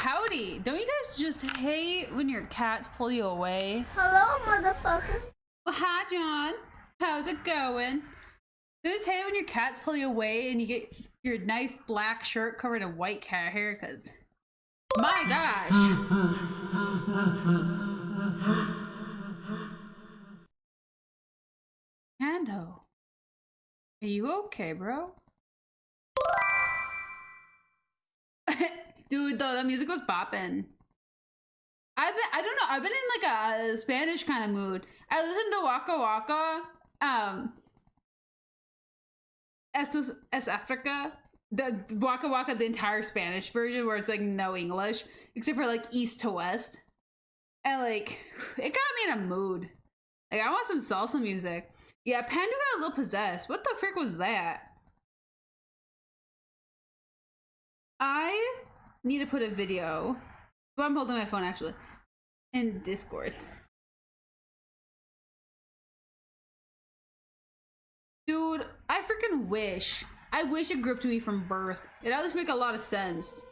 Howdy! Don't you guys just hate when your cats pull you away? Hello, motherfucker. Well, hi, John. How's it going? You just hate when your cats pull you away and you get your nice black shirt covered in white cat hair, because my gosh. Ando, are you okay, bro? Dude, though, the music was bopping. I don't know, I've been in like a Spanish kind of mood. I listened to Waka Waka, Es Africa, the Waka Waka, the entire Spanish version where it's like no English, except for like east to west. And like, it got me in a mood. Like, I want some salsa music. Yeah, Panda got a little possessed. What the frick was that? I need to put a video. Well, I'm holding my phone actually. In Discord. Dude, I freaking wish. I wish it gripped me from birth. It at least make a lot of sense.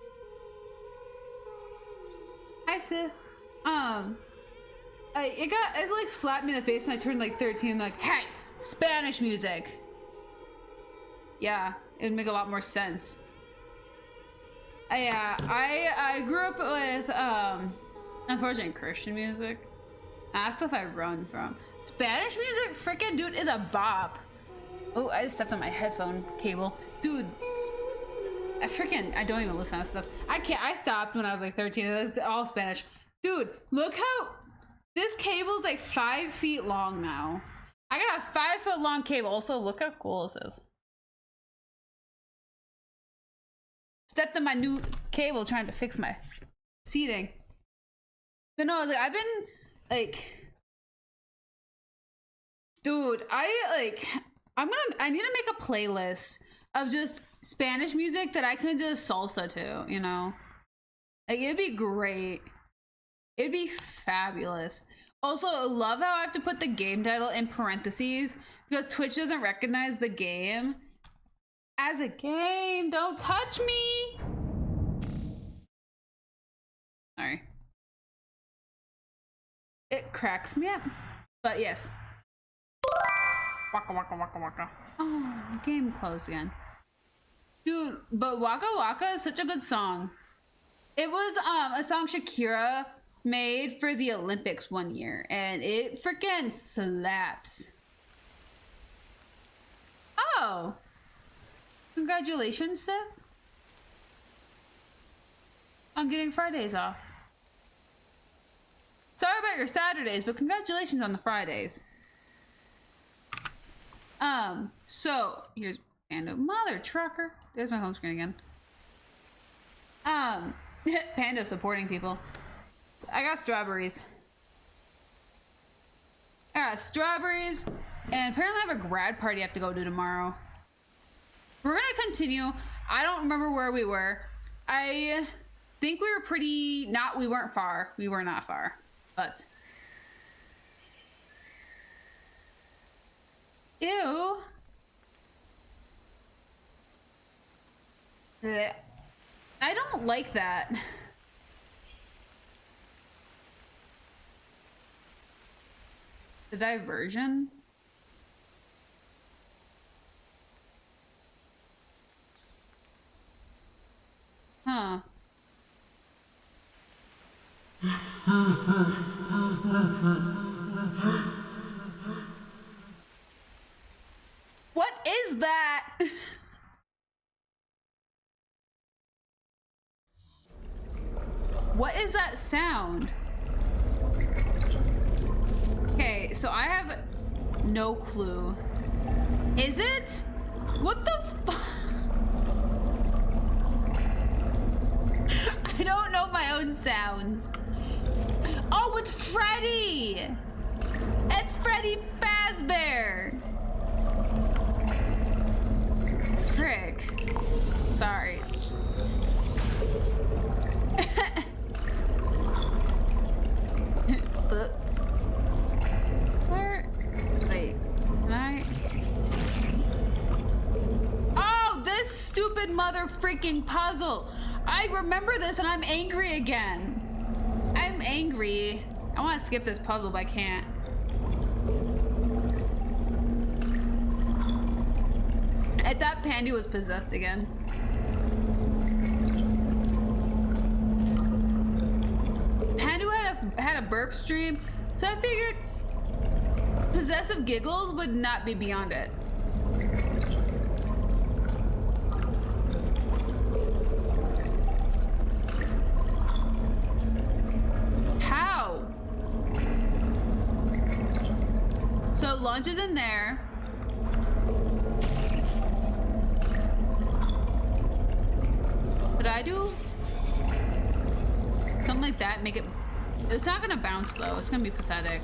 Hi, Sith. It like slapped me in the face when I turned like 13. Like, hey, Spanish music. Yeah, it would make a lot more sense. I grew up with unfortunately Christian music. That's stuff I run from. Spanish music, freaking dude, is a bop. Oh, I just stepped on my headphone cable, dude. I don't even listen to that stuff. I stopped when I was like 13. It's all Spanish, dude. Look how this cable's like 5 feet long now. I got a 5 foot long cable. Also, look how cool this is. Stepped on my new cable trying to fix my seating. But no, I've been like, dude, I need to make a playlist of just Spanish music that I can just salsa to, you know? Like, it'd be great. It'd be fabulous. Also, love how I have to put the game title in parentheses because Twitch doesn't recognize the game as a game. Don't touch me. Sorry. It cracks me up. But yes. Waka waka waka waka. Oh, the game closed again. Dude, but Waka Waka is such a good song. It was a song Shakira made for the Olympics one year, and it freaking slaps. Oh. Congratulations, Seth, on getting Fridays off. Sorry about your Saturdays, but congratulations on the Fridays. So here's Panda. Mother trucker. There's my home screen again. Panda supporting people. I got strawberries. And apparently I have a grad party I have to go to tomorrow. We're gonna continue. I don't remember where we were. I think we were we weren't far. We were not far, but. Ew. Blech. I don't like that. The diversion. Huh. What is that? What is that sound? Okay, so I have no clue. Is it? What the fuck? I don't know my own sounds. Oh, it's Freddy! It's Freddy Fazbear! Frick. Sorry. Where? Wait. Can I? Oh, this stupid mother freaking puzzle. I I remember this and I'm angry again. I'm angry. I want to skip this puzzle, but I can't. I thought Pandy was possessed again. Pandu had a burp stream, so I figured possessive giggles would not be beyond it. How? So lunch is in there. What I do? Something like that, make it... It's not gonna bounce though, it's gonna be pathetic.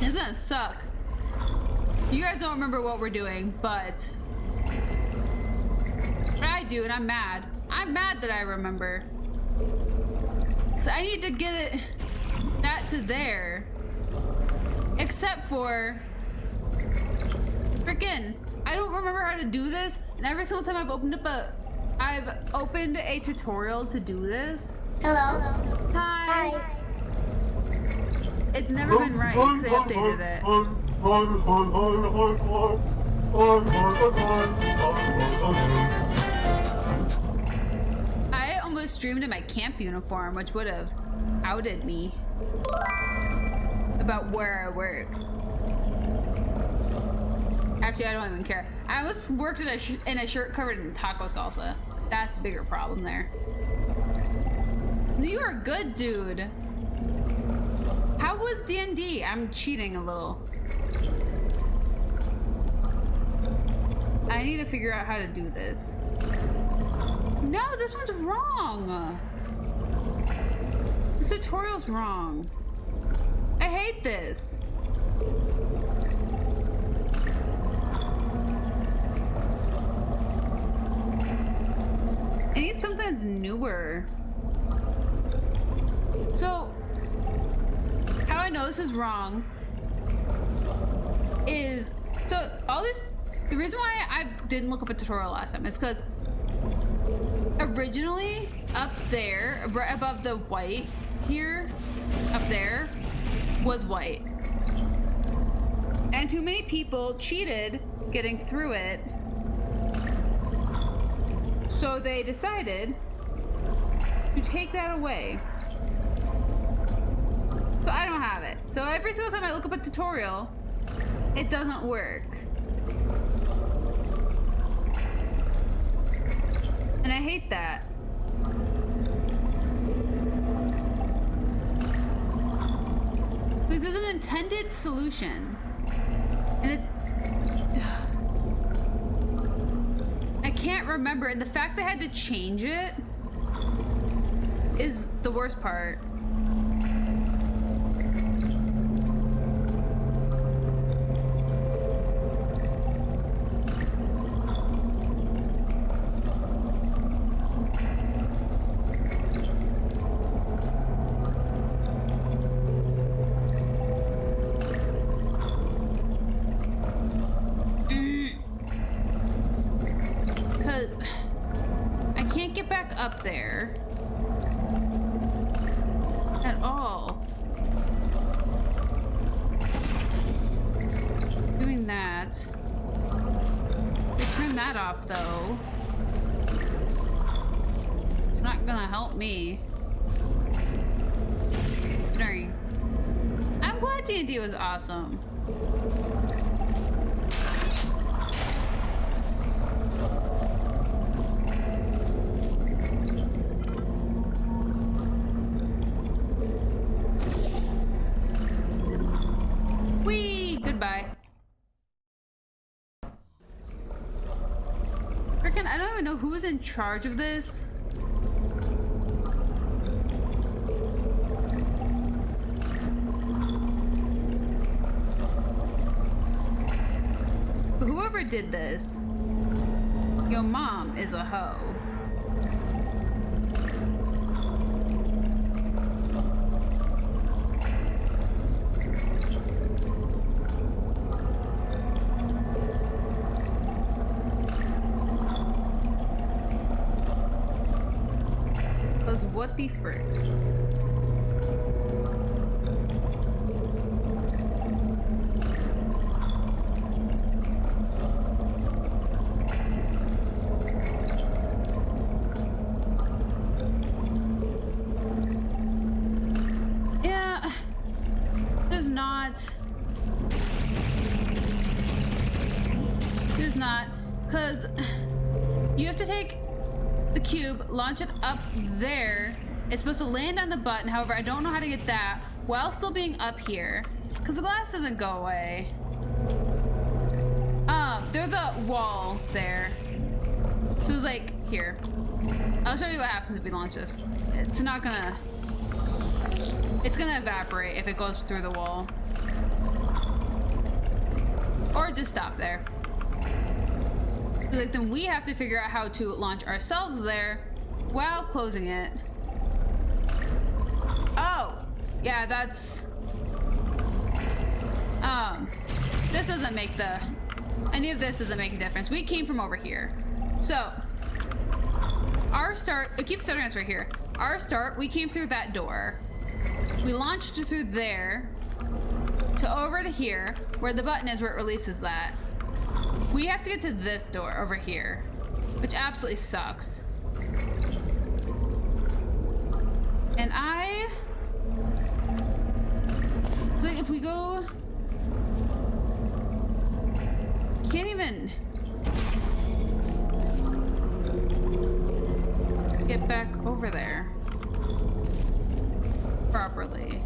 It's gonna suck. You guys don't remember what we're doing, but... I do, and I'm mad. I'm mad that I remember. Because I need to get it... that to there. Except for... Frickin', I don't remember how to do this, and every single time I've opened a tutorial to do this. Hello. Hi. It's never been right because they updated it. I almost streamed in my camp uniform, which would have outed me about where I work. Actually, I don't even care. I almost worked in a shirt covered in taco salsa. That's the bigger problem there. You are good, dude. How was D&D? I'm cheating a little. I need to figure out how to do this. No, this one's wrong. This tutorial's wrong. I hate this. I need something that's newer. So, how I know this is wrong is, so all this, the reason why I didn't look up a tutorial last time is because originally up there, right above the white here, up there, was white. And too many people cheated getting through it. So they decided to take that away. So I don't have it. So every single time I look up a tutorial, it doesn't work. And I hate that. This is an intended solution. And it... I can't remember, and the fact they had to change it is the worst part. I can't get back up there at all. Doing that. We turn that off though. It's not gonna help me. Darn. I'm glad D&D was awesome. Goodbye. Frickin', I don't even know who's in charge of this. But whoever did this, your mom is a hoe. what the frick? Yeah, there's not. There's not, because you have to take the cube, launch it up there. It's supposed to land on the button. However, I don't know how to get that while still being up here, because the glass doesn't go away. There's a wall there. So it's like, here. I'll show you what happens if we launch this. It's not gonna... It's gonna evaporate if it goes through the wall. Or just stop there. Like, then we have to figure out how to launch ourselves there while closing it. Oh, yeah, that's... This doesn't make the... Any of this doesn't make a difference. We came from over here. So, our start... It keeps starting us right here. Our start, we came through that door. We launched through there to over to here, where the button is, where it releases that. We have to get to this door over here, which absolutely sucks. And it's like if we go... Can't even get back over there properly.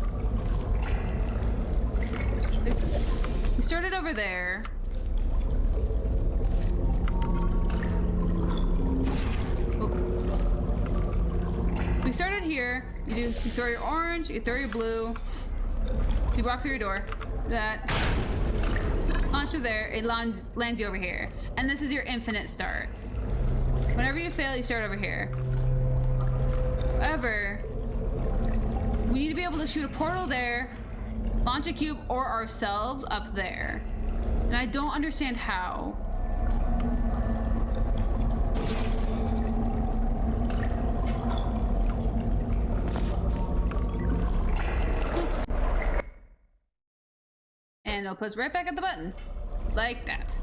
We started over there. We started here. You throw your orange, you throw your blue. So you walk through your door. That launch you there. It lands you over here. And this is your infinite start. Whenever you fail, you start over here. However, we need to be able to shoot a portal there, launch a cube, or ourselves up there. And I don't understand how. And it'll put us right back at the button. Like that.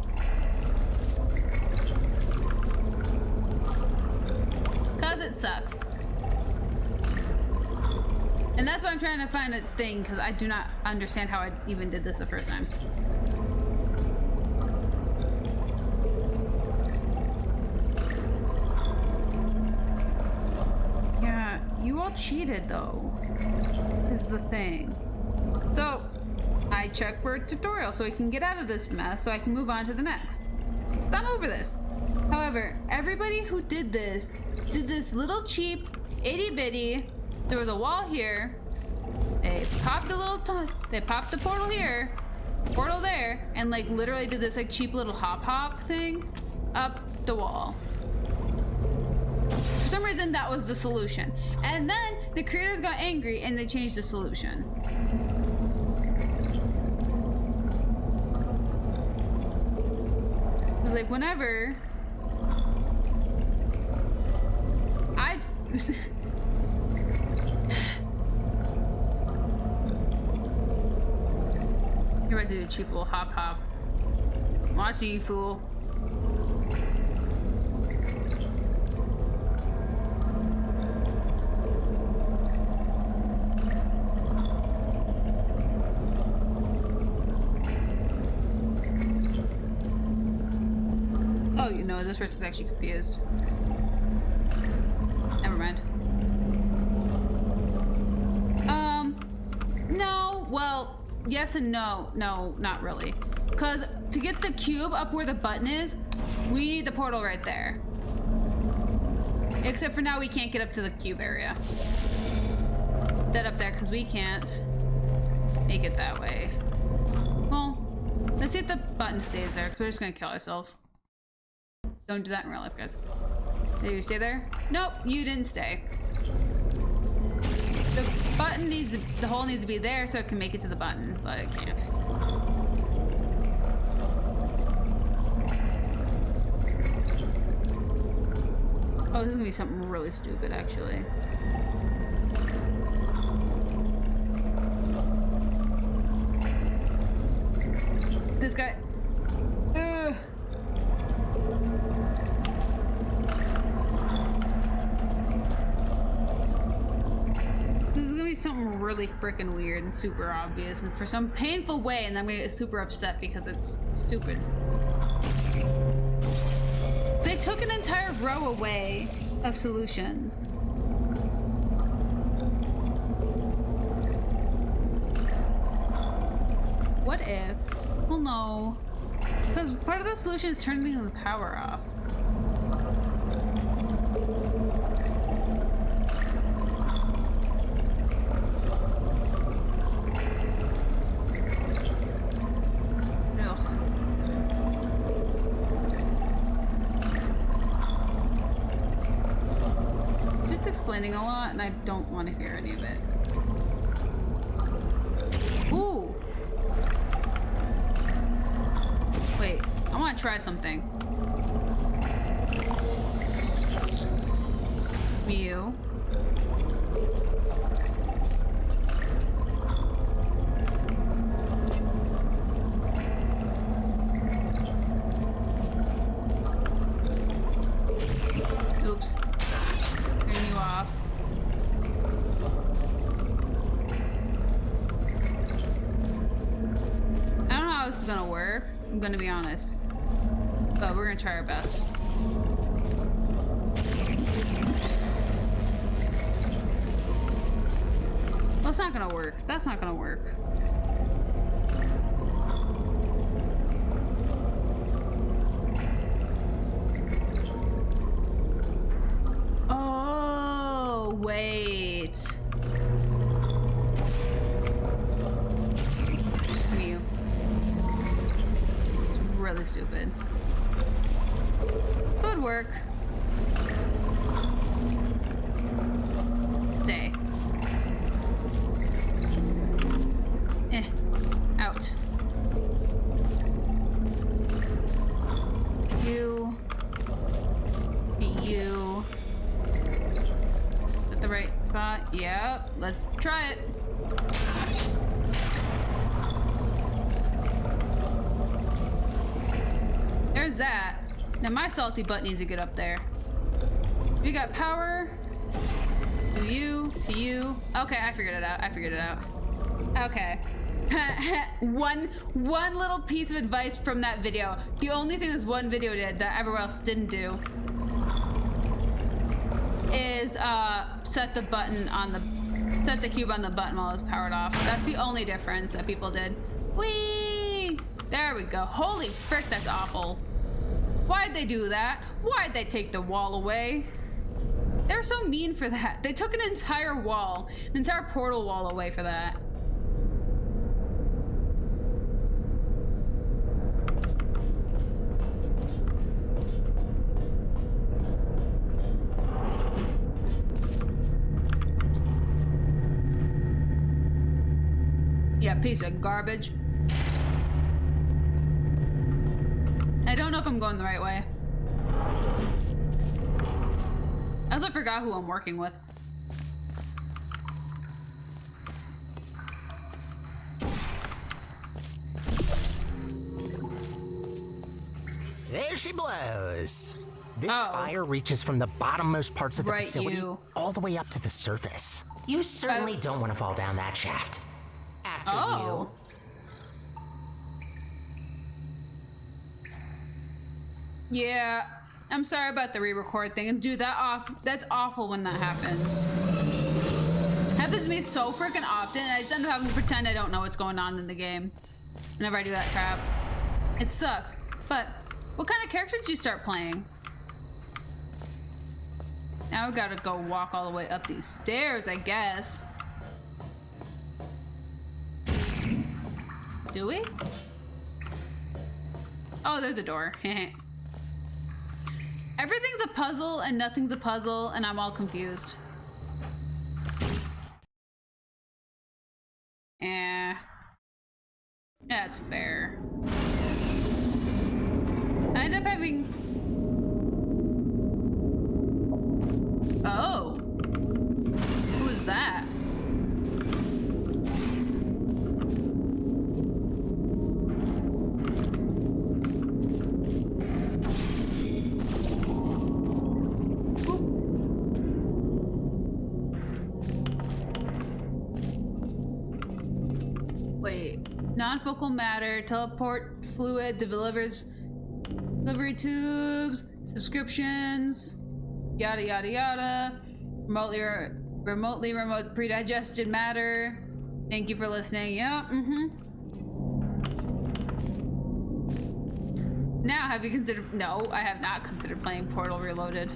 Cause it sucks. And that's why I'm trying to find a thing, because I do not understand how I even did this the first time. Yeah, you all cheated though, is the thing. So, I check for a tutorial so I can get out of this mess so I can move on to the next. I'm over this. However, everybody who did this little cheap itty bitty. There was a wall here. They popped they popped the portal here, portal there, and like literally did this like cheap little hop thing up the wall. For some reason that was the solution. And then the creators got angry and they changed the solution. It was like whenever You're about to do a cheap little hop. Watch you, fool. Oh, you know, this person's actually confused. Never mind. No, well, yes and no. No, not really. Because to get the cube up where the button is, we need the portal right there. Except for now we can't get up to the cube area. That up there, because we can't make it that way. Well, let's see if the button stays there, because we're just going to kill ourselves. Don't do that in real life, guys. Did you stay there? Nope, you didn't stay. The hole needs to be there so it can make it to the button, but it can't. Oh, this is gonna be something really stupid, actually. this guy. This is gonna be something really freaking weird and super obvious, and for some painful way, and then we get super upset because it's stupid. They took an entire row away of solutions. What if? Well, no. Because part of the solution is turning the power off. Explaining a lot, and I don't want to hear any of it. Ooh! Wait, I want to try something. Mew. Oops. Turn you off. I don't know how this is gonna work, I'm gonna be honest. But we're gonna try our best. Well, it's not gonna work. That's not gonna work. Oh, wait. Mew. It's really stupid. Good work. Stay. Out. You. You. At the right spot. Yep. Let's try it. There's that. Now my salty butt needs to get up there. We got power. To you. To you. Okay, I figured it out. I figured it out. Okay. one little piece of advice from that video. The only thing this one video did that everyone else didn't do is set the cube on the button while it's powered off. That's the only difference that people did. Whee! There we go. Holy frick, that's awful. Why'd they do that? Why'd they take the wall away? They're so mean for that. They took an entire wall, an entire portal wall away for that. Yeah, piece of garbage. I don't know if I'm going the right way. I also forgot who I'm working with. There she blows. This spire reaches from the bottommost parts of the facility all the way up to the surface. You certainly don't want to fall down that shaft. After you. Yeah, I'm sorry about the re-record thing. And dude, that's awful when that happens. Happens to me so freaking often. I just end up having to pretend I don't know what's going on in the game whenever I do that crap. It sucks. But what kind of characters did you start playing? Now we gotta go walk all the way up these stairs, I guess. Do we? Oh, there's a door. Everything's a puzzle and nothing's a puzzle, and I'm all confused. That's fair. I end up having... Oh. Who is that? non-focal matter, teleport fluid, delivers delivery tubes, subscriptions, yada yada yada. Remotely remote predigested matter. Thank you for listening. Yeah, Now, have you considered? No, I have not considered playing Portal Reloaded.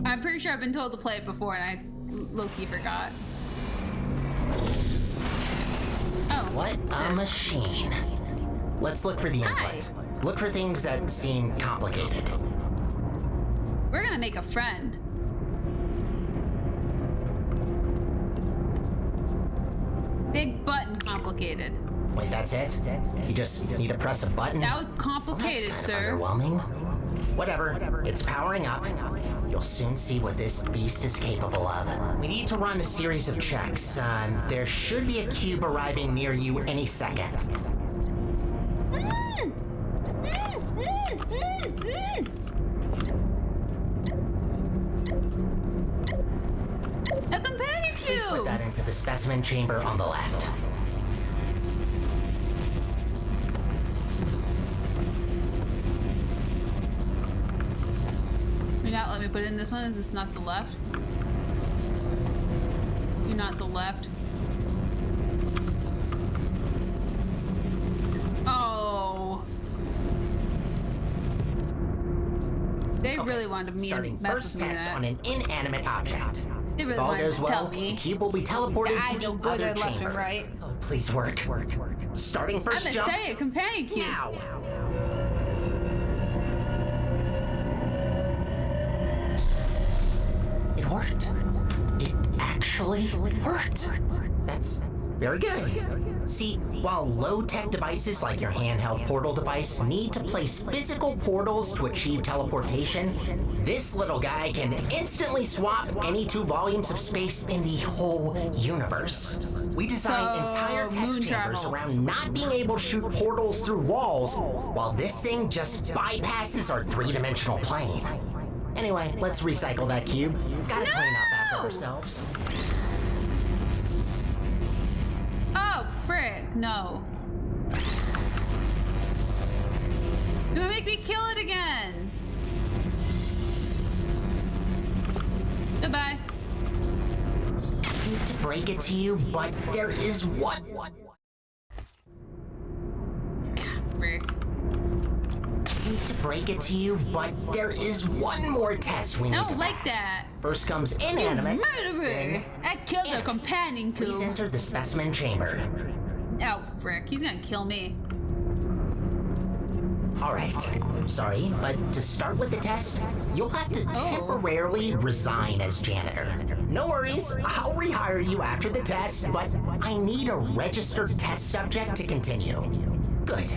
I'm pretty sure I've been told to play it before and I low-key forgot. Oh, what a machine. Let's look for the input. Look for things that seem complicated. We're gonna make a friend. Big button complicated. Wait, that's it? You just need to press a button? That was complicated, that's sir. Underwhelming. Whatever, it's powering up. You'll soon see what this beast is capable of. We need to run a series of checks. There should be a cube arriving near you any second. A companion cube! Please put that into the specimen chamber on the left. You're not letting me put it in this one? Is this not the left? You're not the left. Oh. They really wanted me to mess first with me test that. on an inanimate object. They really If all wanted goes to well, tell me. the cube will be teleported I to know the good other and left chamber. and right. Oh, please work. Starting first I'm jump. gonna say it, companion cube. Now. It worked. It actually worked. That's very good. See, while low-tech devices like your handheld portal device need to place physical portals to achieve teleportation, this little guy can instantly swap any 2 volumes of space in the whole universe. We designed entire test chambers around not being able to shoot portals through walls, while this thing just bypasses our 3-dimensional plane. Anyway, let's recycle that cube. Gotta clean up after ourselves. Oh, frick, no. You're gonna make me kill it again. Goodbye. I hate to break it to you, but there is one. Frick. I hate to break it to you, but there is one more test we need to pass. I don't like that. First comes inanimate. Murderer! I killed the companion cube. Please enter the specimen chamber. Oh, frick. He's gonna kill me. Alright, sorry, but to start with the test, you'll have to temporarily resign as janitor. No worries, I'll rehire you after the test, but I need a registered test subject to continue. Good,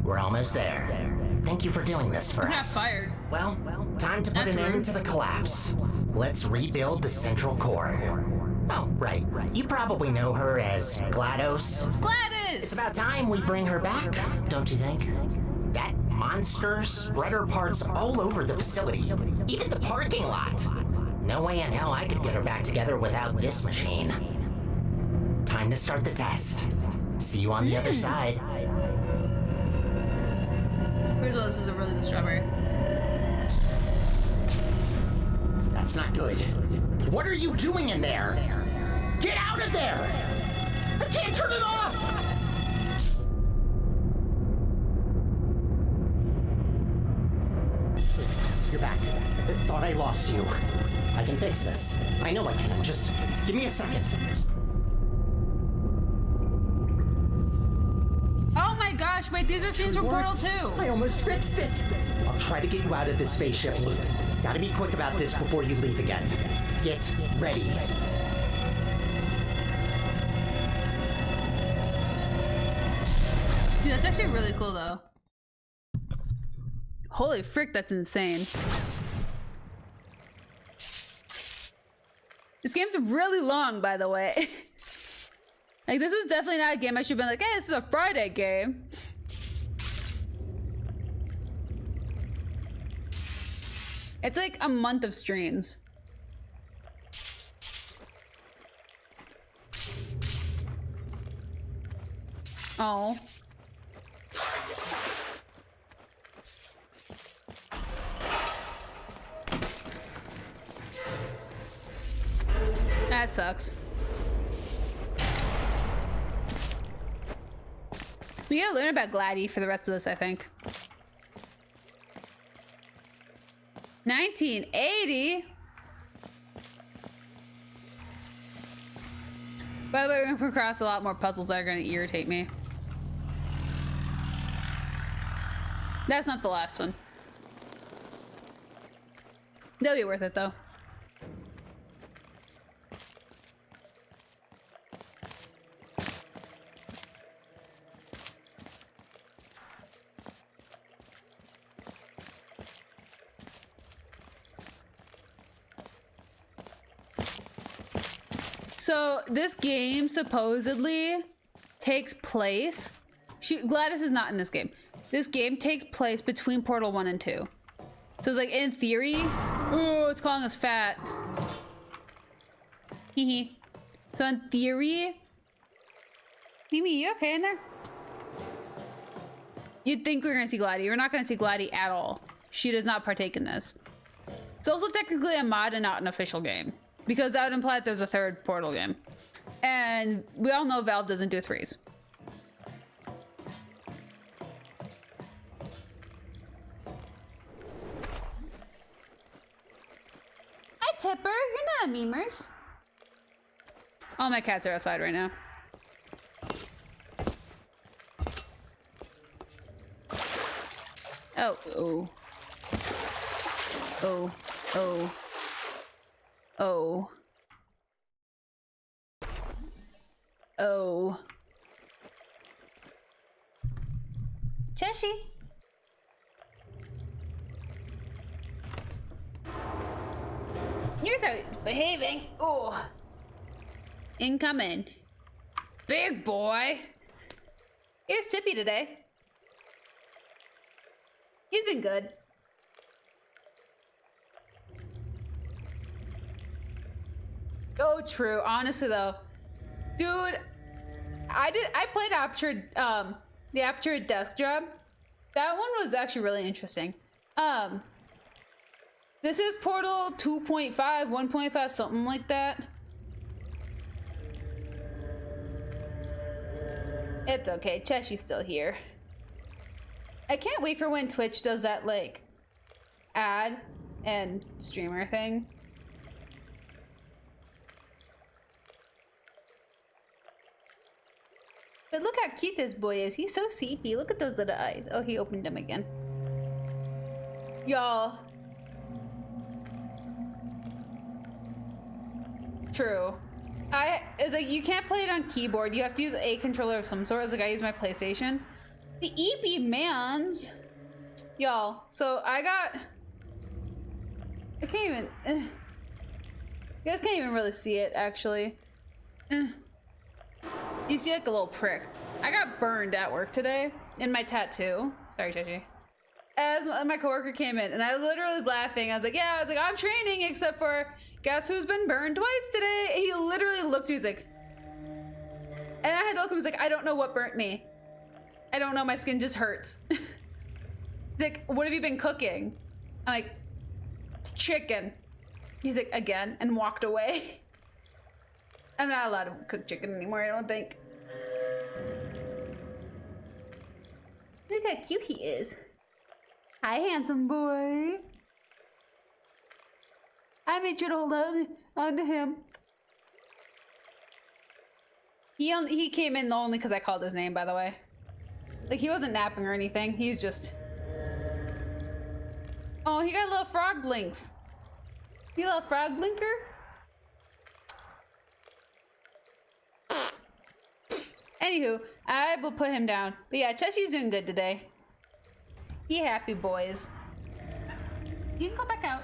we're almost there. Thank you for doing this for us. Got fired. Well, time to put an end to the collapse. Let's rebuild the central core. Oh, right. You probably know her as GLaDOS. GLaDOS! It's about time we bring her back, don't you think? That monster spread her parts all over the facility, even the parking lot. No way in hell I could get her back together without this machine. Time to start the test. See you on the other side. First of all, this is a really good strawberry. That's not good. What are you doing in there? Get out of there! I can't turn it off! You're back. Thought I lost you. I can fix this. I know I can. Just give me a second. Oh my gosh, wait, these are scenes from Portal 2. I almost fixed it. I'll try to get you out of this spaceship loop. Gotta be quick about this before you leave again. Get ready. Dude, that's actually really cool though. Holy frick, that's insane. This game's really long, by the way. Like, this was definitely not a game I should have been like, hey, this is a Friday game. It's like a month of streams. Oh. That sucks. We gotta learn about Gladdy for the rest of this, I think. 1980? By the way, we're gonna come across a lot more puzzles that are gonna irritate me. That's not the last one. They'll be worth it though. So this game supposedly takes place. Gladys is not in this game. This game takes place between Portal 1 and 2. So it's like in theory. Oh, it's calling us fat. Hee. So in theory. Mimi, you okay in there? You'd think we're gonna see Gladdy. We're not gonna see Gladdy at all. She does not partake in this. It's also technically a mod and not an official game. Because that would imply that there's a third Portal game. And we all know Valve doesn't do threes. Hi, Tipper. You're not a memers. All my cats are outside right now. Oh, oh. Oh, oh. Oh. Oh. Cheshi. Here's how he's behaving. Oh. Incoming. Big boy. Here's Tippy today. He's been good. Oh, true. Honestly, though, dude, I played the Aperture Desk Job. That one was actually really interesting. This is Portal 2.5, 1.5, something like that. It's okay. Cheshy's still here. I can't wait for when Twitch does that, like, ad and streamer thing. But look how cute this boy is. He's so sleepy. Look at those little eyes. Oh, he opened them again. Y'all. True. It's like you can't play it on keyboard. You have to use a controller of some sort. It's like I use my PlayStation. The EP mans. Y'all. So I can't even. You guys can't even really see it, actually. You see like a little prick. I got burned at work today in my tattoo. Sorry, Chechi. As my coworker came in and I literally was laughing. I was like, yeah, I'm training except for guess who's been burned twice today? And he literally looked at me, he's like, and I had to look at him, he's like, I don't know what burnt me. I don't know, my skin just hurts. He's like, what have you been cooking? I'm like, chicken. He's like, again, and walked away. I'm not allowed to cook chicken anymore, I don't think. Look how cute he is. Hi, handsome boy. I made sure to hold on to him. He came in only because I called his name, by the way. Like, he wasn't napping or anything. He's just... Oh, he got little frog blinks. You little frog blinker? Anywho, I will put him down. But yeah, Cheshy's doing good today. He happy, boys. You can go back out.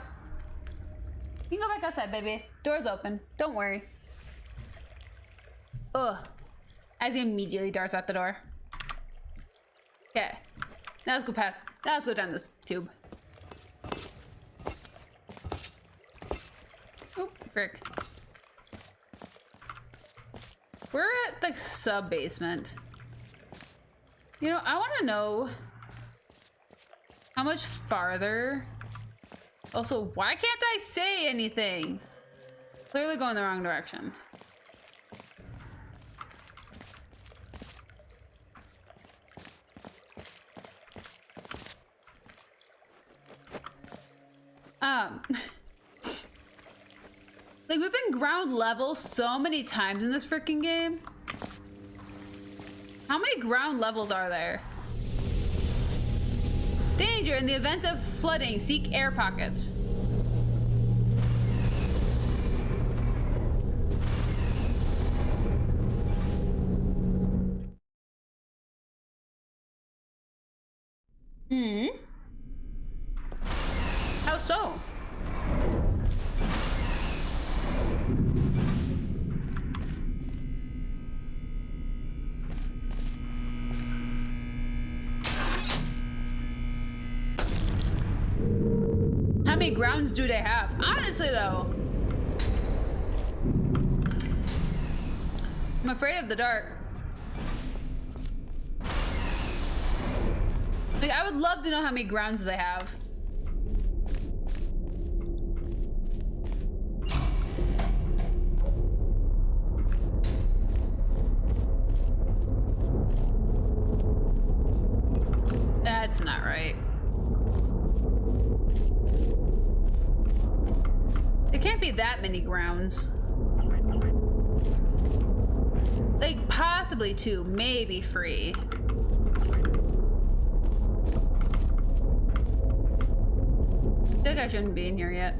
You can go back outside, baby. Door's open. Don't worry. Ugh. As he immediately darts out the door. Okay. Now let's go past. Now let's go down this tube. Oh, frick. We're at the sub-basement. You know, I want to know how much farther. Also, why can't I say anything? Clearly going the wrong direction. Like, we've been ground level so many times in this freaking game. How many ground levels are there? Danger in the event of flooding, seek air pockets. How so? How many grounds do they have? Honestly though, I'm afraid of the dark. Like, I would love to know how many grounds they have. That's not right. There can't be that many grounds. Like, possibly 2, maybe 3. I feel like I shouldn't be in here yet.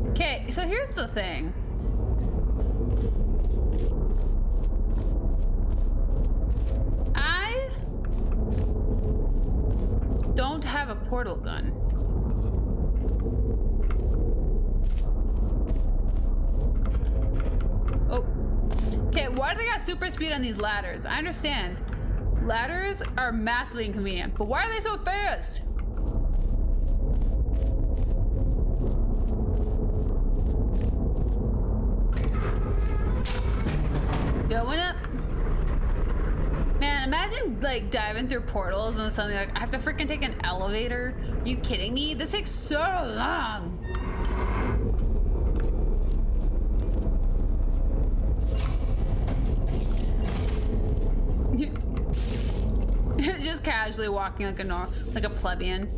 Okay, so here's the thing. I don't have a portal gun. Oh. Okay, why do they got super speed on these ladders? I understand. Ladders are massively inconvenient, but why are they so fast? Going up. Man, imagine like diving through portals and something like I have to freaking take an elevator. Are you kidding me? This takes so long. Just casually walking like a plebeian.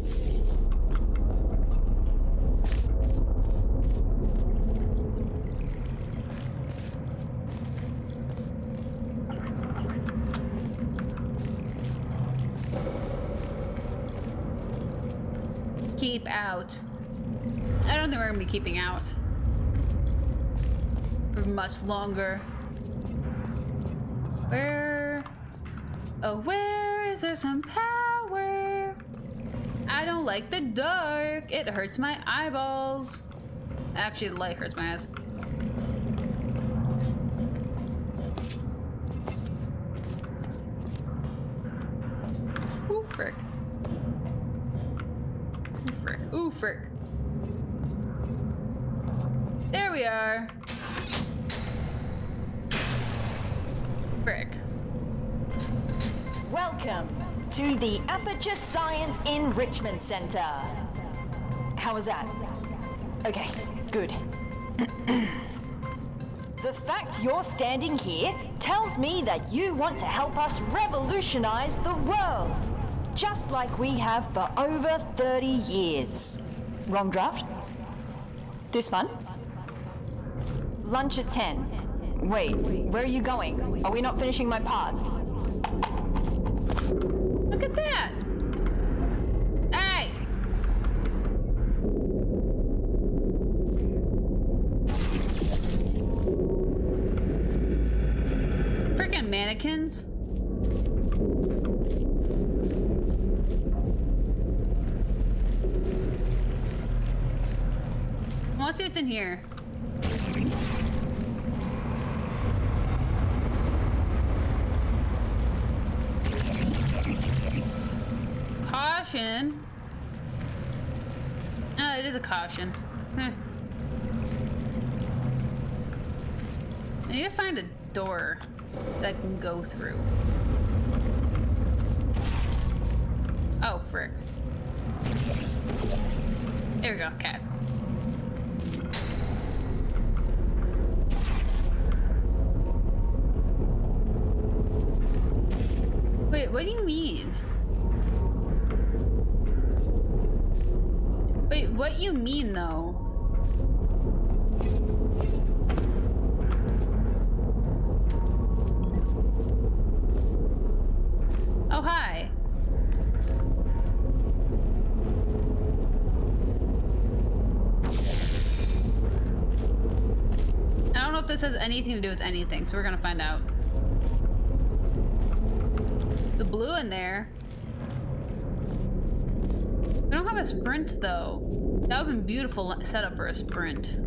Keep out. I don't think we're gonna be keeping out for much longer. Where? Oh, where is there some power? I don't like the dark. It hurts my eyeballs. Actually, the light hurts my eyes. Ooh, frick. Ooh, frick. Ooh, frick. There we are. Frick. Welcome to the Aperture Science Enrichment Center. How was that? Okay, good. The fact you're standing here tells me that you want to help us revolutionize the world, just like we have for over 30 years. Wrong draft? This one? Lunch at 10. Wait, where are you going? Are we not finishing my part? Look at that! Hey! Freaking mannequins. I want to see what's in here. Caution. it is a caution. I need to find a door that I can go through. Oh, frick. There we go, okay. Wait, what do you mean? Wait, what you mean though? Oh, hi. I don't know if this has anything to do with anything, so we're gonna find out. The blue in there. We don't have a sprint though. That would have been beautiful setup for a sprint.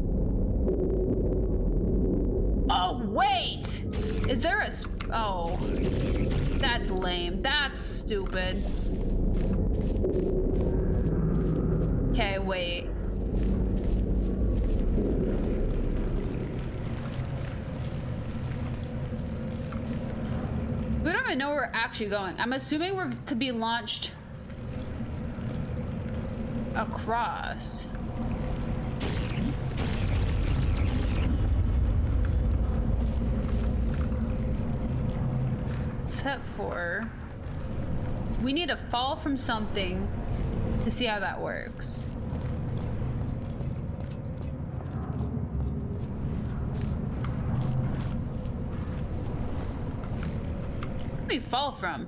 Oh, wait! Is there a oh. That's lame. That's stupid. Okay, wait. We don't even know where we're actually going. I'm assuming we're to be launched across. Except for we need to fall from something to see how that works. Where do we fall from?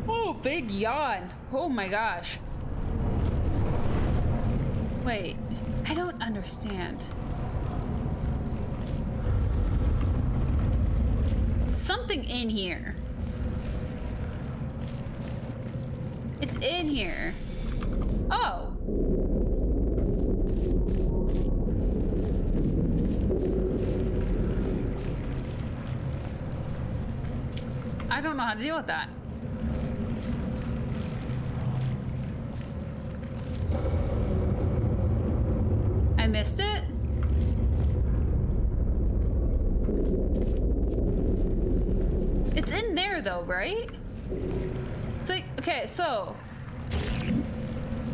Oh, big yawn. Oh my gosh. Wait, I don't understand. Something in here. It's in here. Oh. I don't know how to deal with that. I missed it? It's in there though, right? It's like, okay, so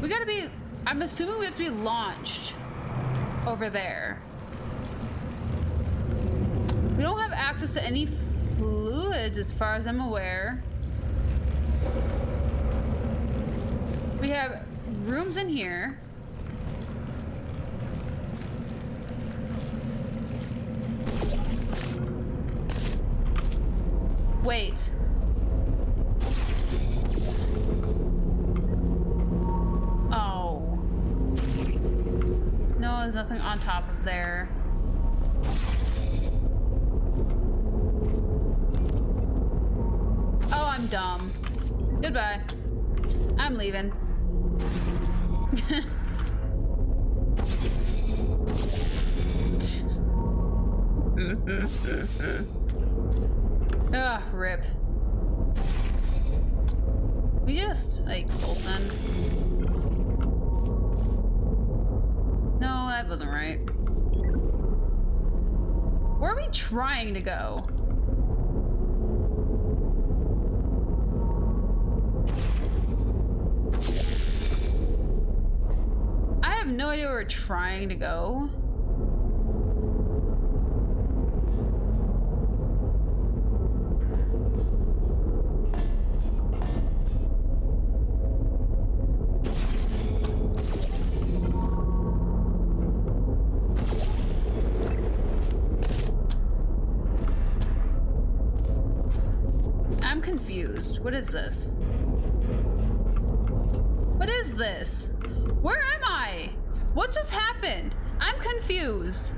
we gotta be, I'm assuming we have to be launched over there. We don't have access to any fluids as far as I'm aware. We have rooms in here. Wait. Oh. No, there's nothing on top of there. Oh, I'm dumb. Goodbye. I'm leaving. Ugh, rip. We just, like, full send. No, that wasn't right. Where are we trying to go? I have no idea where we're trying to go. I'm confused. What is this? What is this? Where am I? What just happened? I'm confused.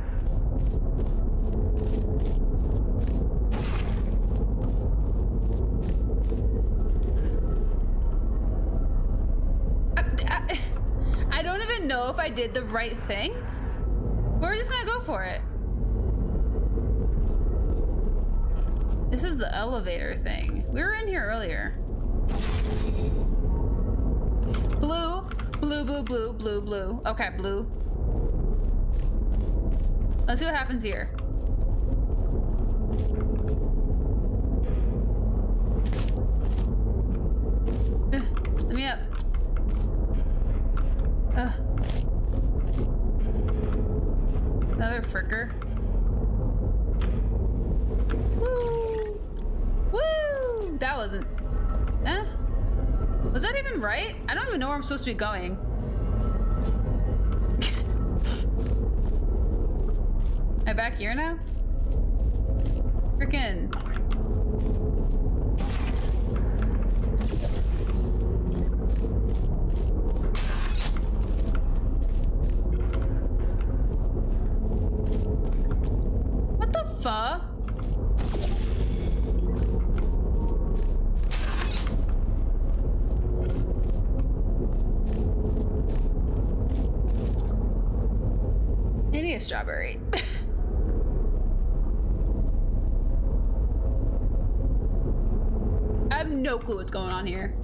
I don't even know if I did the right thing. We're just gonna go for it. This is the elevator thing. We were in here earlier. Blue, blue, blue, blue, blue, blue. Okay, blue. Let's see what happens here. Let me up. Another fricker. Woo! Woo! That wasn't. Was that even right? I don't even know where I'm supposed to be going. Am I back here now? Frickin'. What the fuck? I need a strawberry. I have no clue what's going on here.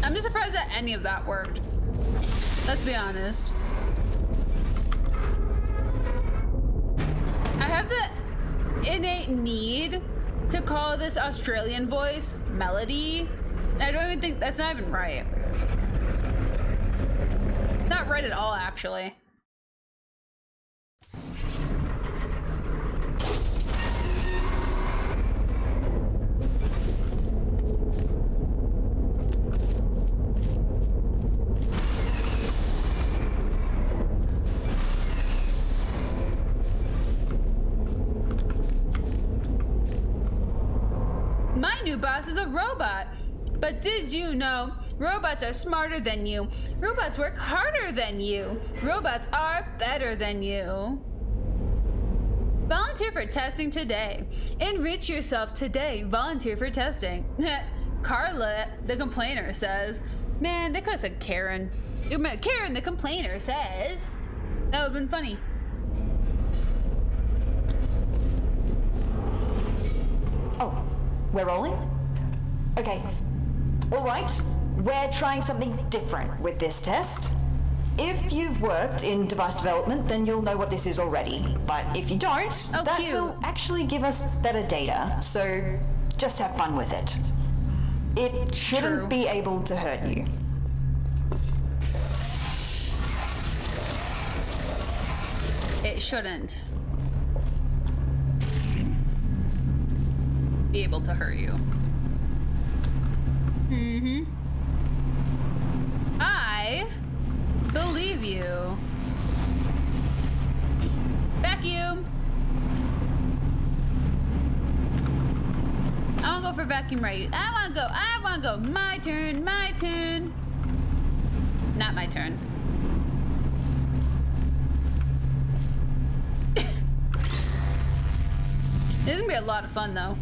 I'm just surprised that any of that worked. Let's be honest. I have the innate need to call this Australian voice Melody. I don't even think that's not even right. Not right at all, actually. My new boss is a robot. But did you know robots are smarter than you? Robots work harder than you. Robots are better than you. Volunteer for testing today. Enrich yourself today. Volunteer for testing. Carla, the complainer, says. Man, they could have said Karen. Karen, the complainer, says. That would have been funny. Oh, we're rolling? Okay. All right, we're trying something different with this test. If you've worked in device development, then you'll know what this is already. But if you don't, that will actually give us better data, so just have fun with it. It shouldn't be able to hurt you. It shouldn't be able to hurt you. I believe you. Vacuum. I wanna go for vacuum right. I wanna go. My turn, my turn. Not my turn. This is gonna be a lot of fun though.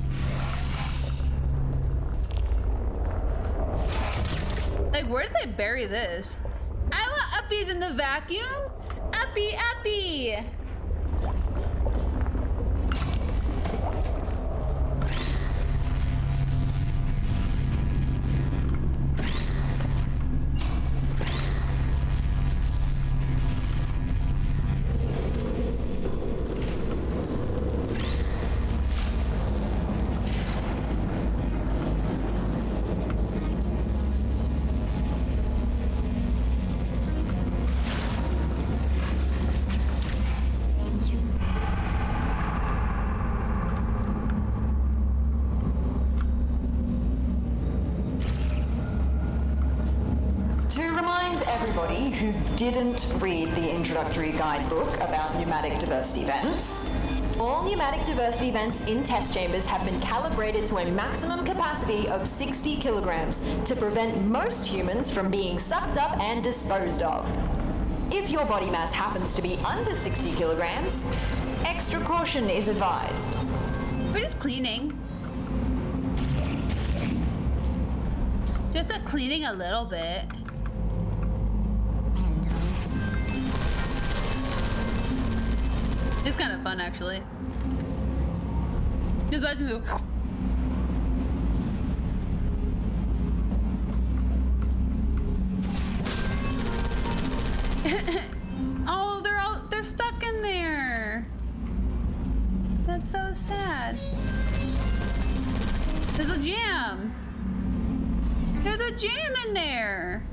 Like, where did they bury this? I want uppies in the vacuum. Uppie, uppie. Everybody who didn't read the introductory guidebook about pneumatic diversity vents. All pneumatic diversity vents in test chambers have been calibrated to a maximum capacity of 60 kilograms to prevent most humans from being sucked up and disposed of. If your body mass happens to be under 60 kilograms, extra caution is advised. We're just cleaning. Just a cleaning a little bit. It's kind of fun, actually. Just watching me. Oh, they're stuck in there. That's so sad. There's a jam. There's a jam in there.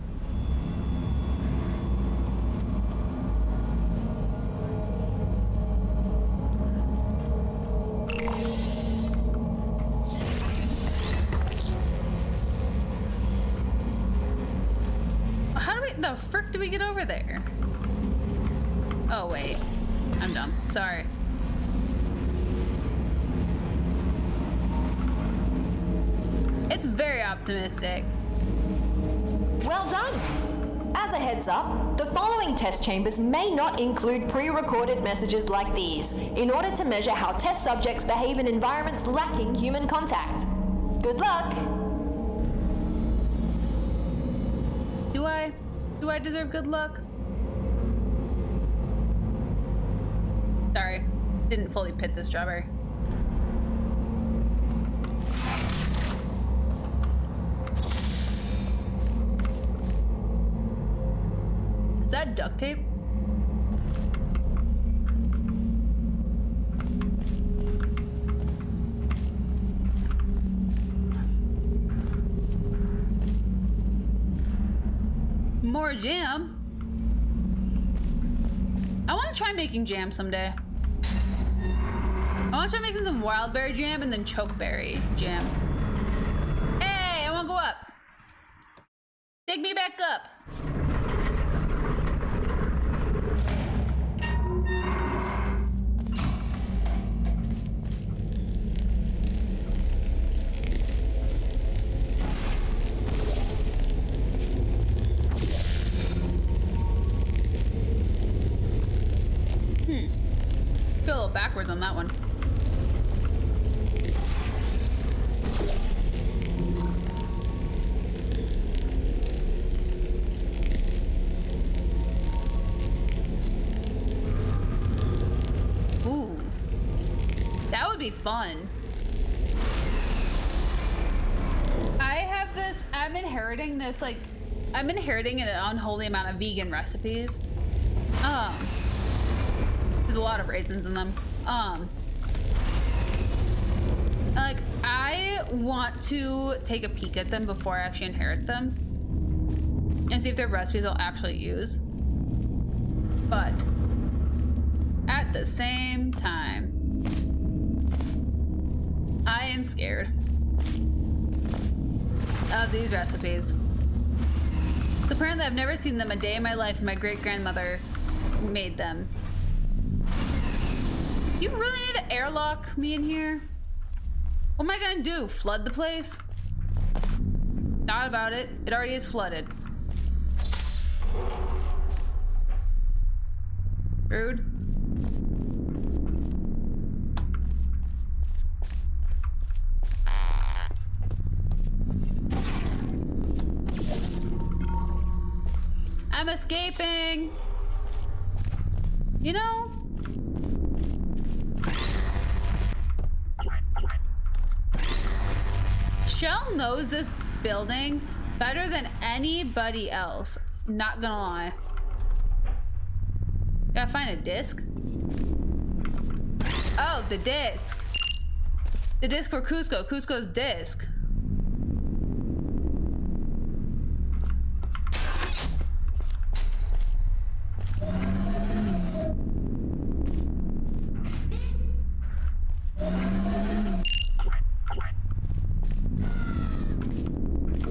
The frick do we get over there? Oh wait, I'm dumb. Sorry. It's very optimistic. Well done. As a heads up, the following test chambers may not include pre-recorded messages like these in order to measure how test subjects behave in environments lacking human contact. Good luck. Do I deserve good luck? Sorry, didn't fully pit the strawberry. Is that duct tape? More jam. I want to try making jam someday. I want to try making some wild berry jam and then chokeberry jam. Hey, I want to go up. Take me back up. Feel a little backwards on that one. Ooh, that would be fun. I'm inheriting this, like, I'm inheriting an unholy amount of vegan recipes. There's a lot of raisins in them. Like, I want to take a peek at them before I actually inherit them and see if they're recipes I'll actually use. But at the same time, I am scared of these recipes. So apparently I've never seen them a day in my life. My great-grandmother made them. You really need to airlock me in here? What am I gonna do? Flood the place? Thought about it. It already is flooded. Rude. I'm escaping. You know? Shell knows this building better than anybody else. Not gonna lie. Gotta find a disc. Oh, the disc. The disc for Cusco. Cusco's disc.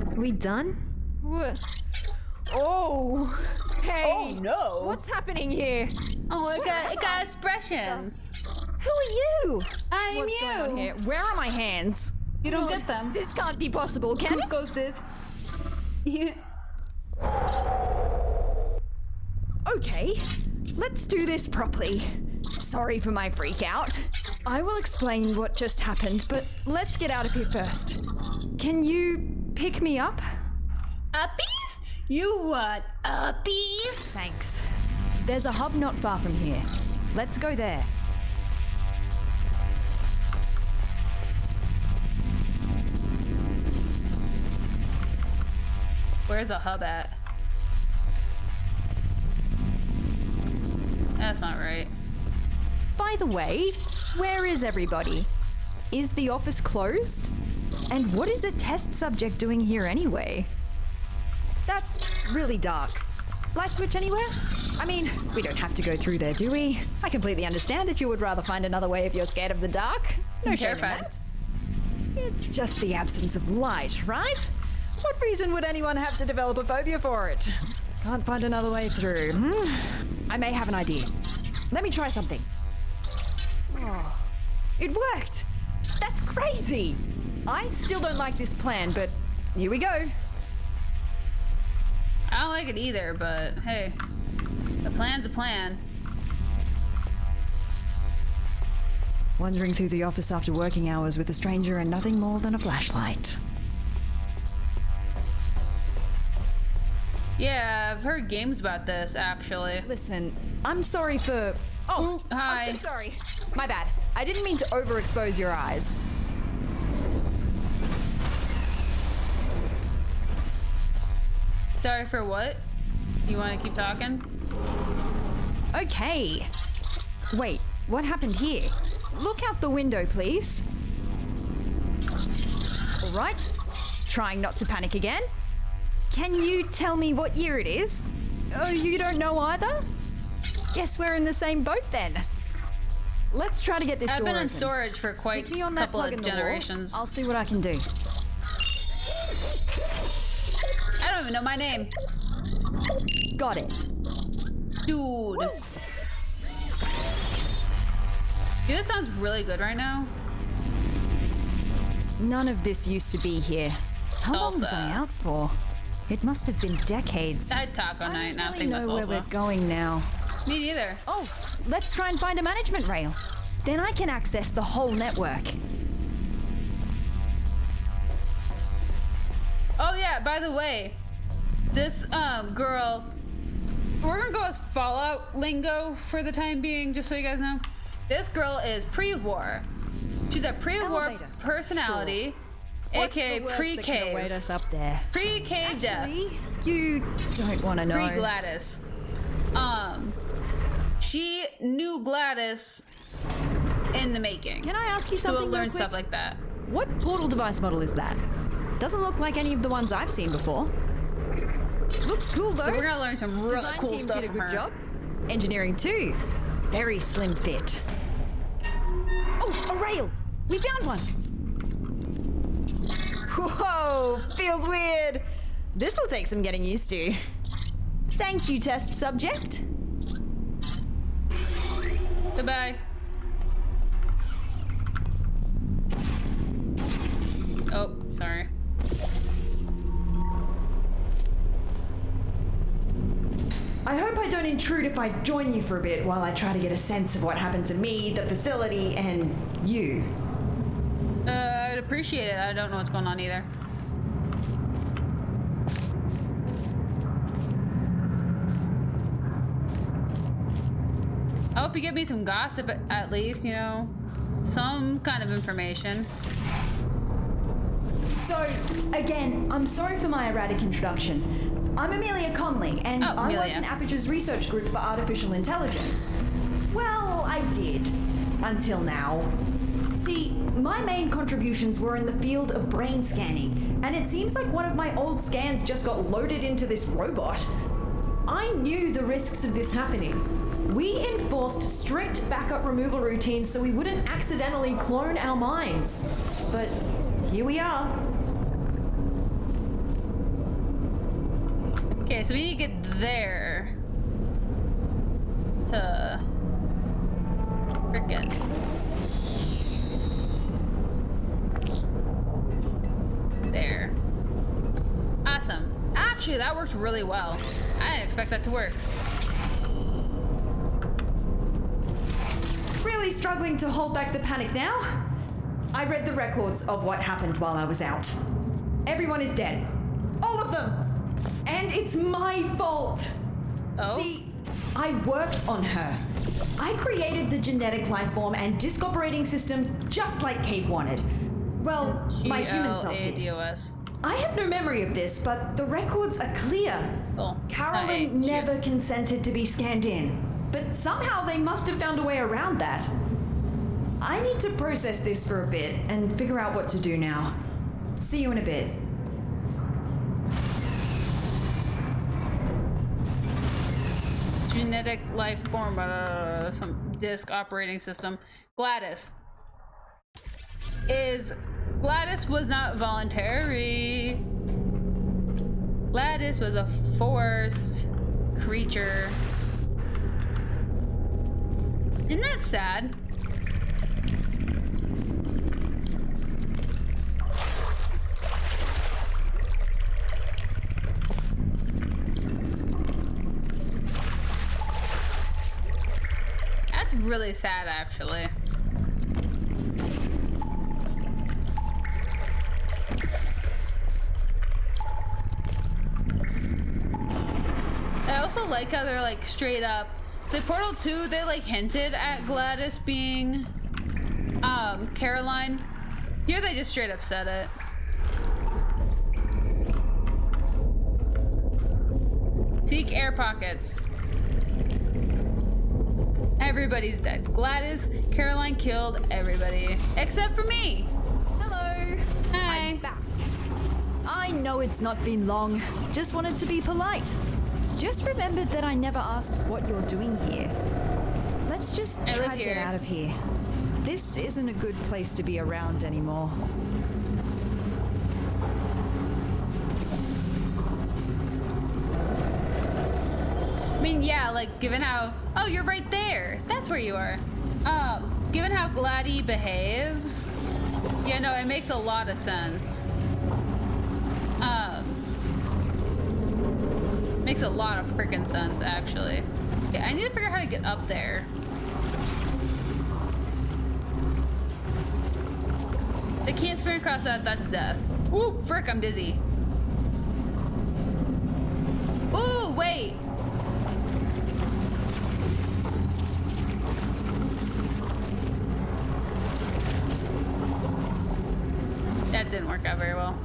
Are we done? What? Oh, hey. Oh no. What's happening here? Oh, it got expressions. Who are you? I'm What's you. going on here? Where are my hands? You don't get them. This can't be possible, can it? Cusco's disc. Yeah. Okay, let's do this properly. Sorry for my freak out. I will explain what just happened, but let's get out of here first. Can you pick me up? uppies? You want uppies? Thanks. There's a hub not far from here. Let's go there. Where's the hub at? That's not right. By the way, where is everybody? Is the office closed? And what is a test subject doing here anyway? That's really dark. Light switch anywhere? I mean, we don't have to go through there, do we? I completely understand if you would rather find another way if you're scared of the dark. No shame in that. It's just the absence of light, right? What reason would anyone have to develop a phobia for it? Can't find another way through. I may have an idea. Let me try something. Oh, it worked! That's crazy! I still don't like this plan, but here we go. I don't like it either, but hey, a plan's a plan. Wandering through the office after working hours with a stranger and nothing more than a flashlight. Yeah, I've heard games about this, actually. Listen, I'm sorry for... Oh, hi. I'm so sorry. My bad. I didn't mean to overexpose your eyes. Sorry for what? You want to keep talking? Okay. Wait, what happened here? Look out the window, please. All right. Trying not to panic again. Can you tell me what year it is? Oh, you don't know either? Guess we're in the same boat then. Let's try to get this door open. I've been in storage for quite Stick me on a that couple plug of in the wall. generations. I'll see what I can do. I don't even know my name. Got it. Dude. Woo. Dude, this sounds really good right now. None of this used to be here. How long was I out for? It must have been decades. I had taco night, and I think that's know where also. we're going now. Me neither. Oh, let's try and find a management rail. Then I can access the whole network. Oh yeah, by the way, this girl, we're gonna go with Fallout lingo for the time being, just so you guys know. This girl is pre-war. She's a pre-war Elevator. personality, What's aka the worst that could await pre-cave. us up there? Pre-cave death. Actually, you don't want to know. Pre-Gladys. She knew Gladys in the making. Can I ask you So something we'll real learn quick? stuff like that. What portal device model is that? Doesn't look like any of the ones I've seen before. Looks cool though. We're gonna learn some really Design cool team stuff did a from good her. job. Engineering too. Very slim fit. Oh, a rail! We found one! Whoa, feels weird. This will take some getting used to. Thank you, test subject. Goodbye. Oh, sorry. I hope I don't intrude if I join you for a bit while I try to get a sense of what happened to me, the facility, and you. I'd appreciate it. I don't know what's going on either. I hope you give me some gossip at least, you know, some kind of information. So, again, I'm sorry for my erratic introduction. I'm Amelia Conley, and I work Amelia. in Aperture's research group for artificial intelligence. Well, I did. Until now. See, my main contributions were in the field of brain scanning, and it seems like one of my old scans just got loaded into this robot. I knew the risks of this happening. We enforced strict backup removal routines so we wouldn't accidentally clone our minds. But here we are. Okay, so we need to get there to frickin' there. Awesome. Actually, that works really well. I didn't expect that to work. Really struggling to hold back the panic now? I read the records of what happened while I was out. Everyone is dead. All of them! It's my fault. Oh? See, I worked on her. I created the genetic life form and disk operating system just like Cave wanted. Well, my human self did. GLADOS. I have no memory of this, but the records are clear. Oh, Carolyn never consented to be scanned in, but somehow they must have found a way around that. I need to process this for a bit and figure out what to do now. See you in a bit. Genetic life form, some disk operating system. GLADOS was not voluntary. GLADOS was a forced creature. Isn't that sad? That's really sad, actually. I also like how they're like straight up. The Portal 2, they like hinted at GLADOS being Caroline. Here they just straight up said it. Seek air pockets. Everybody's dead. GLADOS, Caroline killed everybody. Except for me. Hello. Hi. I'm back. I know it's not been long. Just wanted to be polite. Just remembered that I never asked what you're doing here. Let's just try to get out of here. This isn't a good place to be around anymore. I mean, yeah, like, given how... Oh, you're right there. That's where you are. Given how Gladdy behaves, yeah, no, it makes a lot of sense. Makes a lot of freaking sense, actually. Yeah, I need to figure out how to get up there. I can't sprint across that. That's death. Ooh, frick, I'm dizzy. Ooh, wait. That didn't work out very well.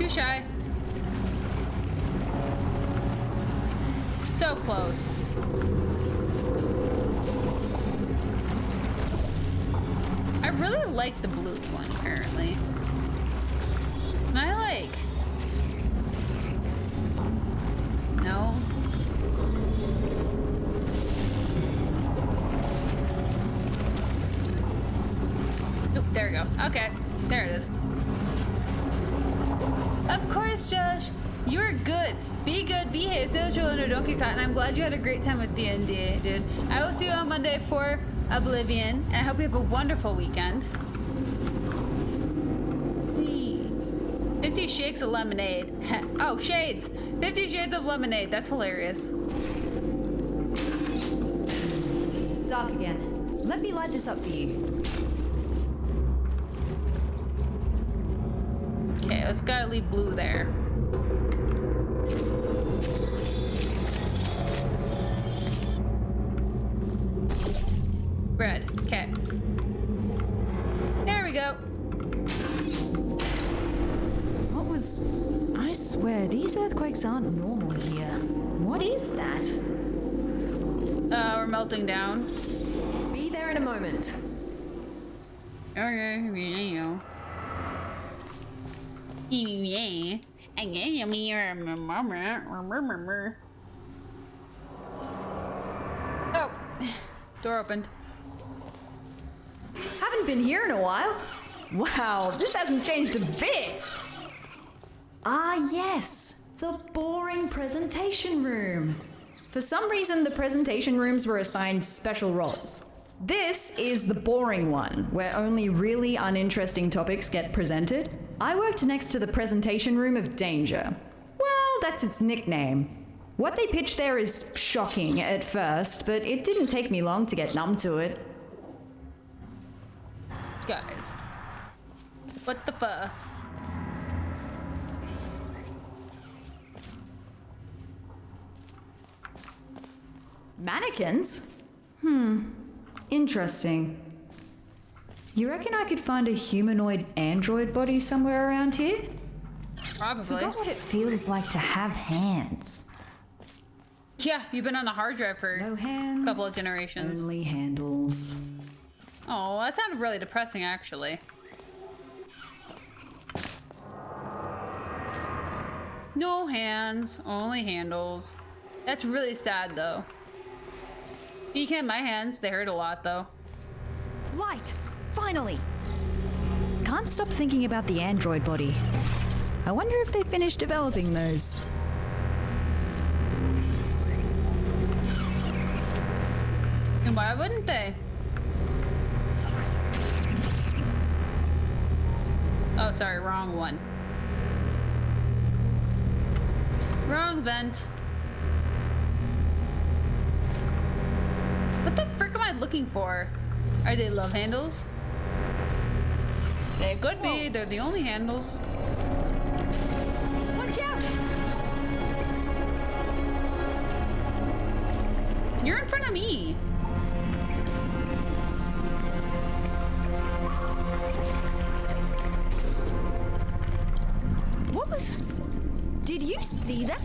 Shy. So close. I really like the blue one, apparently. And I like... No. Oop, there we go. Okay, there it is. Of course, Josh. You're good. Be good, behave, stay chill under Donkey Kong, and I'm glad you had a great time with D&D, dude. I will see you on Monday for Oblivion, and I hope you have a wonderful weekend. Whee. 50 Shakes of Lemonade. Oh, Shades. 50 Shades of Lemonade. That's hilarious. Dark again. Let me light this up for you. Okay, let's gotta leave blue there. Red. Okay. There we go. What was... I swear, these earthquakes aren't normal here. What is that? We're melting down. Be there in a moment. Okay, yeah. Yeah. Oh, door opened. Haven't been here in a while. Wow, this hasn't changed a bit. Ah, yes, the boring presentation room. For some reason, the presentation rooms were assigned special roles. This is the boring one, where only really uninteresting topics get presented. I worked next to the presentation room of danger. Well, that's its nickname. What they pitch there is shocking at first, but it didn't take me long to get numb to it. Guys, what the fuck? Mannequins? Interesting. You reckon I could find a humanoid android body somewhere around here? Probably. Forgot what it feels like to have hands. Yeah, you've been on a hard drive for No hands, a couple of generations. only handles. Oh, that sounded really depressing, actually. No hands, only handles. That's really sad, though. You can't my hands. They hurt a lot, though. Light! Finally! Can't stop thinking about the android body. I wonder if they finished developing those. And why wouldn't they? Oh, sorry, wrong one. Wrong vent. What the frick am I looking for? Are they love handles? They could be. They're the only handles. Watch out! You're in front of me. What was... Did you see that?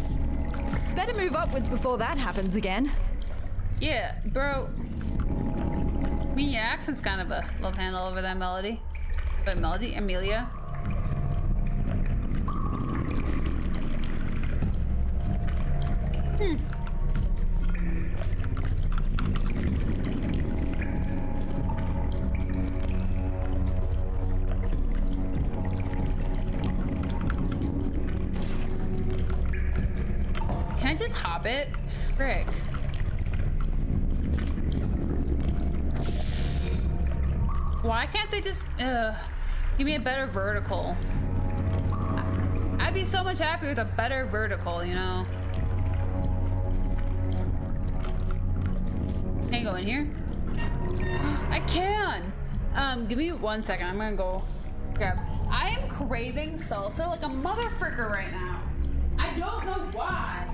Better move upwards before that happens again. Yeah, bro. I mean, your accent's kind of a love handle over that Melody. But Melody? Amelia? Can I just hop it? Frick. Why can't they just give me a better vertical? I'd be so much happier with a better vertical, you know? Can I go in here? I can! Give me 1 second. I'm gonna go grab. I am craving salsa like a motherfricker right now. I don't know why.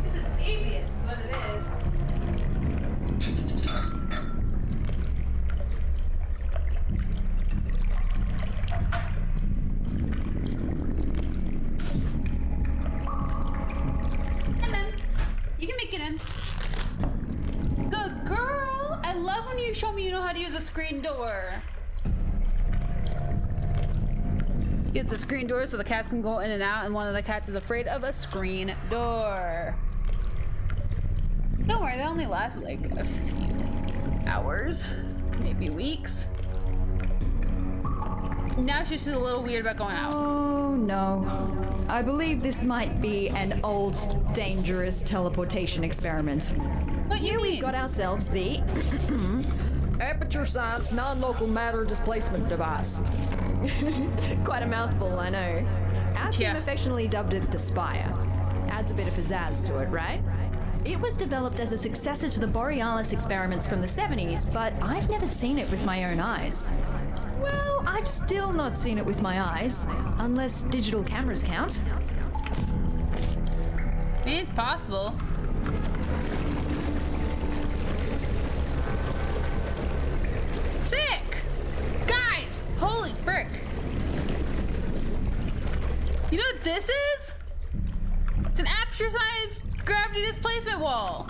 This is devious, is what it is. Hey, Mims. You can make it in. Good girl. I love when you show me you know how to use a screen door. It's a screen door so the cats can go in and out, and one of the cats is afraid of a screen door. Don't worry, they only last like a few hours, maybe weeks. Now she's just a little weird about going out. Oh no. I believe this might be an old, dangerous teleportation experiment. What Here you we've mean? got ourselves the Aperture Science Non-Local Matter Displacement Device. Quite a mouthful, I know. Our team Yeah. affectionately dubbed it the Spire. Adds a bit of pizzazz to it, right? It was developed as a successor to the Borealis experiments from the 70s, but I've never seen it with my own eyes. Well, I've still not seen it with my eyes, unless digital cameras count. I mean, it's possible. Sick! Guys! Holy frick! You know what this is? It's an aperture science gravity displacement wall.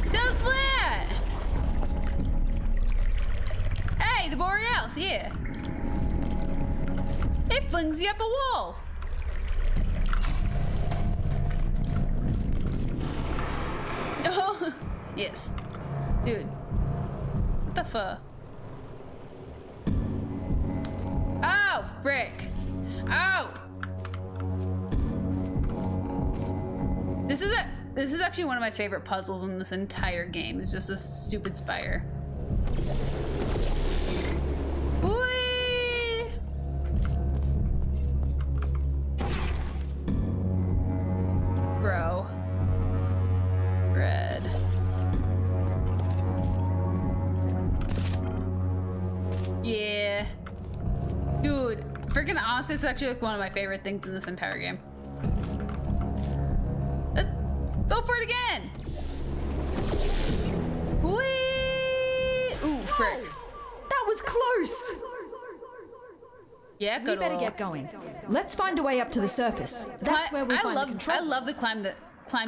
It does that! Hey, the Borealis, yeah. It flings you up a wall. Oh, yes. Dude. What the fuck? frick. Ow! This is actually one of my favorite puzzles in this entire game. It's just this stupid spire. Whee! Bro. Red. Yeah. Dude, freaking honestly, it's actually like one of my favorite things in this entire game. Let's go for it again. Whee! Ooh, frick. That was close! Yeah, We good better ol'. get going. Let's find a way up to the surface. That's where we find the control. I love the climb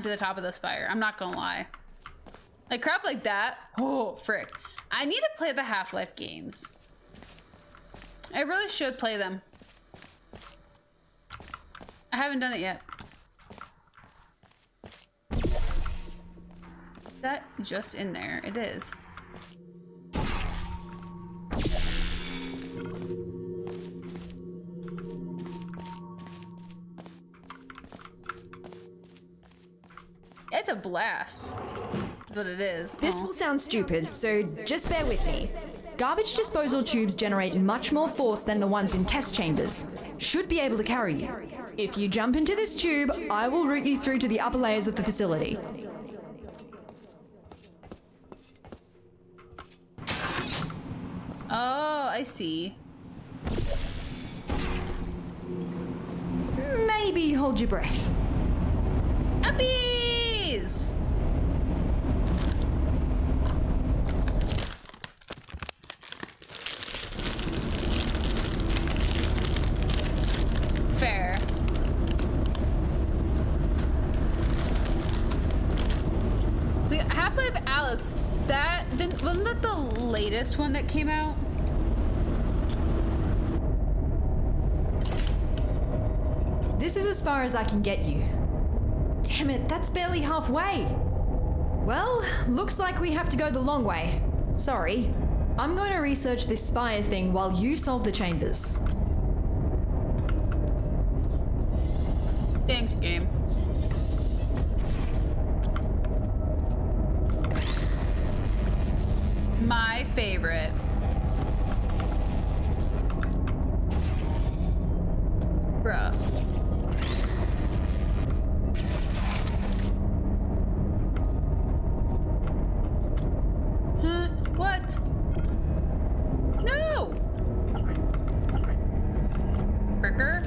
to the top of the spire. I'm not gonna lie. Like crap like that. Oh, frick. I need to play the Half-Life games. I really should play them. I haven't done it yet. Is that just in there? It is. It's a blast. That's what it is. This Aw. will sound stupid, so just bear with me. Garbage disposal tubes generate much more force than the ones in test chambers. Should be able to carry you. If you jump into this tube, I will route you through to the upper layers of the facility. Oh, I see. Maybe hold your breath. Uppies! Fair. The Half-Life Alyx, wasn't that the latest one that came out? This is as far as I can get you. Damn it, that's barely halfway. Well, looks like we have to go the long way. Sorry. I'm going to research this spire thing while you solve the chambers. Thanks, game. My favorite. Bruh. Huh? What? No! Fricker?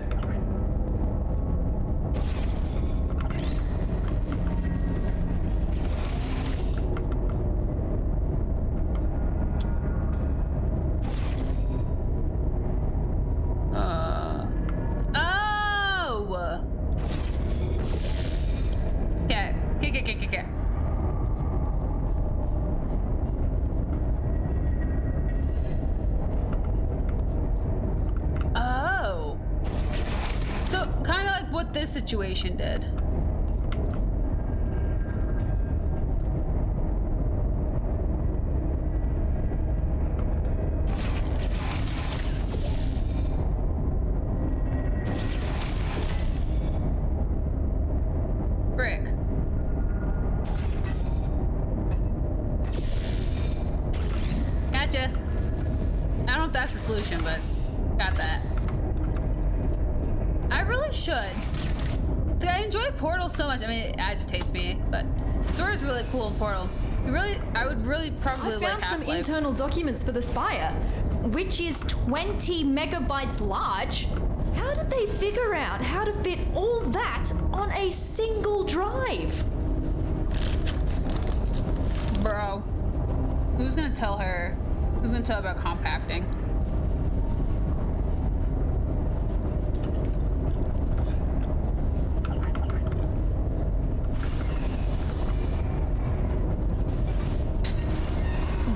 Oh! Okay. Okay. Oh. So, kind of like what this situation did. Brick. Gotcha. I don't know if that's the solution, but got that. I really should. I enjoy Portal so much. I mean, it agitates me, but the story is really cool in Portal. I would really probably I like found some Half-Life. internal documents for the spire, which is 20 megabytes large. How did they figure out how to fit all that on a single drive? Bro, who's gonna tell her? Who's gonna tell her about compacting?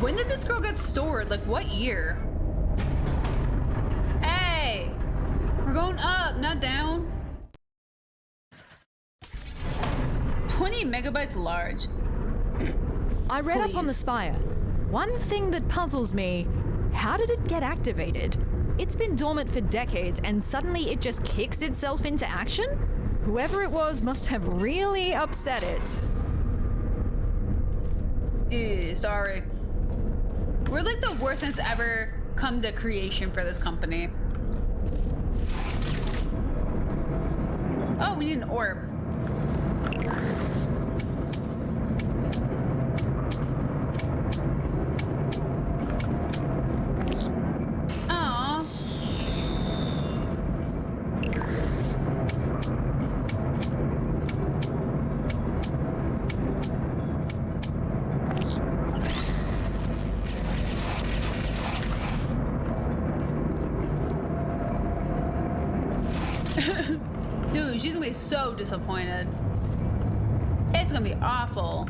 When did this girl get stored? Like what year? Hey! We're going up, not down. 20 megabytes large. I read up on the Please. spire. One thing that puzzles me, how did it get activated? It's been dormant for decades and suddenly it just kicks itself into action? Whoever it was must have really upset it. Ew, sorry. We're like the worst that's ever come to creation for this company. Oh, we need an orb. Aww. Dude, she's gonna be so disappointed. It's gonna be awful.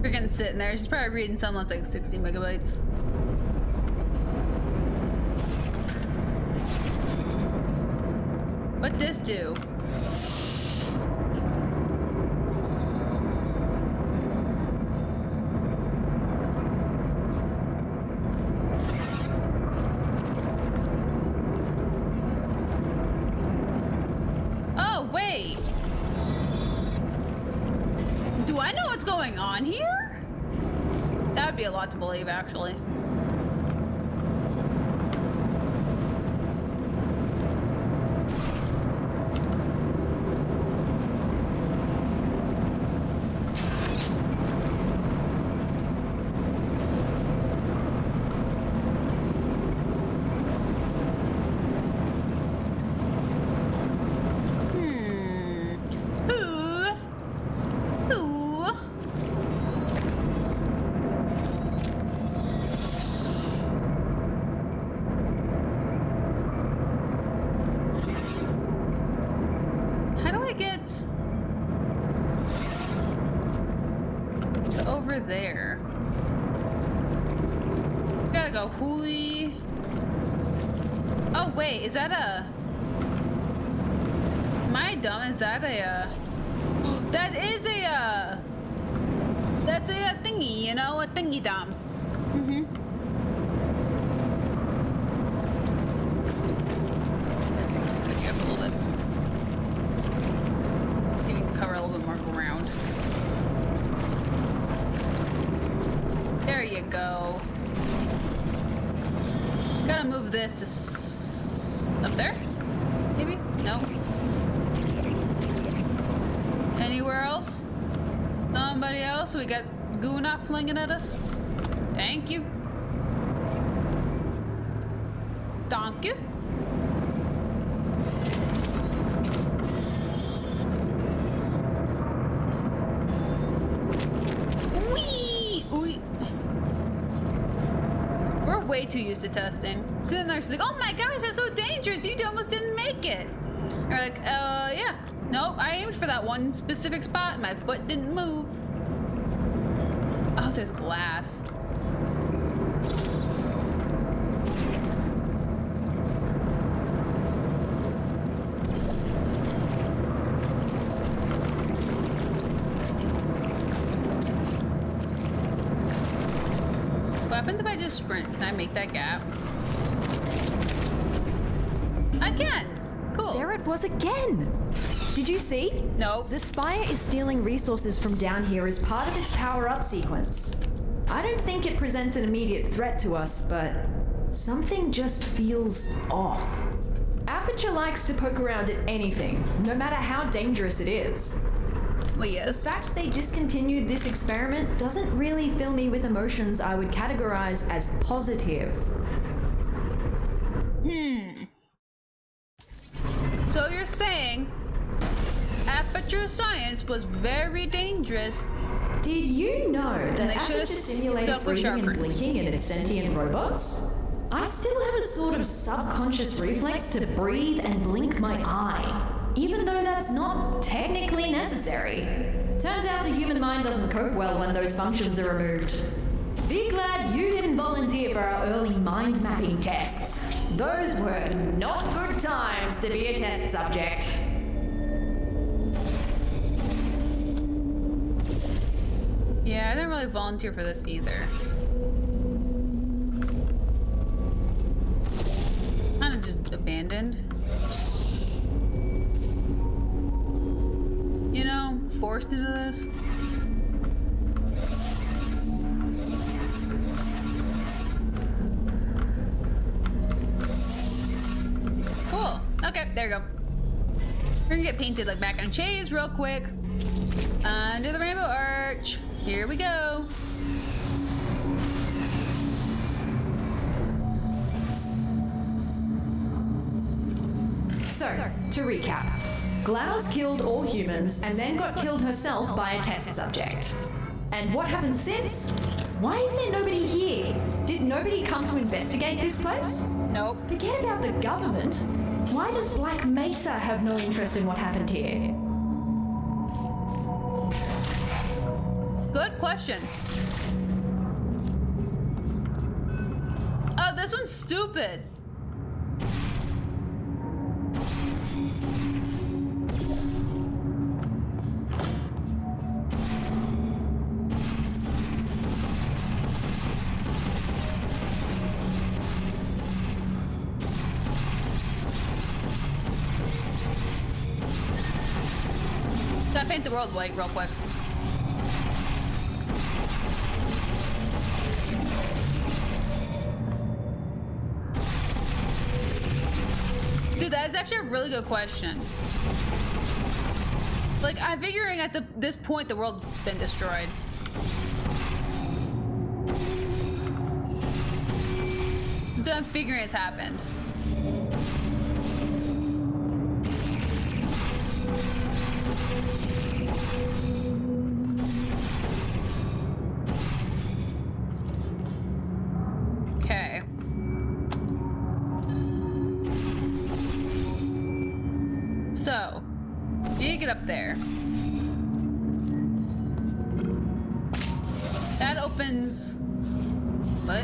Freaking sitting there. She's probably reading something that's like 60 megabytes. What'd this do? Oh, wait. Do I know what's going on here? That would be a lot to believe, actually. There. Gotta go. Hooey. Oh wait, is that a? Am I dumb? Is that a? That is a. That's a thingy, you know, a thingy dumb. Up a little bit. You can cover a little bit more ground. There you go. Gotta move this to up there? Maybe? No. Anywhere else? Somebody else? We got goo not flinging at us? Thank you. Thank you. Way too used to testing. Sitting there, she's like, oh my gosh, that's so dangerous. You almost didn't make it. We're like, yeah. Nope, I aimed for that one specific spot and my foot didn't move. Oh, there's glass. What happens if I just sprint? Can I make that gap? I can! Cool. There it was again! Did you see? No. The Spire is stealing resources from down here as part of its power-up sequence. I don't think it presents an immediate threat to us, but something just feels off. Aperture likes to poke around at anything, no matter how dangerous it is. Well, yes. The fact they discontinued this experiment doesn't really fill me with emotions I would categorize as positive. So you're saying Aperture Science was very dangerous? Did you know that they Aperture simulates breathing and blinking in its sentient robots? I still have a sort of subconscious reflex to breathe and blink my eye, even though that's not technically necessary. Turns out the human mind doesn't cope well when those functions are removed. Be glad you didn't volunteer for our early mind mapping tests. Those were not good times to be a test subject. didn't really volunteer for this either. Kind of just abandoned. You know, forced into this. Cool. Okay, there you go. We're gonna get painted like back on Chase real quick. Under the rainbow arch. Here we go. So, to recap. GLaDOS killed all humans and then got killed herself by a test subject. And what happened since? Why is there nobody here? Did nobody come to investigate this place? Nope. Forget about the government. Why does Black Mesa have no interest in what happened here? Good question. Oh, this one's stupid. Gotta paint the world white real quick. Dude, that is actually a really good question. Like, I'm figuring at this point the world's been destroyed. So I'm figuring it's happened. Okay. So, you need to get up there. That opens... What?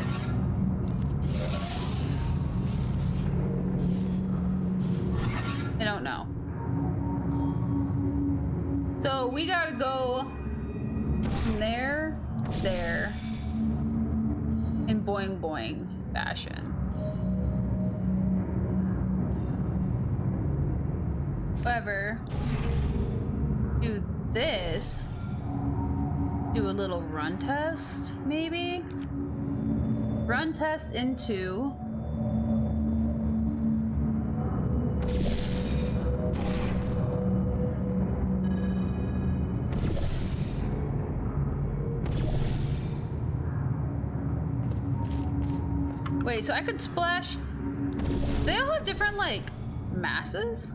I don't know. So, we gotta go from there, there, in boing boing fashion. However, do this, do a little run test, maybe? Run test into... Wait, so I could splash... They all have different, like, masses?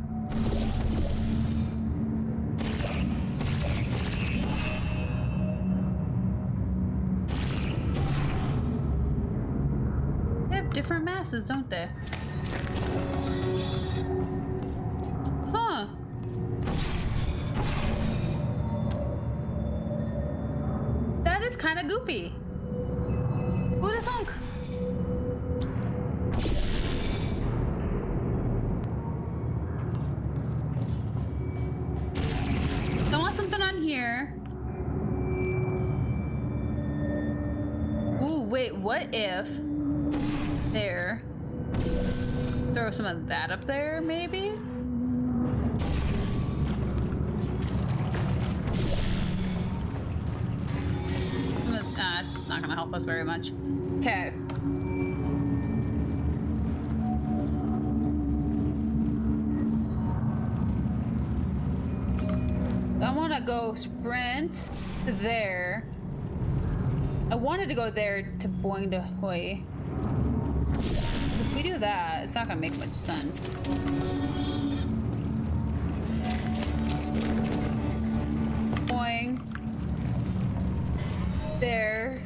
Different masses, don't they? Huh. That is kind of goofy. Who'd have thunk? I want something on here. Ooh, wait, what if... There. Throw some of that up there, maybe? It's not gonna help us very much. Okay. I wanna go sprint to there. I wanted to go there to Boing to Hoi. If we do that, it's not gonna make much sense. Boing. There.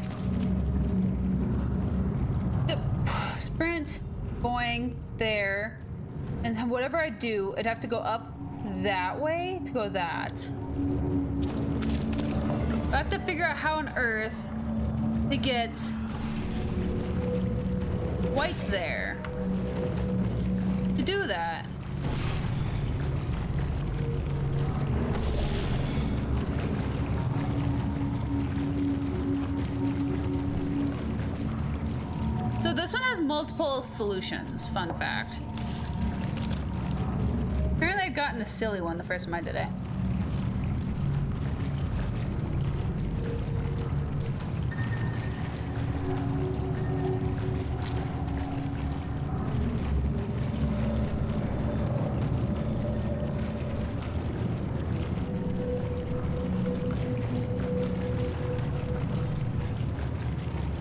Sprint. Boing. There. And whatever I do, it'd have to go up that way to go that. I have to figure out how on earth to get white there to do that. So this one has multiple solutions, fun fact. Apparently I'd gotten a silly one the first time I did it.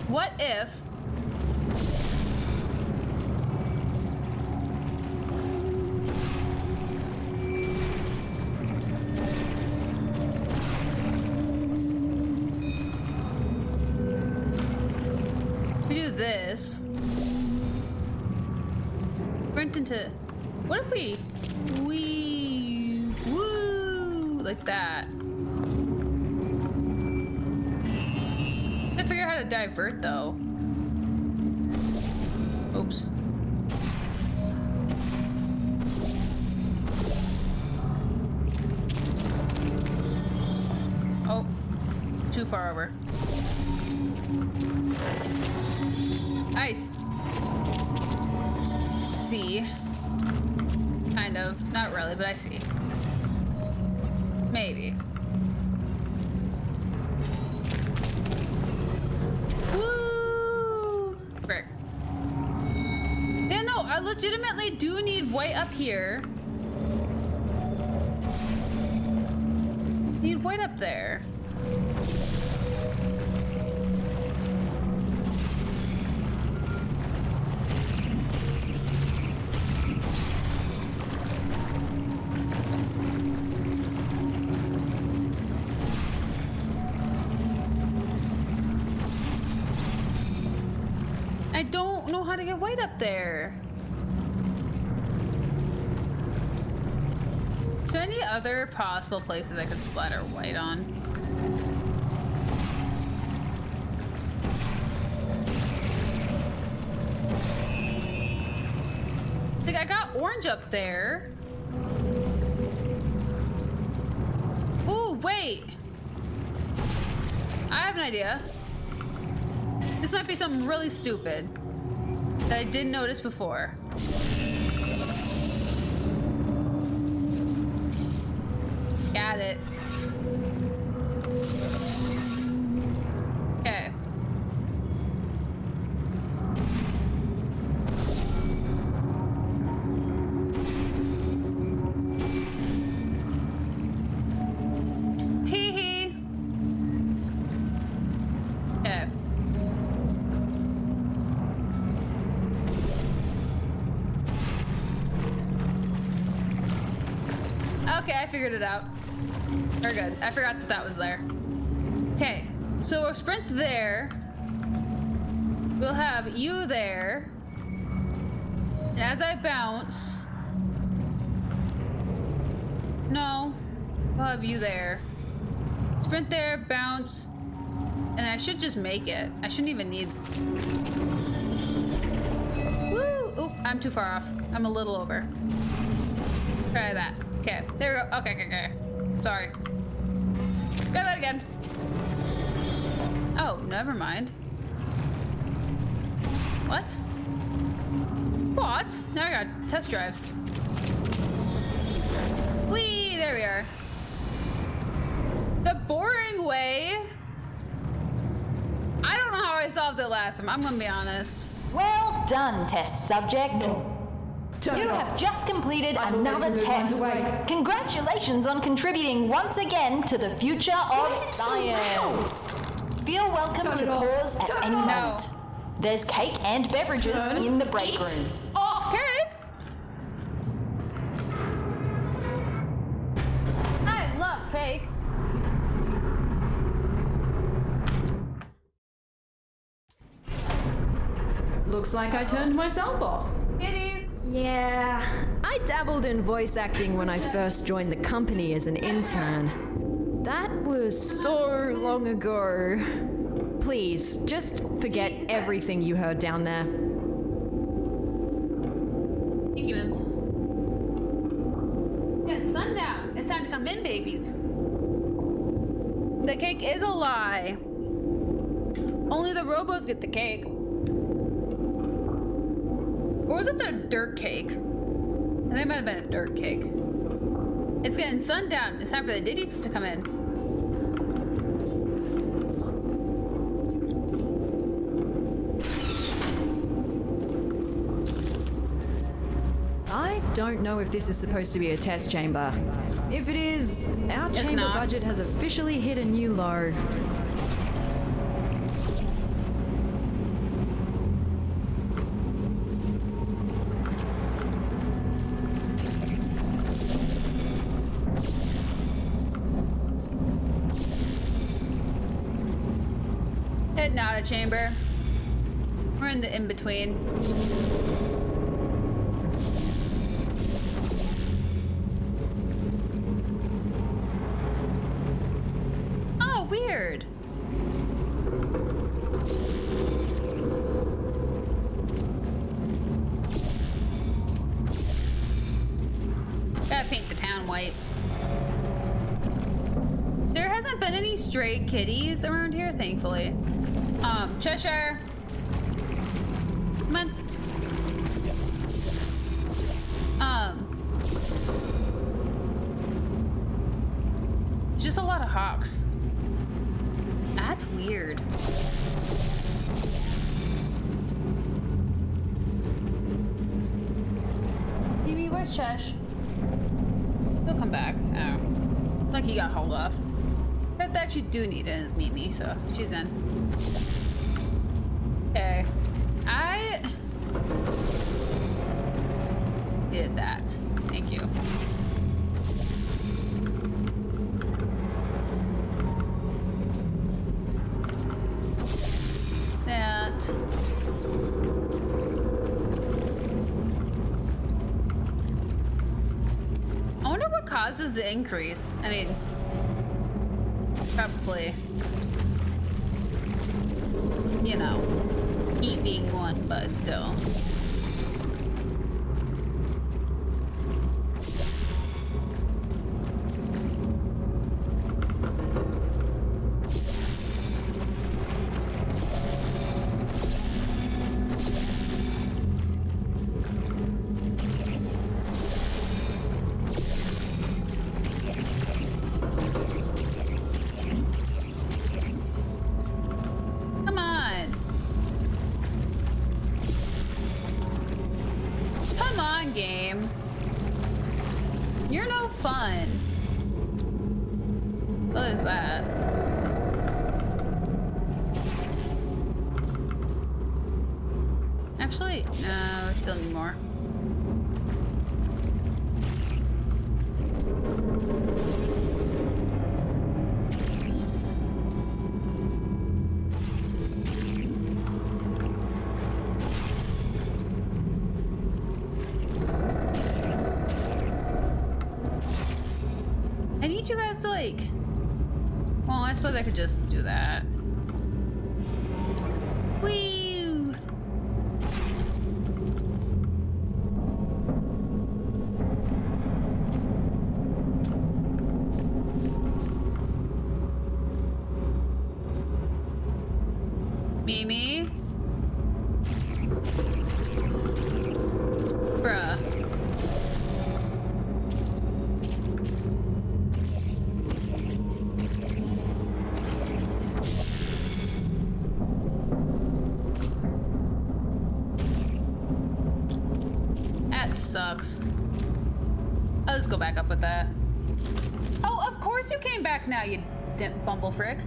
What if we do this? Sprint into. What if we woo like that? Figure out how to divert though. Oops. Oh, too far over. Ice. See. Kind of. Not really, but I see. Maybe. Frick. Yeah, no, I legitimately do need white up here. Need white up there. I don't know how to get white up there. So any other possible places I could splatter white on? Like I got orange up there. Ooh, wait. I have an idea. This might be something really stupid that I didn't notice before. Got it. Okay. Tee-hee. Okay. Okay, I figured it out. We're good. I forgot that that was there. Okay, so we'll sprint there. We'll have you there. And as I bounce... No. We'll have you there. Sprint there, bounce. And I should just make it. I shouldn't even need... Woo! Oop, I'm too far off. I'm a little over. Try that. Okay, there we go. Okay, okay, okay. Sorry. Try that again. Oh, never mind. What? What? Now I got test drives. Whee! There we are. The boring way. I don't know how I solved it last time. I'm gonna be honest. Well done, test subject. You have just completed another test. Congratulations on contributing once again to the future of science. Feel welcome to pause at any moment. There's cake and beverages in the break room. Oh, cake! I love cake. Looks like I turned myself off. Kitties. Yeah, I dabbled in voice acting when I first joined the company as an intern. That was so long ago. Please, just forget everything you heard down there. Thank you, Mims. Yeah, sundown. It's time to come in, babies. The cake is a lie. Only the robos get the cake. Or was it the dirt cake? I think it might have been a dirt cake. It's getting sundown. It's time for the ditties to come in. I don't know if this is supposed to be a test chamber. If it is, our chamber budget has officially hit a new low. It's not a chamber. We're in the in-between. Weird. Gotta paint the town white. There hasn't been any stray kitties around here, thankfully. Cheshire. Come on. Just a lot of hawks. That's weird. Maybe where's Chesh? He'll come back. Oh. Like he got hauled off. But that you do need is Mimi, so she's in. Okay. I did that. Thank you. I wonder what causes the increase. I mean, probably, you know, heat being one, but still. Game. You're no fun. What is that? Actually, no, we still need more. You guys to like, well, I suppose I could just do that. Whee! Mimi? Bruh. Sucks. I'll just go back up with that. Oh, of course you came back now, you bumblefrick.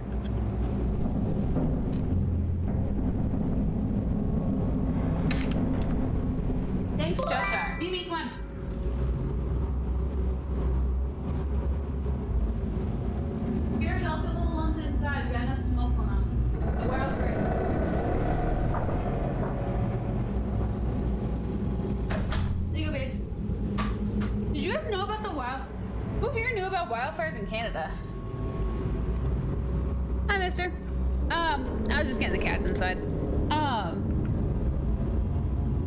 Thanks, Cheshire. Mimi, come on. Here, don't put little lumps inside. We got enough smoke on them. The wild brick. Who here knew about wildfires in Canada? Hi, mister. I was just getting the cats inside.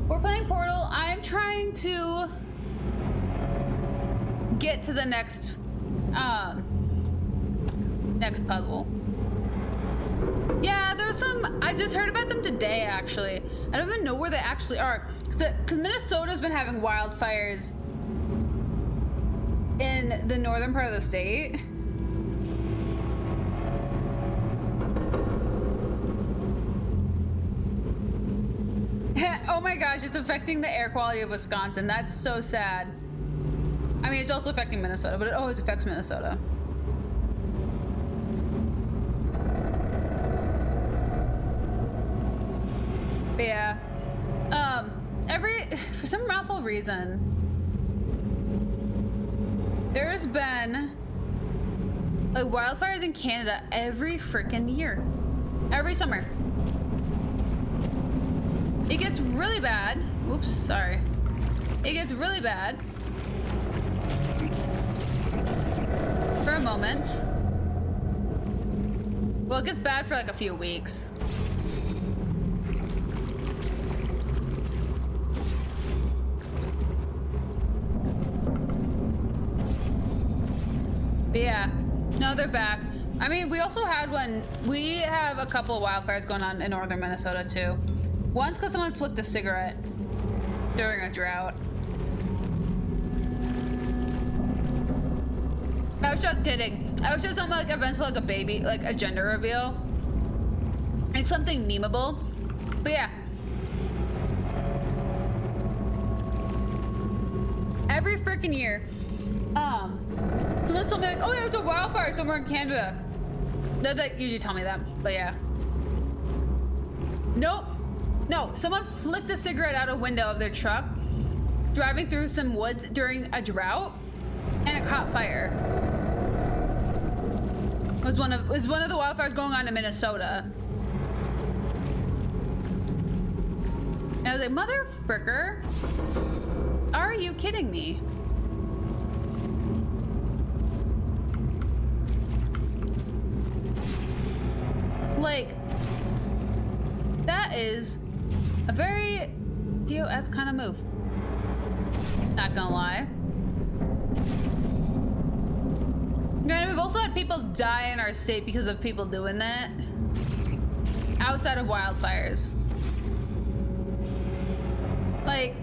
We're playing Portal. I'm trying to get to the next puzzle. Yeah, there's some, I just heard about them today, actually. I don't even know where they actually are. Because Minnesota's been having wildfires in the northern part of the state. Oh my gosh, it's affecting the air quality of Wisconsin. That's so sad. I mean, it's also affecting Minnesota, but it always affects Minnesota. But yeah. For some awful reason, there's been like wildfires in Canada every freaking year. Every summer. It gets really bad. Oops, sorry. It gets really bad for a moment. Well, it gets bad for like a few weeks. But yeah, no, they're back. I mean, we also had one. We have a couple of wildfires going on in northern Minnesota too. Once because someone flicked a cigarette during a drought. I was just kidding. I was just something like events for like a baby, like a gender reveal. It's something memeable. But yeah. Every freaking year. Someone's told me like, oh yeah, there's a wildfire somewhere in Canada. They like usually tell me that, but yeah. Nope. No, someone flicked a cigarette out a window of their truck, driving through some woods during a drought, and it caught fire. It was one of the wildfires going on in Minnesota. And I was like, mother fricker, are you kidding me? Like, that is a very POS kind of move. Not gonna lie. And we've also had people die in our state because of people doing that. Outside of wildfires. Like,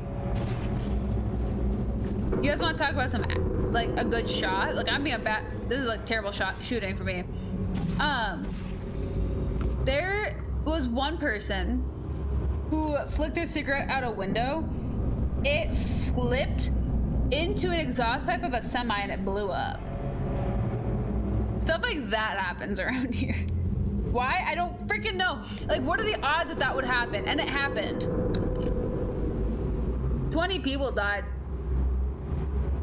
you guys want to talk about some, like, a good shot? Like, I'm being this is like terrible shooting for me. There was one person who flicked their cigarette out a window. It flipped into an exhaust pipe of a semi and it blew up. Stuff like that happens around here. Why? I don't freaking know. Like, what are the odds that that would happen? And it happened. 20 people died.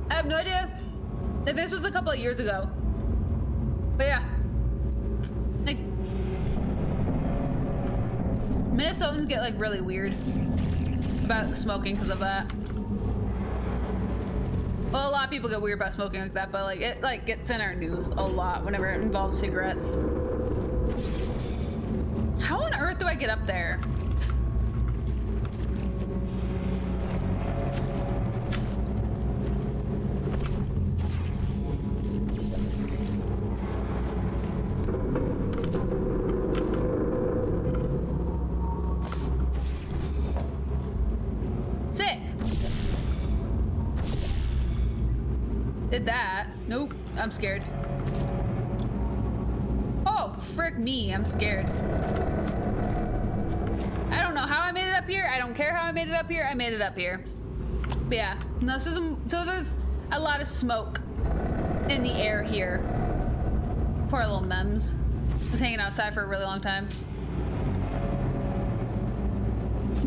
I have no idea if this was a couple of years ago. But yeah. Like, Minnesotans get like really weird about smoking because of that. Well, a lot of people get weird about smoking like that, but like it like gets in our news a lot whenever it involves cigarettes. How on earth do I get up there? Sick. Did that. Nope. I'm scared. Oh, frick me. I'm scared. I don't know how I made it up here. I don't care how I made it up here. I made it up here. But yeah. No, so there's a lot of smoke in the air here. Poor little Mems. Was hanging outside for a really long time.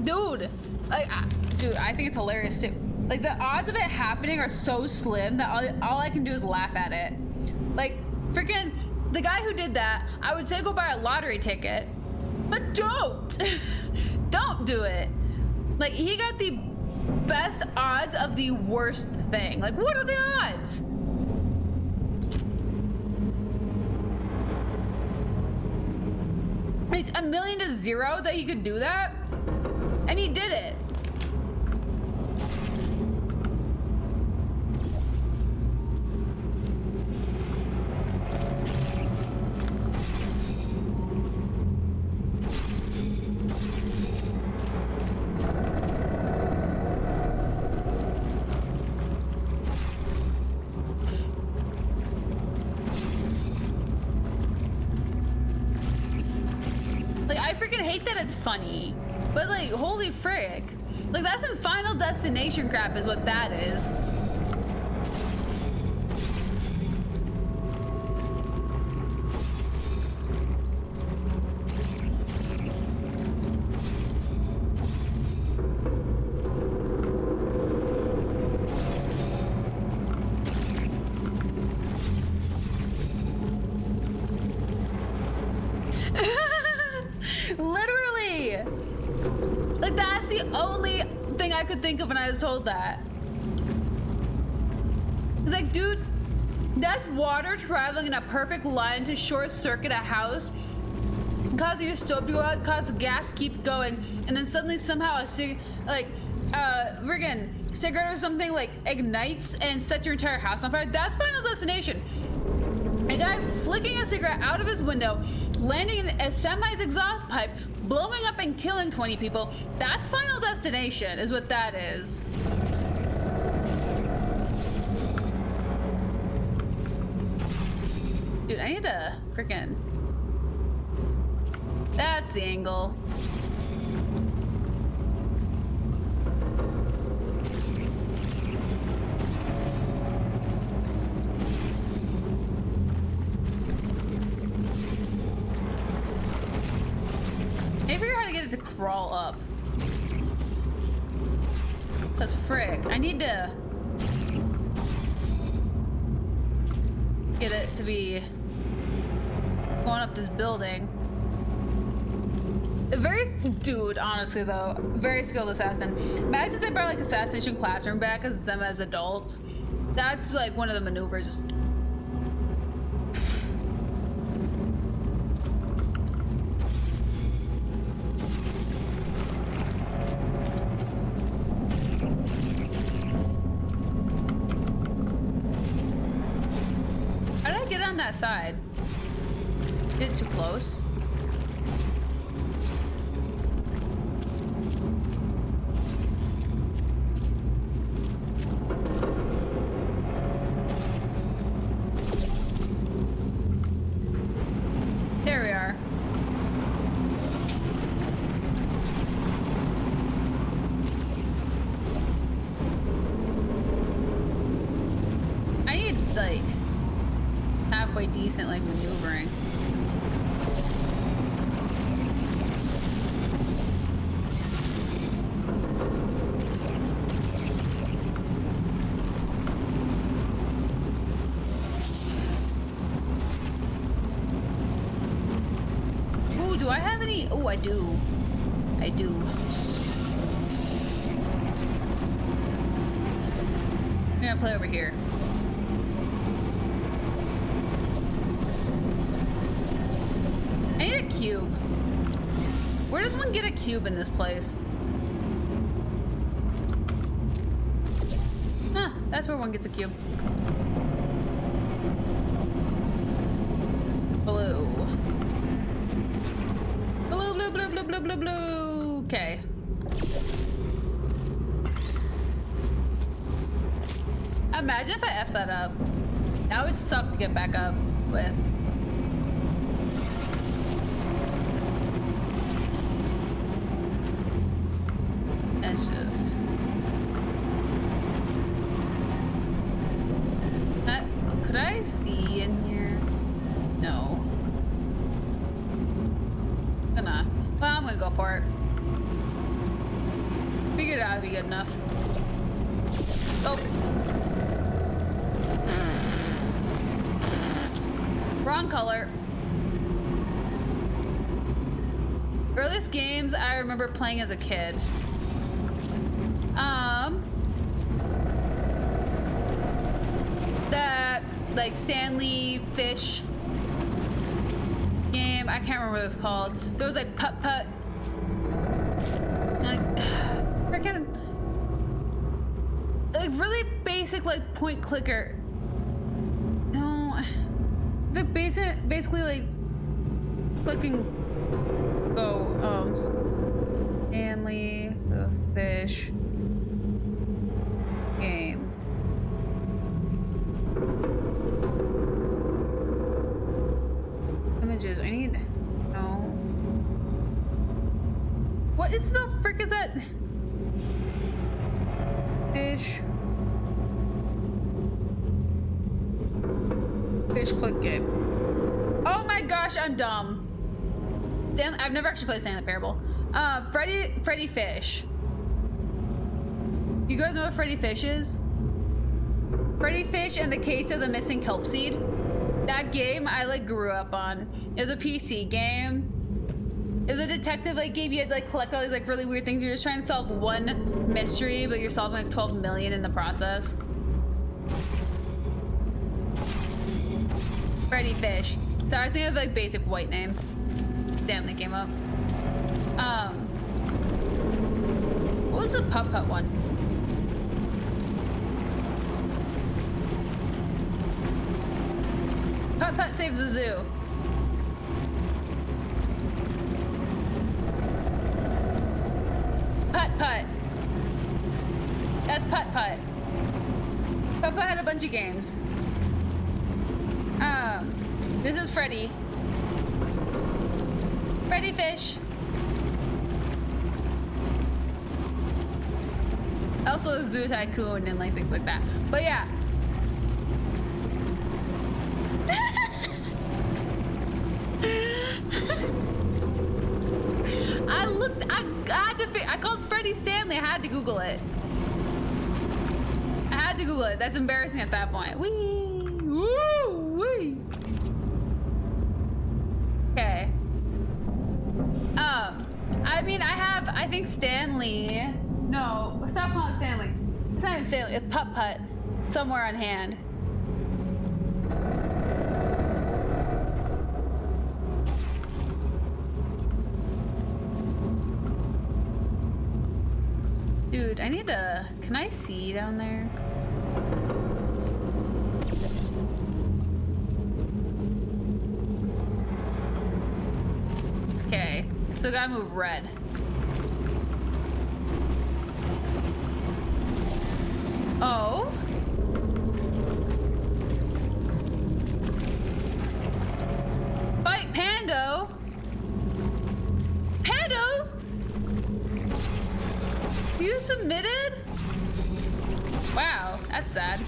Dude. Like, dude, I think it's hilarious too. Like, the odds of it happening are so slim that all I can do is laugh at it. Like, freaking, the guy who did that, I would say go buy a lottery ticket, but don't! Don't do it. Like, he got the best odds of the worst thing. Like, what are the odds? Like, 1,000,000 to 0 that he could do that? And he did it. hate that it's funny, but like, holy frick. Like, that's some Final Destination crap is what that is. Literally! Like, that's the only thing I could think of when I was told that. It's like, dude, that's water traveling in a perfect line to short circuit a house, cause your stove to go out, cause the gas keep going, and then suddenly somehow a friggin' cigarette or something like ignites and sets your entire house on fire. That's Final Destination. A guy flicking a cigarette out of his window, landing in a semi's exhaust pipe, blowing up and killing 20 people. That's Final Destination, is what that is. Dude, I need to freaking... That's the angle. Maybe figure out how to get it to crawl up. Cause frick, I need to get it to be going up this building. Dude, honestly though, very skilled assassin. Imagine if they brought like Assassination Classroom back as them as adults. That's like one of the maneuvers. How did I get on that side? Did it too close? There we are. I need like halfway decent like maneuvering. Ooh, do I have any? Oh, I do. I do. I'm gonna play over here. I need a cube. Where does one get a cube in this place? Huh, that's where one gets a cube. Blue. Blue, blue, blue, blue, blue, blue, blue. Okay. Imagine if I F that up. That would suck to get back up with. It's just... Could I see in here? No. Well, I'm gonna go for it. Figured it ought to be good enough. Oh. Wrong color. Earliest games I remember playing as a kid. That like Stanley Fish game. I can't remember what it was called. There was like putt putt. Like really basic like point clicker. No, it's like basically like click and go. Stanley the Fish game. Images. I need. No. What is the frick is that? Fish. Fish click game. Oh my gosh, I'm dumb. I've never actually played Stanley Parable. Freddy Fish. You guys know what Freddy Fish is? Freddy Fish and the Case of the Missing Kelp Seed. That game I like grew up on. It was a PC game. It was a detective like game. You had to like collect all these like really weird things. You're just trying to solve one mystery, but you're solving like 12 million in the process. Freddy Fish. Sorry, I was thinking of like basic white name. Stanley came up. What was the Putt-Putt one? Putt-Putt saves the zoo. Putt-Putt. That's Putt-Putt. Putt-Putt had a bunch of games. This is Freddy. Freddy Fish. Also Zoo Tycoon and like things like that. But yeah. I called Freddy Stanley. I had to Google it. That's embarrassing at that point. Wee! Woo! Wee! Okay. I mean, I think Stanley. No, stop calling it Stanley. It's not even Stanley. It's Putt-Putt somewhere on hand. Dude, I need to... Can I see down there? Okay, so I gotta move red. Oh? Fight Pando? Pando? You submitted? Wow, that's sad.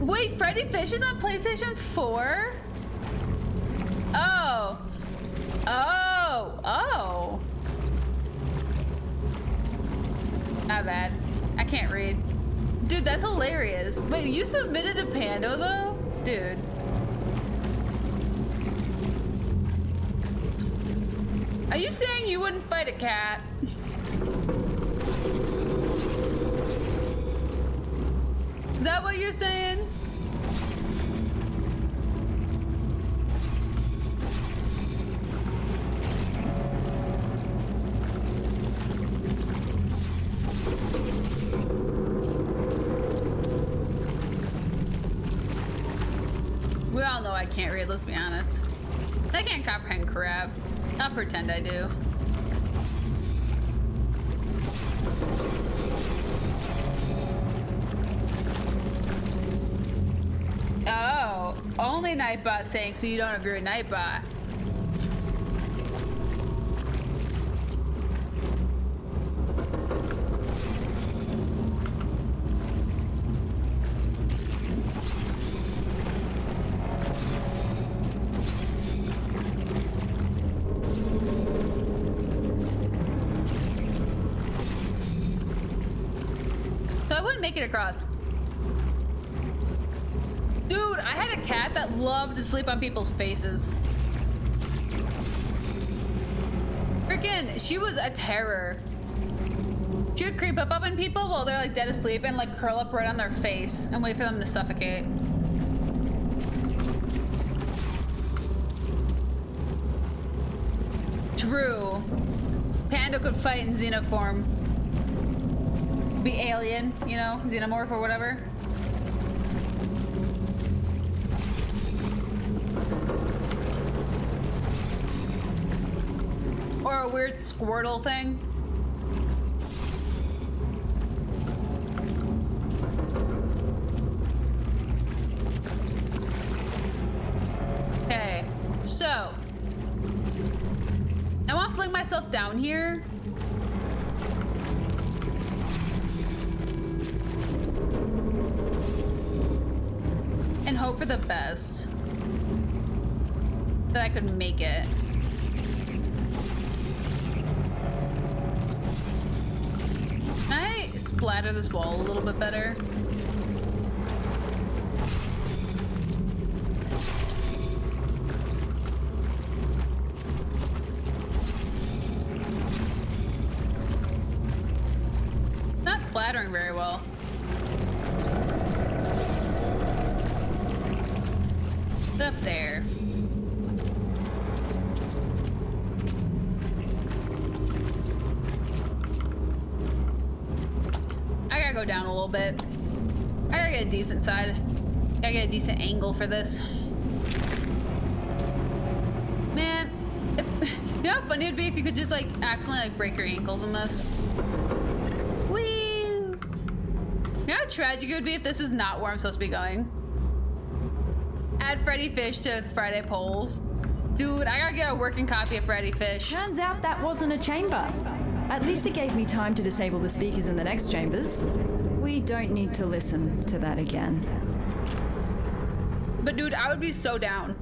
Wait, Freddy Fish is on PlayStation 4? Oh. Not bad. I can't read. Dude, that's hilarious. Wait, you submitted a Pando though? Dude. Are you saying you wouldn't fight a cat? Is that what you're saying? We all know I can't read, let's be honest. I can't comprehend crap. I'll pretend I do. Oh, only Nightbot saying so you don't agree with Nightbot. So I wouldn't make it across. Dude, I had a cat that loved to sleep on people's faces. Freaking, she was a terror. She would creep up on people while they're like dead asleep and like curl up right on their face and wait for them to suffocate. True. Panda could fight in xenoform. Be alien, you know, xenomorph or whatever. Or a weird Squirtle thing. myself down here. And hope for the best. That I could make it. Can I splatter this wall a little bit better? Not splattering very well. Put up there. I gotta go down a little bit. I gotta get a decent side. Gotta get a decent angle for this. Man, you know how funny it'd be if you could just like accidentally like break your ankles in this? Whee! You know how tragic it would be if this is not where I'm supposed to be going? Add Freddy Fish to Friday polls. Dude, I gotta get a working copy of Freddy Fish. Turns out that wasn't a chamber. At least it gave me time to disable the speakers in the next chambers. We don't need to listen to that again. But dude, I would be so down.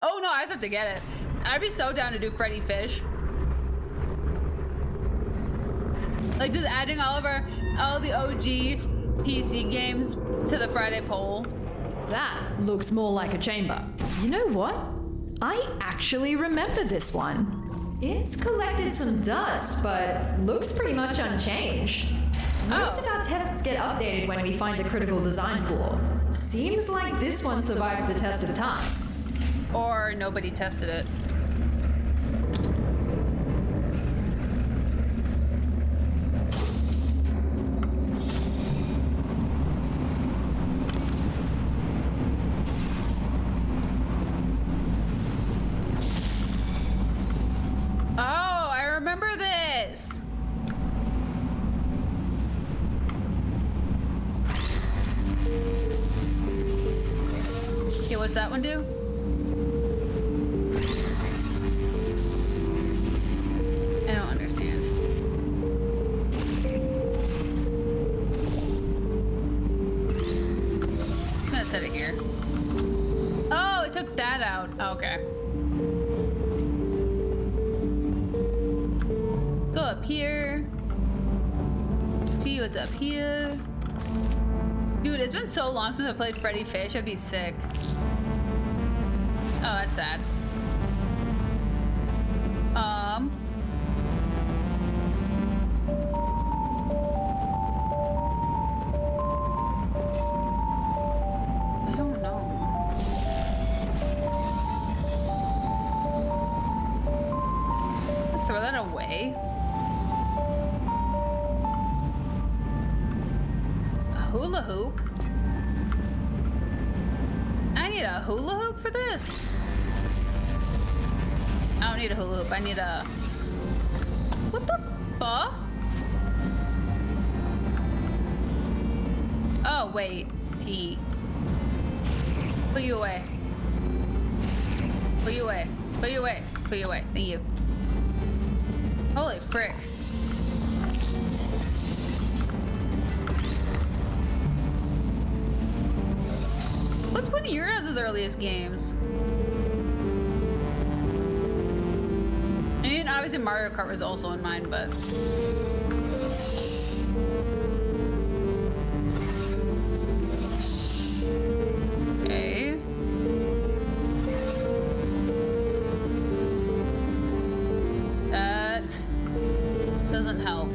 Oh no, I just have to get it. I'd be so down to do Freddy Fish. Like just adding all the OG PC games to the Friday poll. That looks more like a chamber. You know what? I actually remember this one. It's collected some dust, but looks pretty much unchanged. Most of our tests get updated when we find a critical design flaw. Seems like this one survived the test of time. Or nobody tested it. Oh, I remember this. Okay, what's that one do? I don't understand. Just gonna set it here. Oh, it took that out. Okay. Let's go up here. See what's up here. Dude, it's been so long since I played Freddy Fish. I'd be sick. Oh, that's sad. I don't know. Let's throw that away. A hula hoop? I need a hula hoop for this? I don't need a hula hoop. I need a... What the fuck? Oh, wait. T. Put you away. Put you away. Put you away. Put you away. Thank you. Holy frick. What's one of your guys' earliest games? I mean, obviously Mario Kart was also in mine, but... Okay. That doesn't help.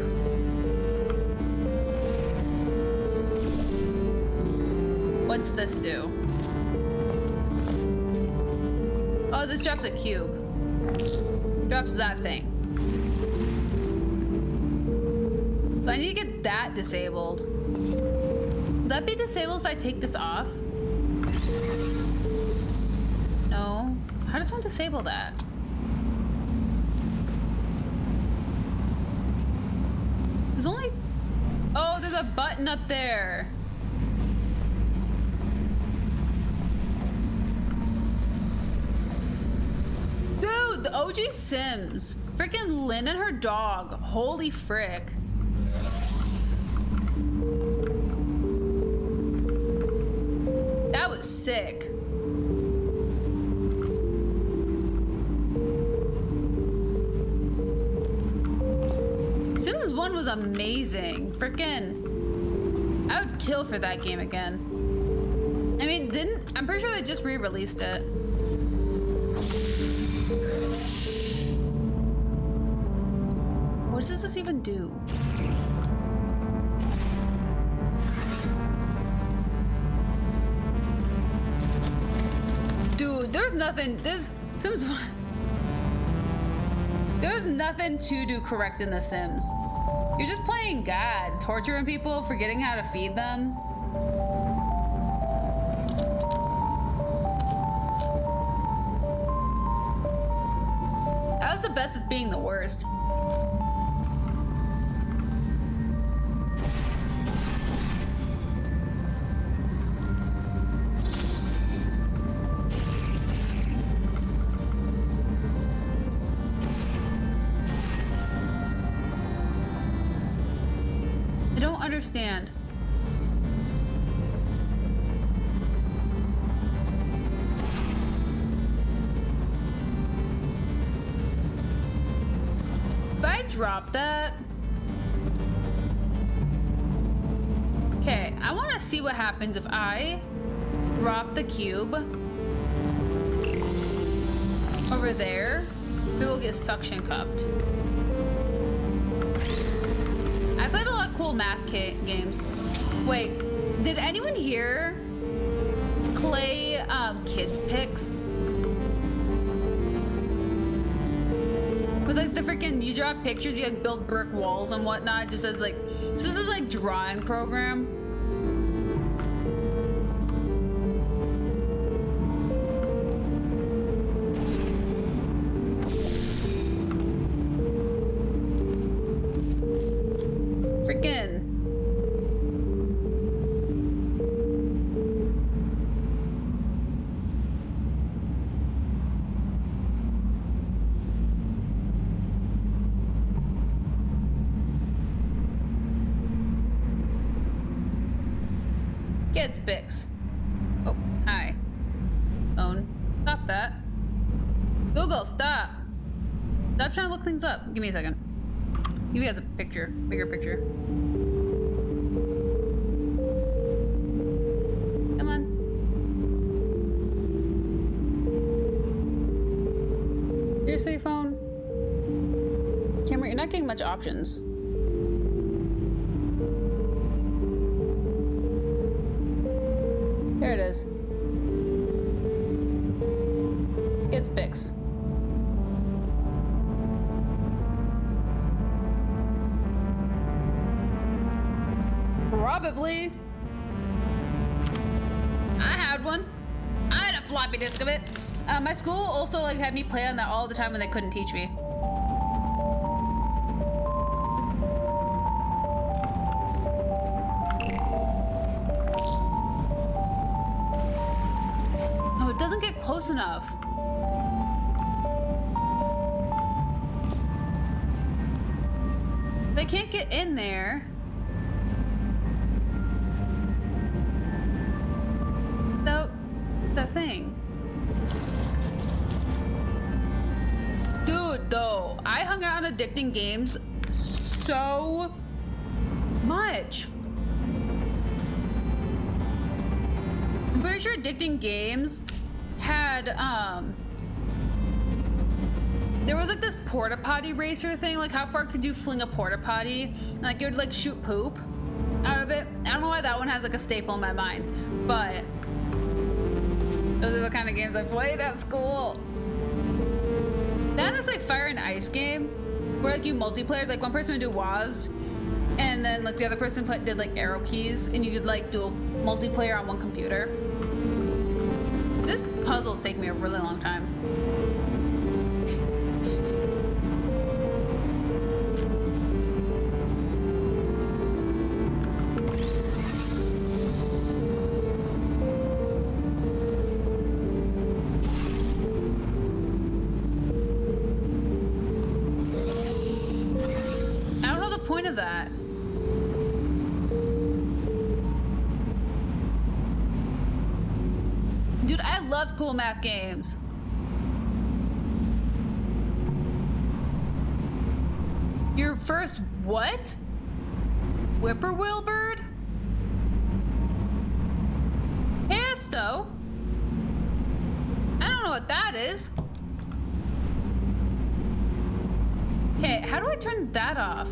What's this do? Oh, this drops a cube. Drops that thing. But I need to get that disabled. Will that be disabled if I take this off? No. How does one disable that? There's only... Oh, there's a button up there. OG Sims. Freaking Lynn and her dog. Holy frick. That was sick. Sims 1 was amazing. Freaking, I would kill for that game again. I mean, I'm pretty sure they just re-released it. What does this even do? Dude, there's nothing, Sims 1. There's nothing to do correct in The Sims. You're just playing God, torturing people, forgetting how to feed them. That was the best at being the worst. I don't understand. If I drop that... Okay, I want to see what happens if I drop the cube over there. It will get suction cupped. I played a lot of cool math games. Wait, did anyone here play Kids Picks? With like the freaking, you draw pictures, you like build brick walls and whatnot, just as like drawing program. Freaking. Kids Picks. Oh, hi. Phone. Stop that. Google, stop. Stop trying to look things up. Give me a second. Give you guys a picture. Bigger picture. Come on. Seriously, phone? Camera, you're not getting much options. There it is. It's Bix. Probably. I had one. I had a floppy disk of it. My school also like had me play on that all the time when they couldn't teach me. Oh, it doesn't get close enough. But I can't get in there. That thing. Dude, though, I hung out on addicting games so much. I'm pretty sure addicting games had there was like this porta potty racer thing, like how far could you fling a porta potty? Like you would like shoot poop out of it. I don't know why that one has like a staple in my mind, but those are the kind of games I played at school. Then this like Fire and Ice game where like you multiplayer, like one person would do WASD and then like the other person did like arrow keys and you could like do a multiplayer on one computer. This puzzles take me a really long time. of that. Dude, I love cool math games. Your first what? Whippoorwill bird? Hasto? I don't know what that is. Okay, how do I turn that off?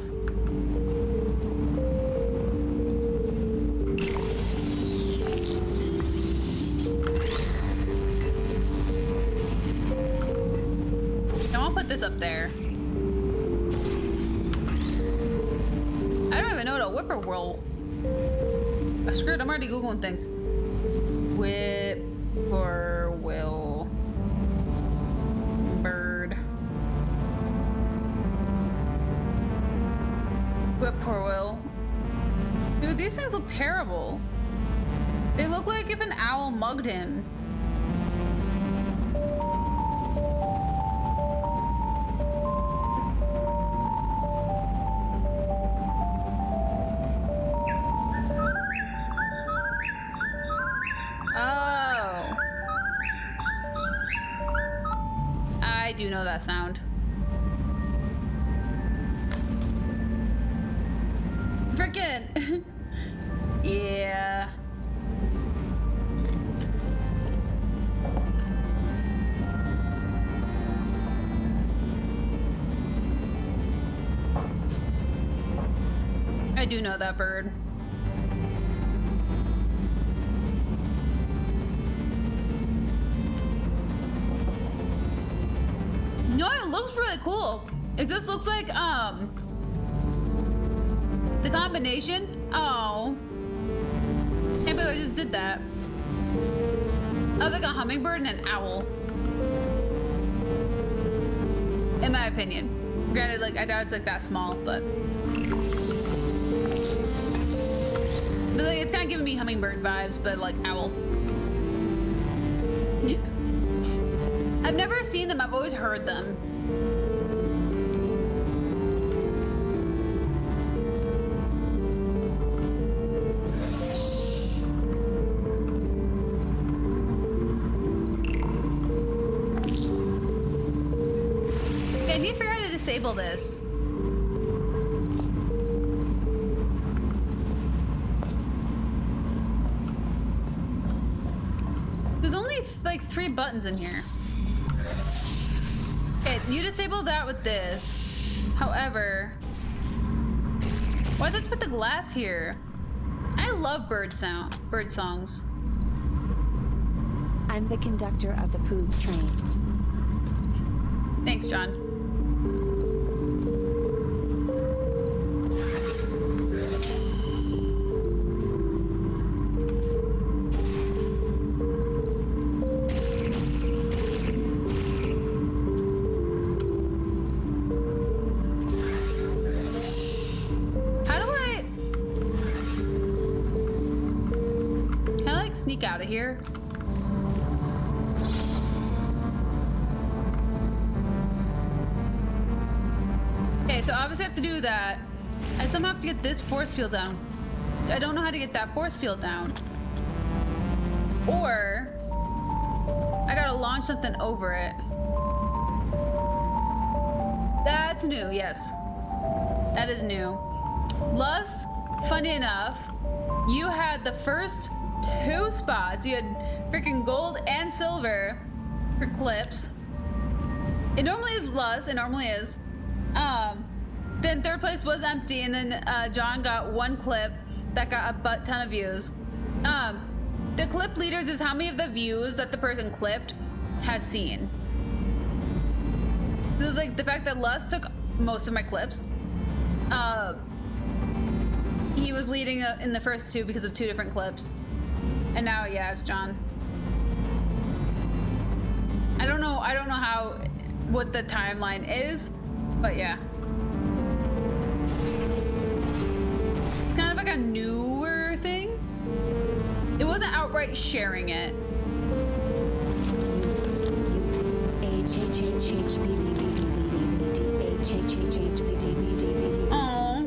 I won't put this up there. I don't even know what a whippoorwill. Screw it, I'm already Googling things. Whippoorwill bird. Whippoorwill. Dude, these things look terrible. They look like if an owl mugged him. I do know that sound. Frickin'. Yeah. I do know that bird. No, it looks really cool. It just looks like, the combination. Oh. Can't believe I just did that. Of like a hummingbird and an owl. In my opinion. Granted, like, I doubt it's like that small, but like, it's kind of giving me hummingbird vibes, but like owl. I've never seen them, I've always heard them. Okay, I need to figure out how to disable this. There's only like 3 buttons in here. Okay, you disable that with this. However, why did they put the glass here? I love bird songs. I'm the conductor of the poop train. Thanks, John. Sneak out of here. Okay, so obviously I have to do that. I somehow have to get this force field down. I don't know how to get that force field down. Or I gotta launch something over it. That's new, yes. That is new. Lust, funny enough, you had the first 2 spots. You had freaking gold and silver for clips. It normally is Lust, it normally is. Then 3rd place was empty, and then John got 1 clip that got a butt ton of views. The clip leaders is how many of the views that the person clipped has seen. This is like the fact that Lust took most of my clips. He was leading in the first 2 because of 2 different clips. And now, yeah, it's John. I don't know what the timeline is, but yeah. It's kind of like a newer thing. It wasn't outright sharing it. Aww.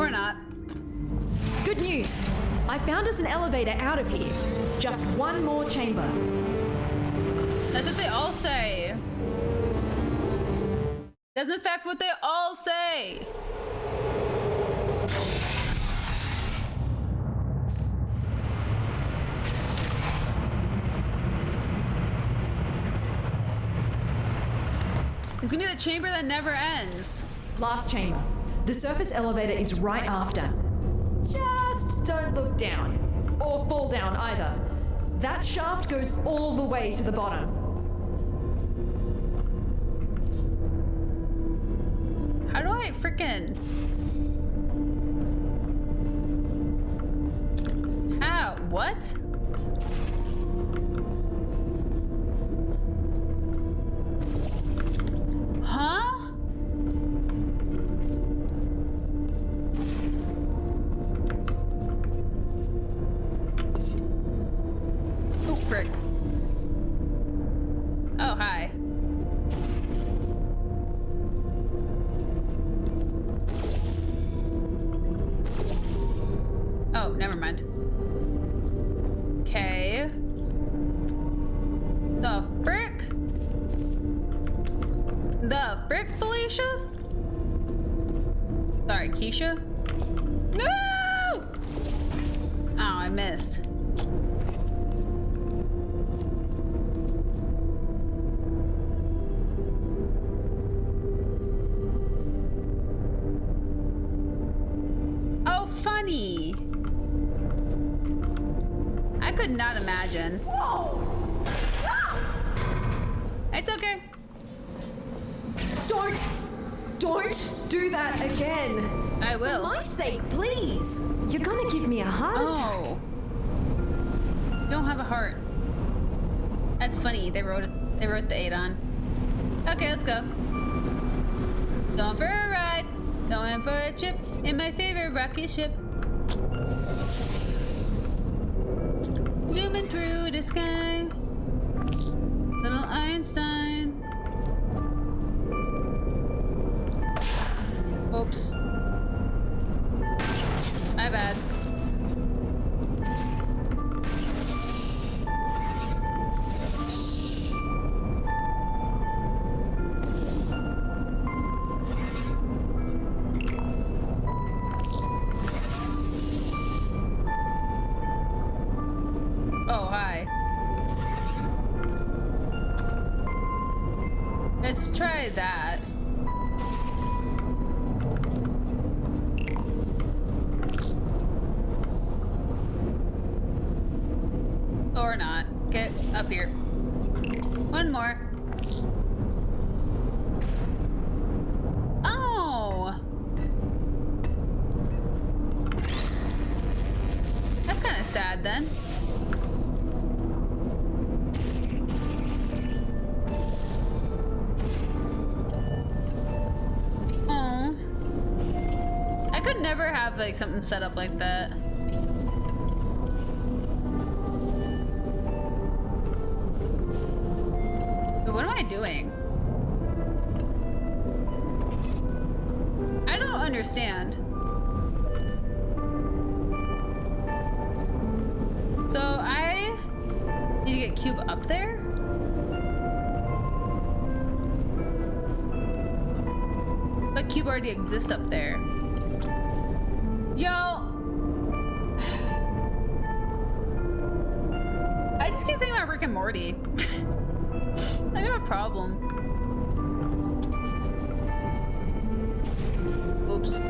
Or not. Good news. I found us an elevator out of here. Just one more chamber. That's what they all say. That's in fact what they all say. It's gonna be the chamber that never ends. Last chamber. The surface elevator is right after. Just don't look down. Or fall down either. That shaft goes all the way to the bottom. How do I frickin'... How? What? Huh? Oh, frick. Oh, hi. Oh, never mind. Okay. The frick? The frick, Felicia? Sorry, Keisha? No! Oh, I missed. Oh, funny. I could not imagine. Whoa! It's okay. Don't do that again. I For will. my sake, please. You're gonna give me a heart attack. Oh. You don't have a heart. That's funny. They wrote the 8 on. Okay, let's go. Going for a ride. Going for a trip in my favorite rocket ship. Zooming through the sky. Little Einstein. Oops. My bad. Oh, hi. Let's try that. Or not. Get up here. One more. Oh! That's kind of sad then. Oh. I could never have like something set up like that. What am I doing? I don't understand. So I need to get Cube up there? But Cube already exists up there. Yo! I just keep thinking about Rick and Morty. I got a problem. Oops.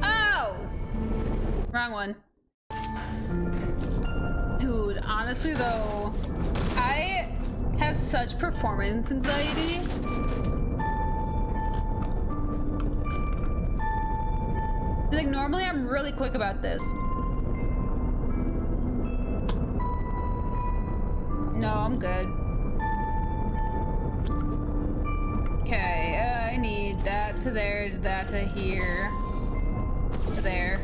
Oh! Wrong one. Dude, honestly though, I have such performance anxiety. Like, normally I'm really quick about this. No, I'm good. Okay, I need that to there, that to here, to there.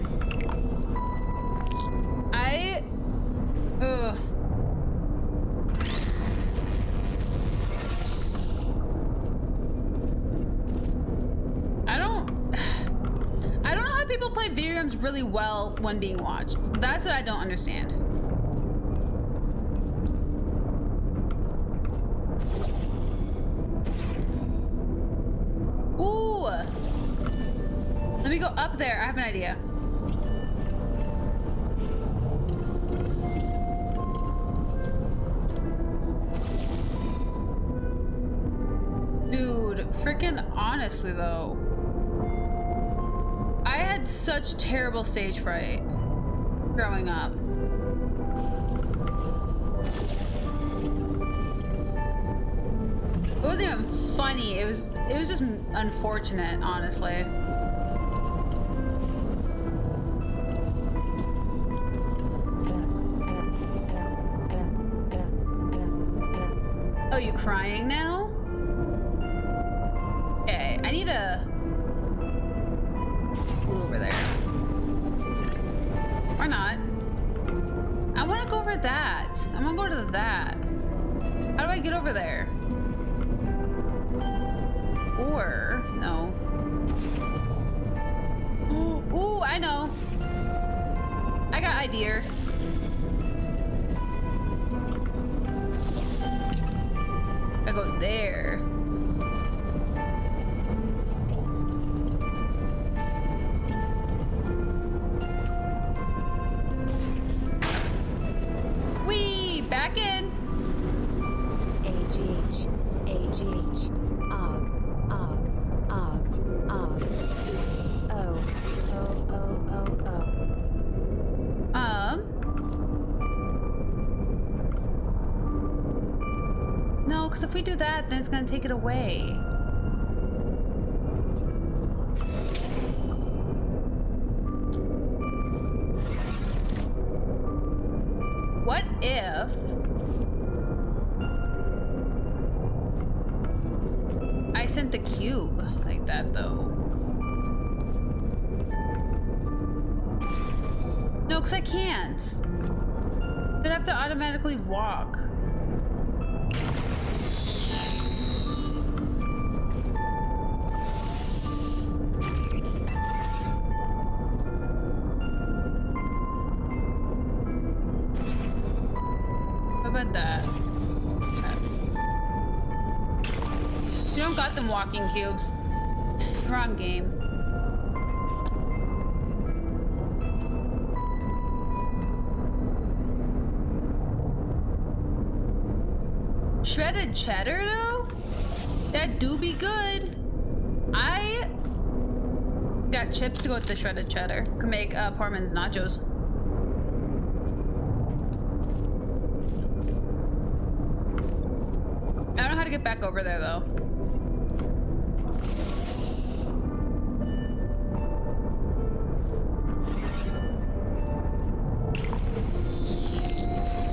Ugh. people play video games really well when being watched? That's what I don't understand. Ooh! Let me go up there. I have an idea. Dude, freaking honestly though. I had such terrible stage fright growing up. It wasn't even funny. It was just unfortunate, honestly. Oh, you crying now? Okay, I need a over there. Or not. I want to go over that. I want to go to that. How do I get over there? Or no. Ooh, I know. I got idea. I go there. Wee, back in. AGH, AGH, No, because if we do that, then it's gonna take it away. What if I sent the cube like that though? No, because I can't. I'd have to automatically walk. How about that? You don't got them walking cubes. Wrong game. Shredded cheddar though? That do be good. I got chips to go with the shredded cheddar. Could make poor man's nachos. I don't know how to get back over there though.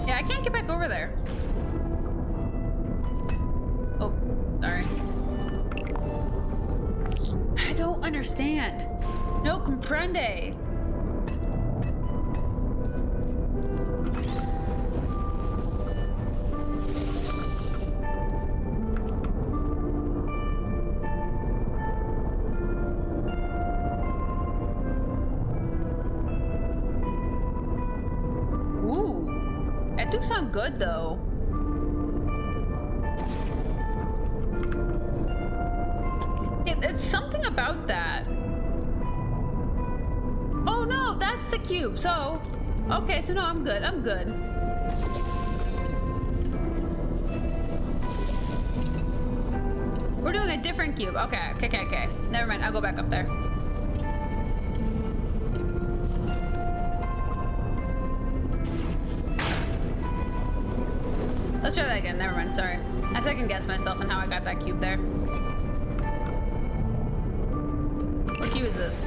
Yeah, I can't get back over there. Oh, sorry. I don't understand. No comprende. That do sound good though. It's something about that. Oh no, that's the cube. So, okay, so no, I'm good. I'm good. We're doing a different cube. Okay. Never mind. I'll go back up there. Let's try that again. Never mind. Sorry. I second guessed myself on how I got that cube there. What cube is this?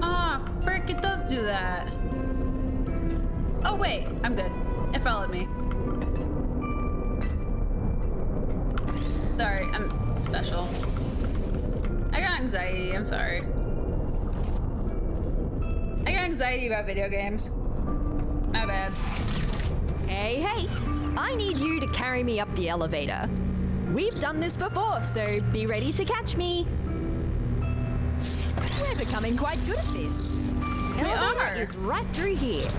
Ah, frick, it does do that. Oh, wait. I'm good. It followed me. Sorry, I'm special. I got anxiety. I'm sorry. I got anxiety about video games. My bad. Hey, I need you to carry me up the elevator. We've done this before, so be ready to catch me. Where becoming quite good at this. Elevator is right through here.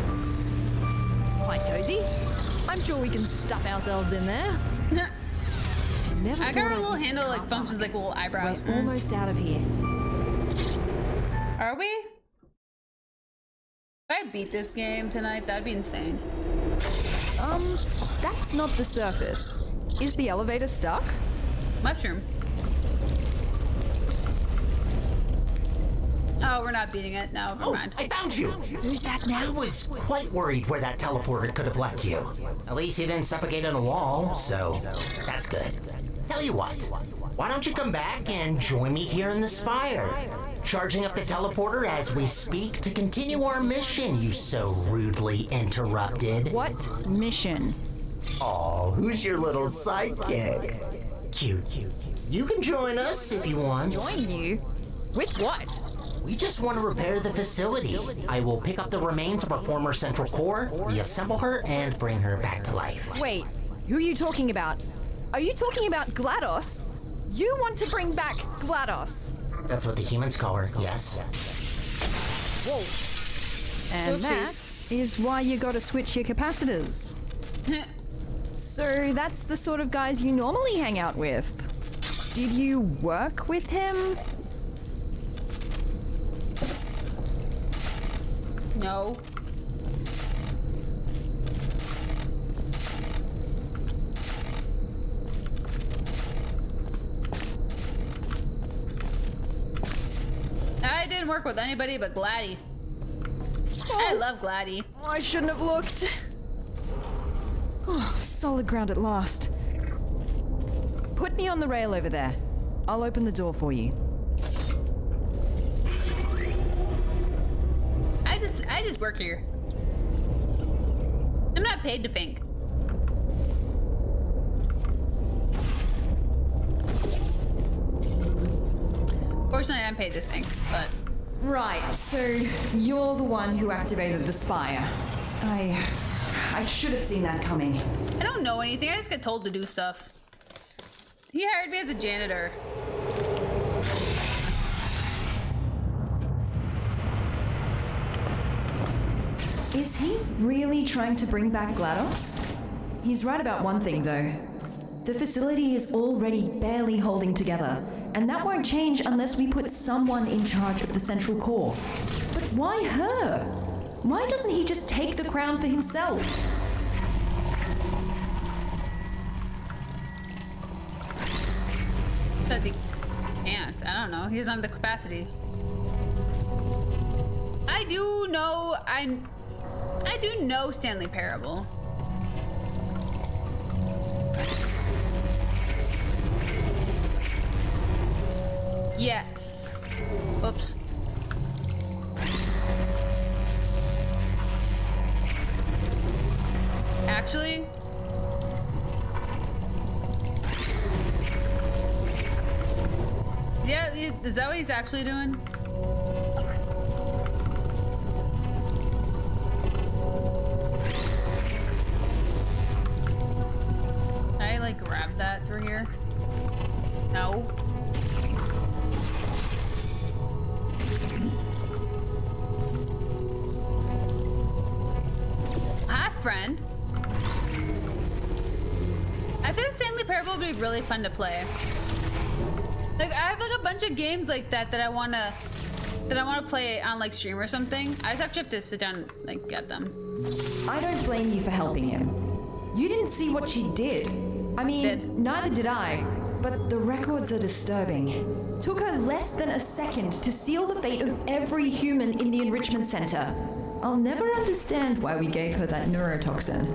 Quite cozy. I'm sure we can stuff ourselves in there. Never I got a little handle like functions like little eyebrows. We're almost out of here. Are we? If I beat this game tonight, that'd be insane. That's not the surface. Is the elevator stuck? Mushroom. Oh, we're not beating it. No, never mind. I found you. Who's that now? I was quite worried where that teleporter could have left you. At least you didn't suffocate on a wall, so that's good. Tell you what, why don't you come back and join me here in the spire? Charging up the teleporter as we speak to continue our mission you so rudely interrupted. What mission? Oh, who's your little sidekick? Cute. You can join us if you want. Join you? With what? We just want to repair the facility. I will pick up the remains of our former central core, reassemble her, and bring her back to life. Wait, who are you talking about? Are you talking about GLaDOS? You want to bring back GLaDOS? That's what the humans call her, yes. Whoa. And that is why you gotta switch your capacitors. So that's the sort of guys you normally hang out with. Did you work with him? No. I didn't work with anybody but Gladdy. I love Gladdy. I shouldn't have looked. Oh, solid ground at last. Put me on the rail over there. I'll open the door for you. I just work here. I'm not paid to think. Fortunately, I'm paid to think, but... Right, so you're the one who activated the spire. I should have seen that coming. I don't know anything. I just get told to do stuff. He hired me as a janitor. Is he really trying to bring back GLaDOS? He's right about one thing, though. The facility is already barely holding together, and that won't change unless we put someone in charge of the central core. But why her? Why doesn't he just take the crown for himself? Because he can't. I don't know. He doesn't have the capacity. I do know Stanley Parable. Yes. Oops. Actually, yeah, is that what he's actually doing? Can I like grab that through here? No. Hi, friend. I feel like Stanley Parable would be really fun to play. Like I have like a bunch of games like that I wanna play on like stream or something. I just actually have to sit down and like get them. I don't blame you for helping him. You didn't see what she did. I mean, neither did I. But the records are disturbing. Took her less than a second to seal the fate of every human in the enrichment center. I'll never understand why we gave her that neurotoxin.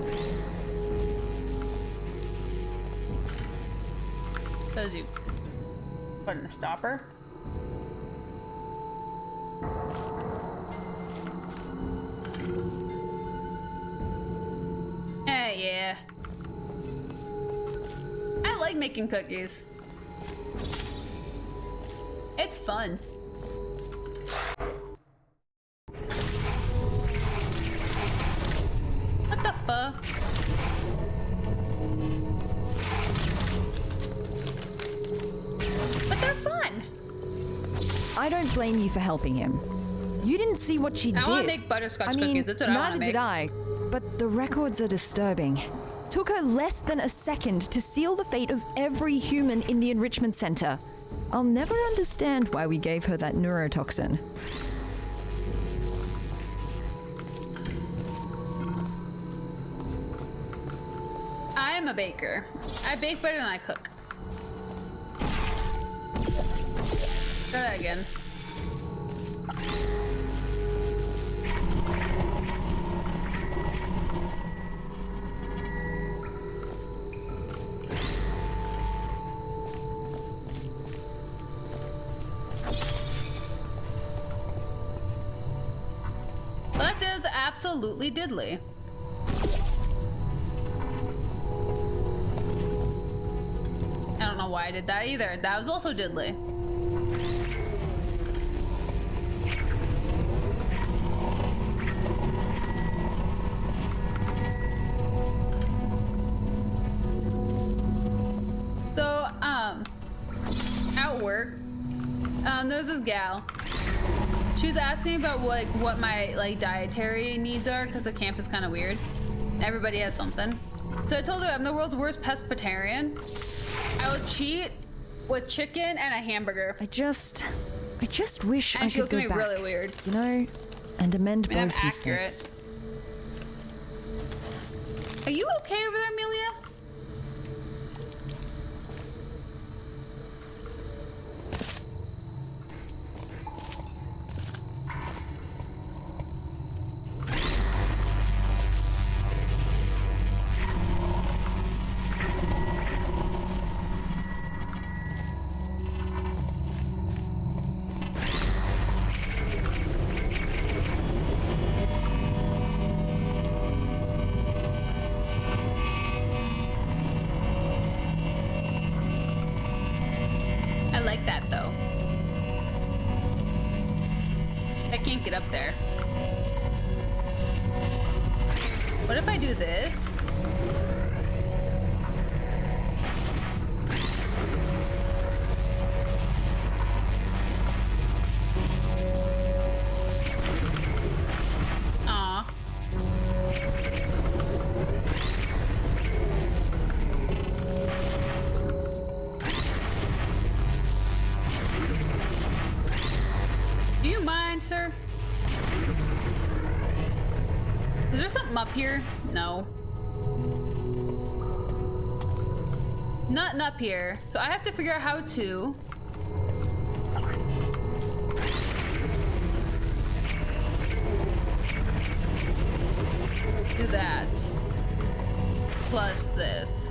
Because you put in a stopper. Yeah. I like making cookies. It's fun. What the fuck? But they're fun. I don't blame you for helping him. You didn't see what she did. I want to make butterscotch cookies. That's what I want to neither make. did I. But the records are disturbing. Took her less than a second to seal the fate of every human in the enrichment center. I'll never understand why we gave her that neurotoxin. I am a baker. I bake better than I cook. Try that again. That is absolutely diddly. I don't know why I did that either. That was also diddly. So, at work, there's this gal. She was asking about what my dietary needs are because the camp is kind of weird. Everybody has something. So I told her I'm the world's worst pescatarian. I will cheat with chicken and a hamburger. I just wish And I she could looked at go me back, really weird. you know, and amend I mean, I'm both accurate. mistakes. Are you okay over there, Amelia? I like that though. I can't get up there. What if I do this? Aw. Do you mind, sir? Is there something up here? No. Nothing up here. So I have to figure out how to. Do that. Plus this.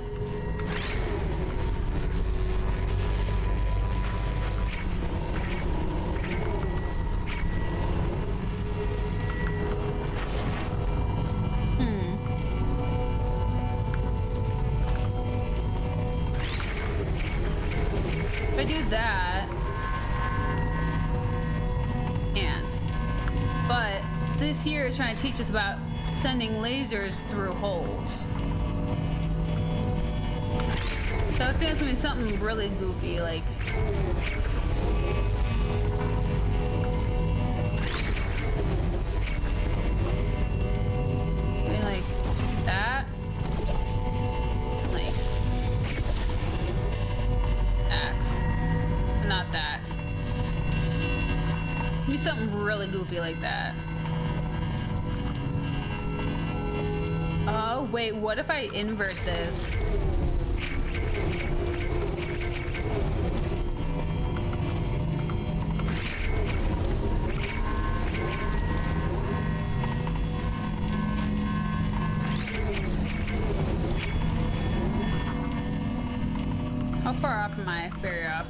If I do that, but this year is trying to teach us about sending lasers through holes. So I feel it's gonna be something really goofy, like. Maybe like that. Like that. Not that. Maybe something really goofy like that. Oh, wait, what if I invert this? How far off am I? Very off.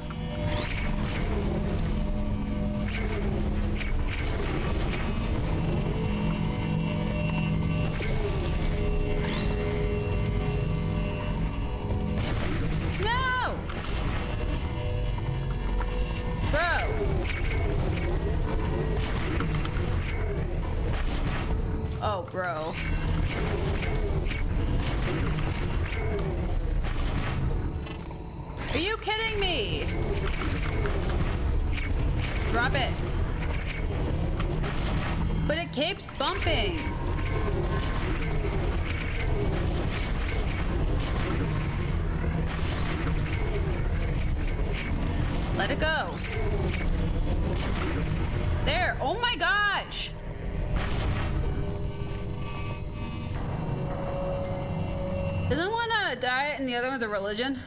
No! Bro! Oh, bro. Are you kidding me? Drop it. But it keeps bumping. Let it go. There. Oh my gosh. Isn't one a diet and the other one's a religion?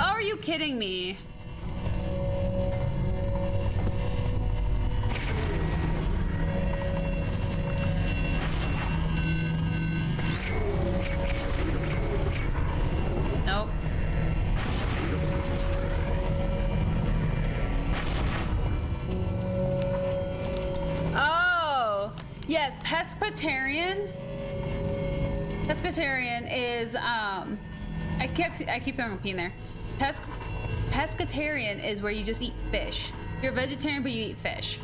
Oh, are you kidding me? Nope. Oh, yes, pescatarian. Pescatarian is I keep throwing a P in there. Pescatarian is where you just eat fish. You're a vegetarian, but you eat fish.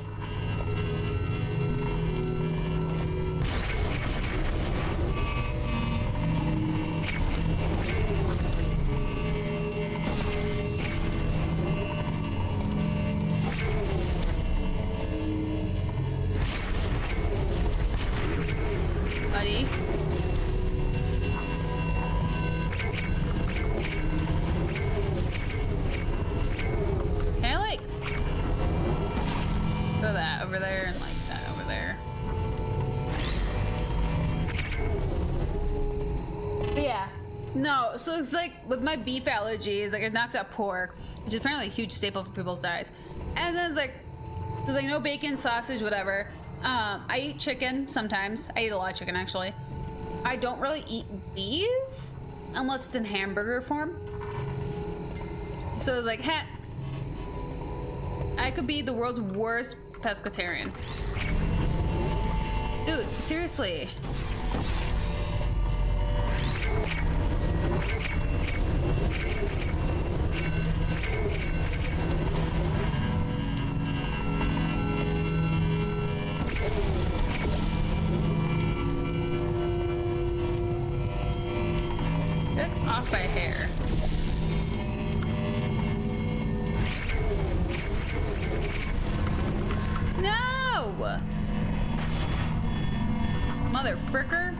Buddy. Over there and like that over there. But yeah. No, so it's like with my beef allergies, like it knocks out pork, which is apparently a huge staple for people's diets. And then it's like there's like no bacon, sausage, whatever. I eat chicken sometimes. I eat a lot of chicken actually. I don't really eat beef unless it's in hamburger form. So it's like, heh. I could be the world's worst pescatarian. Dude, seriously. Get off my hair. No! Mother fricker.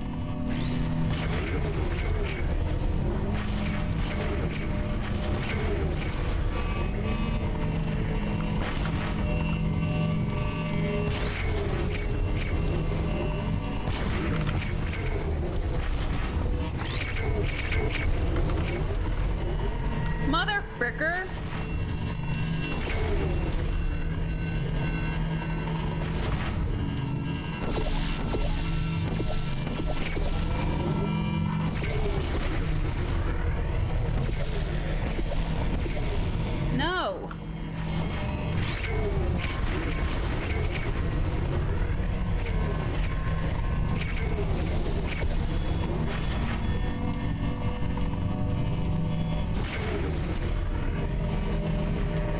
Mother fricker. No.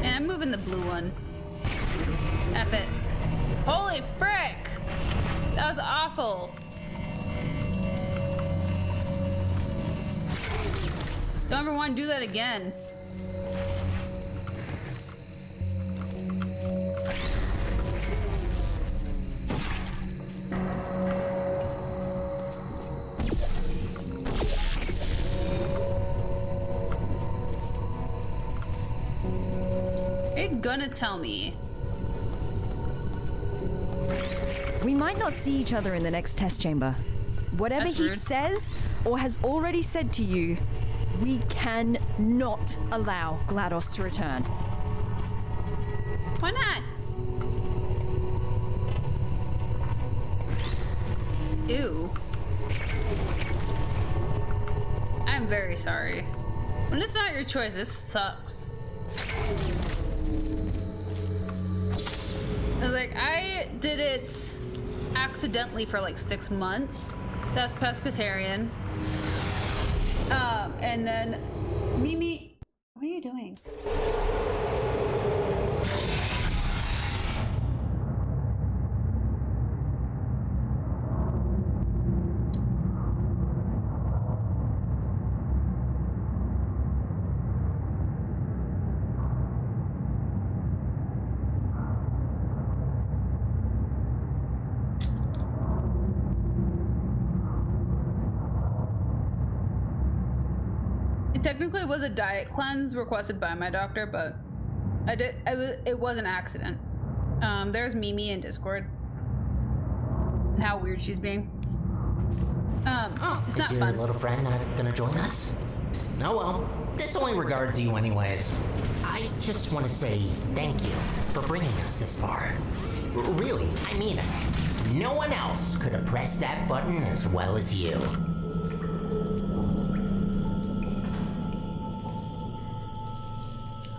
And I'm moving the blue one. F it. Holy frick! That was awful. Don't ever want to do that again. You're gonna tell me. We might not see each other in the next test chamber. Whatever That's he rude. says or has already said to you, we cannot allow GLaDOS to return. Why not? Ew. I'm very sorry. When it's not your choice, this sucks. Like, I did it accidentally for like 6 months. That's pescatarian. And then Mimi, what are you doing? technically was a diet cleanse requested by my doctor, but it was an accident. There's Mimi in Discord. And how weird she's being. It's not Is your fun. little friend not gonna join us? Oh well, this only regards you anyways. I just want to say thank you for bringing us this far. Really, I mean it. No one else could have pressed that button as well as you.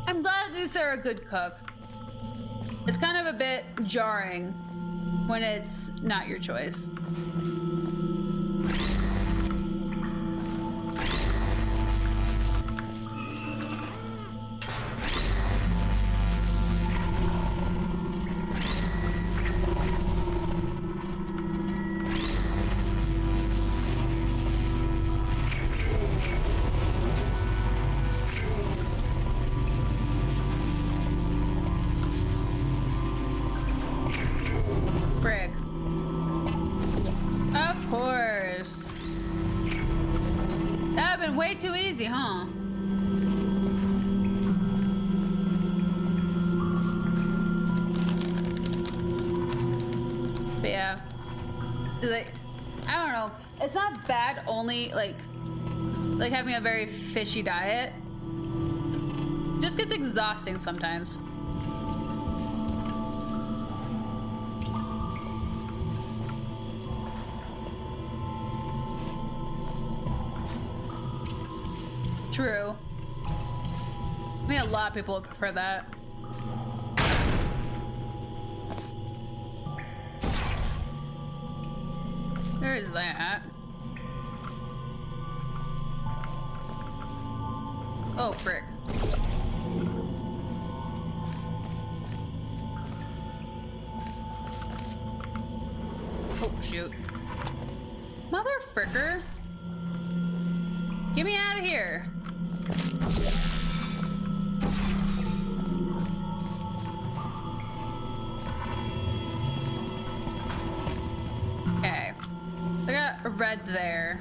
I'm glad that you're a good cook. It's kind of a bit jarring when it's not your choice. Frick. Of course. That would've been way too easy, huh? But yeah. Like, I don't know. It's not bad only like having a very fishy diet. Just gets exhausting sometimes. True. I mean, a lot of people would prefer that. There's that. Oh, frick. Oh, shoot. Mother fricker. Get me out of here. Okay. I got a red there.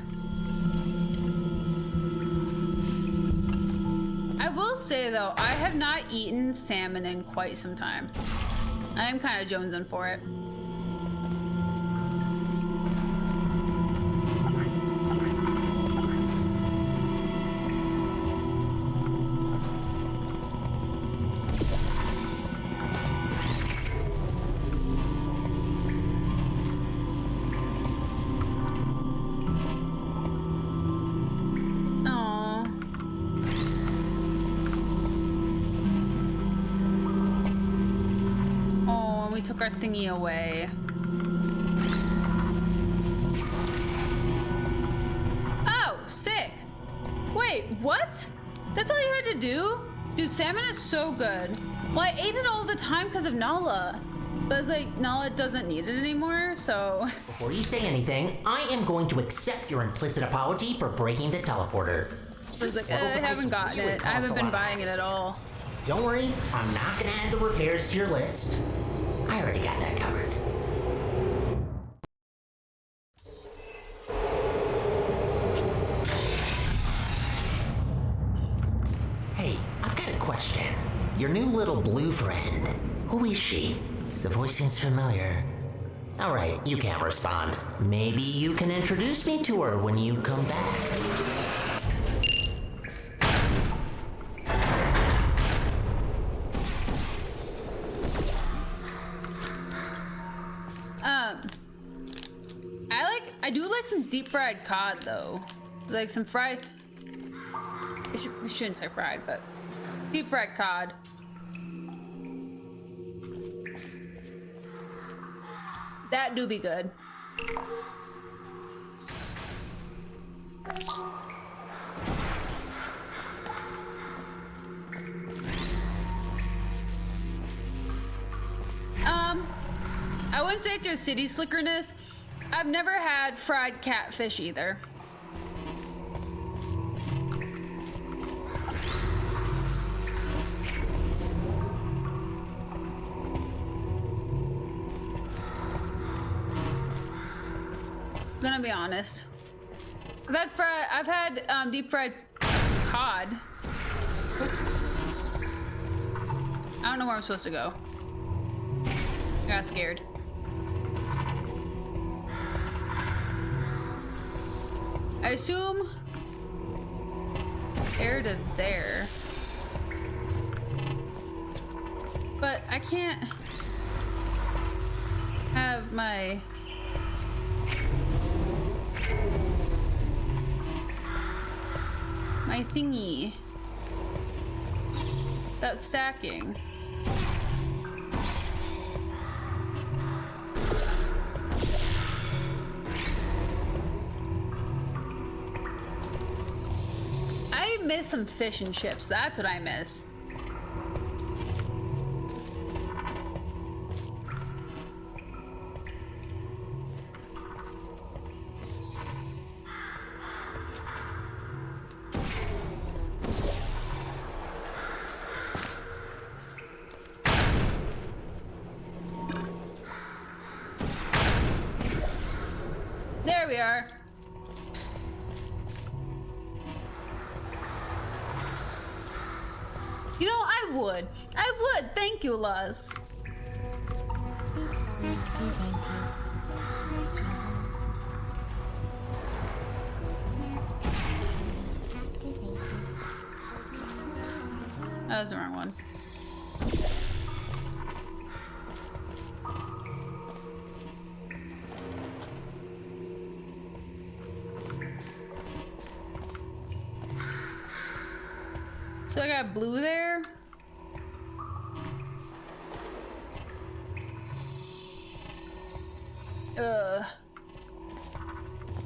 I will say though, I have not eaten salmon in quite some time. I am kind of jonesing for it. Took our thingy away. Oh, sick. Wait, what? That's all you had to do? Dude, salmon is so good. Well, I ate it all the time because of Nala. But it's like, Nala doesn't need it anymore, so... Before you say anything, I am going to accept your implicit apology for breaking the teleporter. I was like, I haven't gotten it. I haven't been buying it at all. Don't worry, I'm not gonna add the repairs to your list. I already got that covered. Hey, I've got a question. Your new little blue friend, who is she? The voice seems familiar. Alright, you can't respond. Maybe you can introduce me to her when you come back. I do like some deep fried cod though. Like some fried, we shouldn't say fried, but deep fried cod. That do be good. I wouldn't say it's your city slickerness. I've never had fried catfish either. I'm gonna be honest. I've had deep fried cod. I don't know where I'm supposed to go. I got scared. I assume air to there. But I can't have my thingy that's stacking. I miss some fish and chips. That's what I miss. There we are. You know, I would. Thank you, Luz. That was the wrong one. So I got blue there.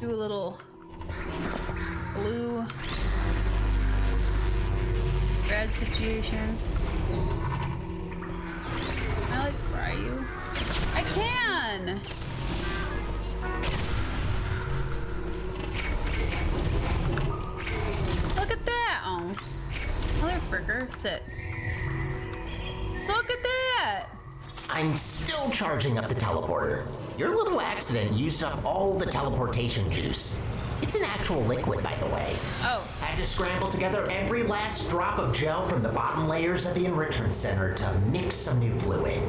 Do a little blue red situation. Can I like fry you? I can! Look at that! Oh. Mother fricker, sit. Look at that! I'm still charging up the teleporter. Your little accident used up all the teleportation juice. It's an actual liquid, by the way. Oh. Had to scramble together every last drop of gel from the bottom layers of the enrichment center to mix some new fluid.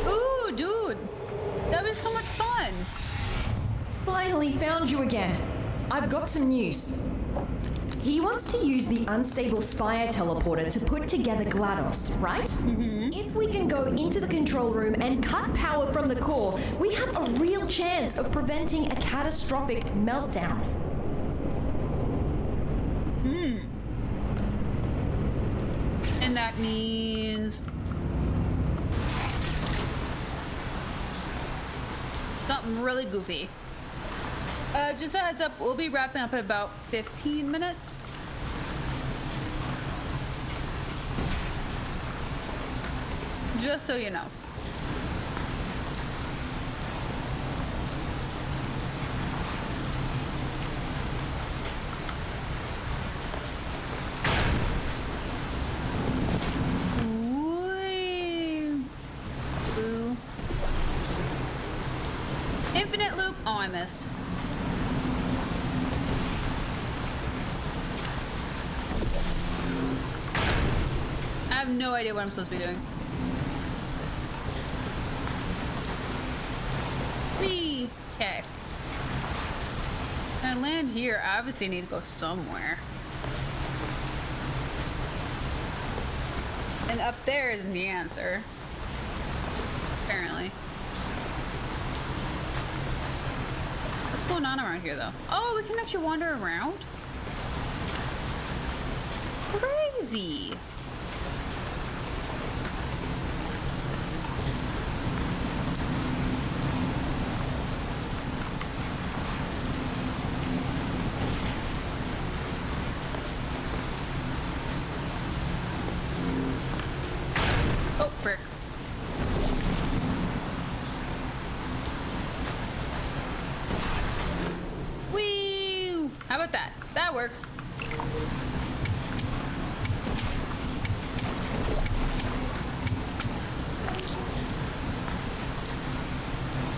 Ooh, dude. That was so much fun. Finally found you again. I've got some news. He wants to use the unstable Spire teleporter to put together GLaDOS, right? Mm-hmm. If we can go into the control room and cut power from the core, we have a real chance of preventing a catastrophic meltdown. And that means something really goofy. Just a heads up, we'll be wrapping up in about 15 minutes. Just so you know. Ooh. Infinite loop. Oh, I missed. I have no idea what I'm supposed to be doing. Whee! Okay. I land here. I obviously need to go somewhere. And up there isn't the answer. Apparently. What's going on around here, though? Oh, we can actually wander around? Crazy! Oh, frick. Whee! How about that? That works.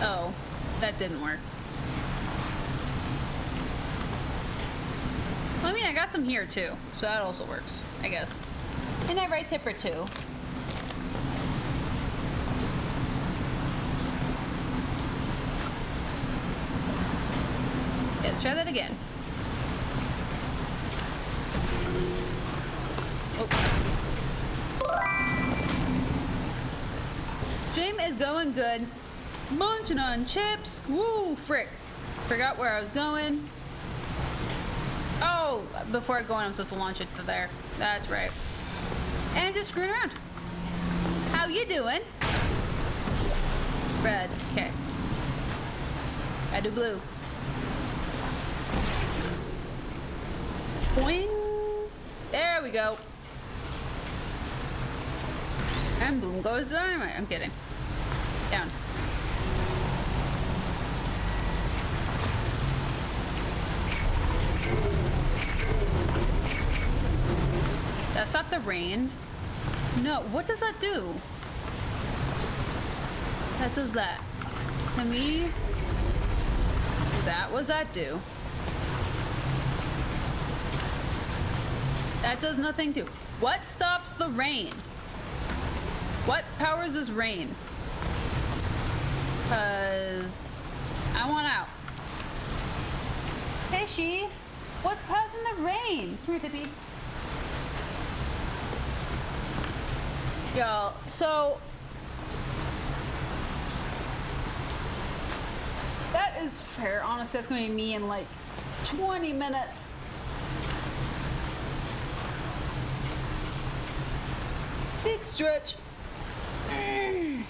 Oh, that didn't work. mean, I got some here too, so that also works, I guess. And I right tipper too. Okay, let's try that again. Stream is going good. Munching on chips. Woo, frick. Forgot where I was going. Oh, before I go in, I'm supposed to launch it to there. That's right. And just screwing around. How you doing? Red. Okay. I do blue. Boing. There we go. And boom goes the dynamite. I'm kidding. Down. That stopped the rain. No, what does that do? That does that. Can we... That was that do? That does nothing too. What stops the rain? What powers this rain? Cause I want out. Hey, she. What's causing the rain? Come here, Tippy. Y'all, so that is fair. Honestly, that's gonna be me in like 20 minutes. Big stretch. I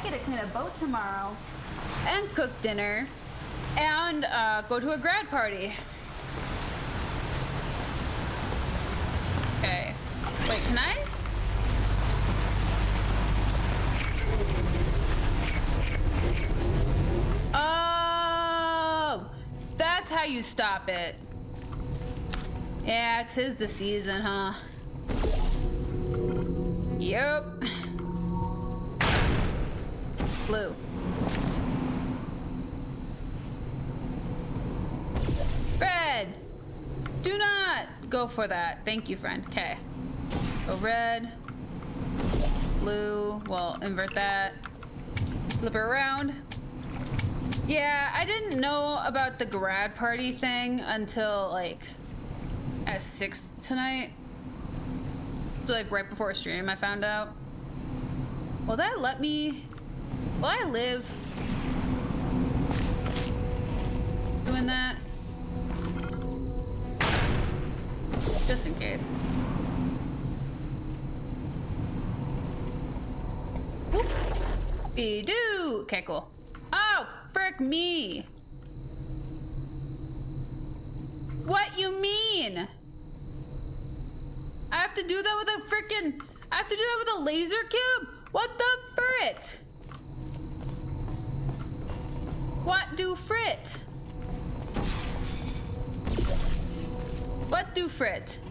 get to clean a boat tomorrow and cook dinner and go to a grad party. Okay. Wait, can I? Oh, that's how you stop it. Yeah, 'tis the season, huh? Yep. Blue. Red. Do not go for that. Thank you, friend. Okay. Go red. Blue. Well, invert that. Flip it around. Yeah, I didn't know about the grad party thing until like at 6 tonight. So like right before stream I found out. Will that let me... Will I live doing that? Just in case. Whoop. Be-do! Okay, cool. Oh, frick me! What you mean? I have to do that with a frickin'... I have to do that with a laser cube? What the frit? What do frit? What do frit?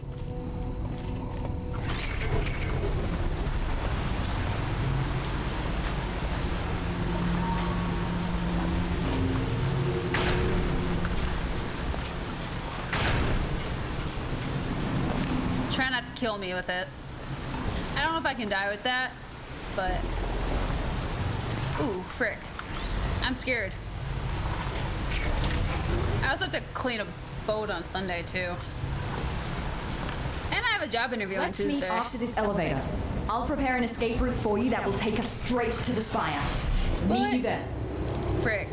Try not to kill me with it. I don't know if I can die with that, but... Ooh, frick. I'm scared. I also have to clean a boat on Sunday, too. And I have a job interview on Tuesday. Let's meet after this elevator. I'll prepare an escape route for you that will take us straight to the spire. Meet you there. Frick.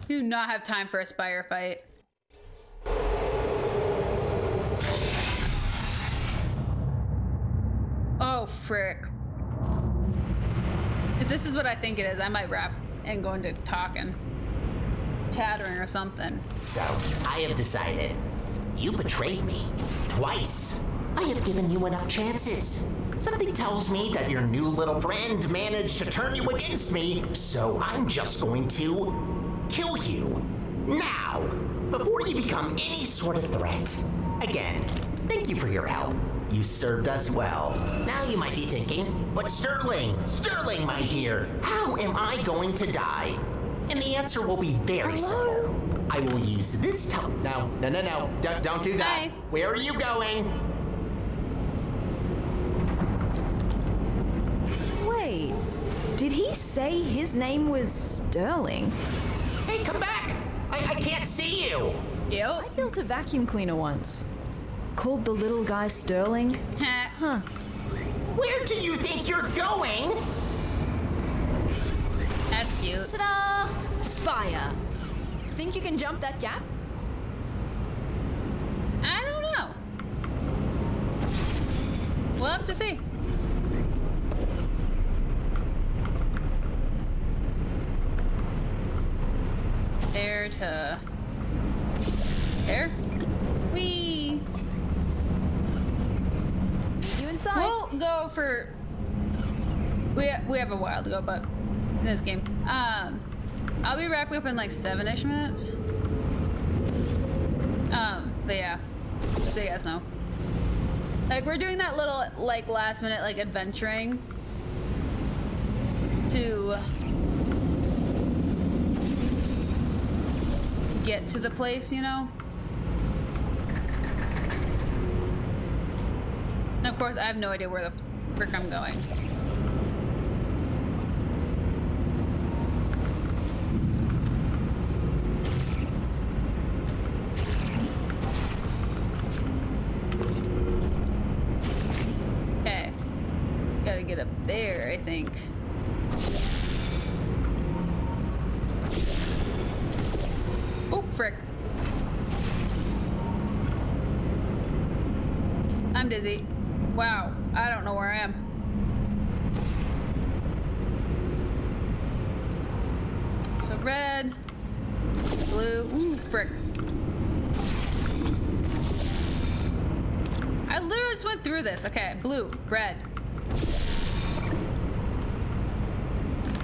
You do not have time for a spire fight. Oh, frick. If this is what I think it is, I might rap and go into talking. Chattering or something. So, I have decided. You betrayed me. Twice. I have given you enough chances. Something tells me that your new little friend managed to turn you against me, so I'm just going to kill you. Now, before you become any sort of threat. Again, thank you for your help. You served us well. Now you might be thinking, but Sterling, my dear, how am I going to die? And the answer will be very simple. I will use this No. Don't do that. Hi. Where are you going? Wait, did he say his name was Sterling? Hey, come back! I can't see you! Yep. I built a vacuum cleaner once. Called the little guy Sterling. Huh. Where do you think you're going? That's cute. Ta-da! Spire. Think you can jump that gap? I don't know. We'll have to see. There to there. Whee! You inside? We'll go for. We have a while to go, but in this game, I'll be wrapping up in like 7-ish minutes. But yeah, just so you guys know, like we're doing that little like last minute like adventuring to get to the place, you know. And of course, I have no idea where the frick I'm going. Okay. Gotta get up there, I think. Oh, frick. I'm dizzy. Wow, I don't know where I am. So red, blue, ooh, frick. I literally just went through this. Okay, blue, red.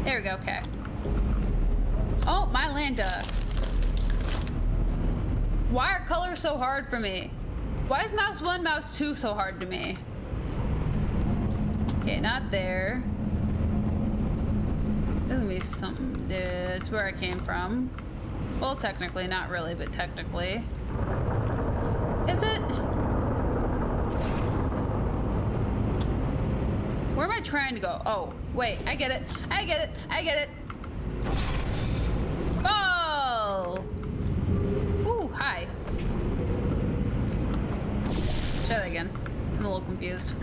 There we go, okay. Oh, my Lanta. Why are colors so hard for me? Why is mouse 1, mouse 2 so hard to me? Okay, not there. There's gonna be something. It's where I came from. Well, technically, not really, but technically. Is it? Where am I trying to go? Oh, wait, I get it. I get it. I get it. Oh! Ooh, hi. Try that again. I'm a little confused.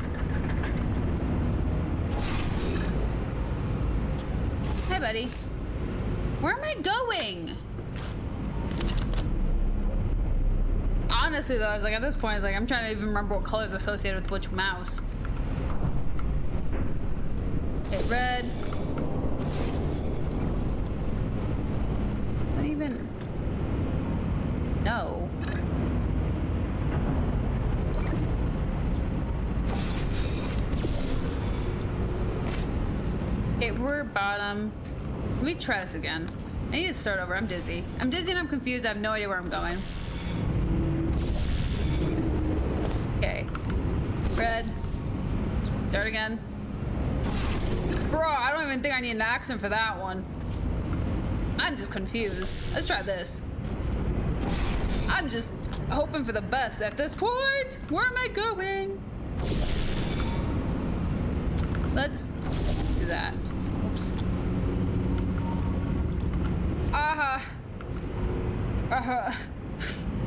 Hi, buddy. Where am I going? Honestly, though, I was like, at this point, I was like, I'm trying to even remember what colors are associated with which mouse. Okay, red. What even? No. Okay, we're bottom. Let me try this again. I need to start over. I'm dizzy. I'm dizzy and I'm confused. I have no idea where I'm going. Okay. Red. Start again. Bro, I don't even think I need an accent for that one. I'm just confused. Let's try this. I'm just hoping for the best at this point. Where am I going? Let's do that. Oops.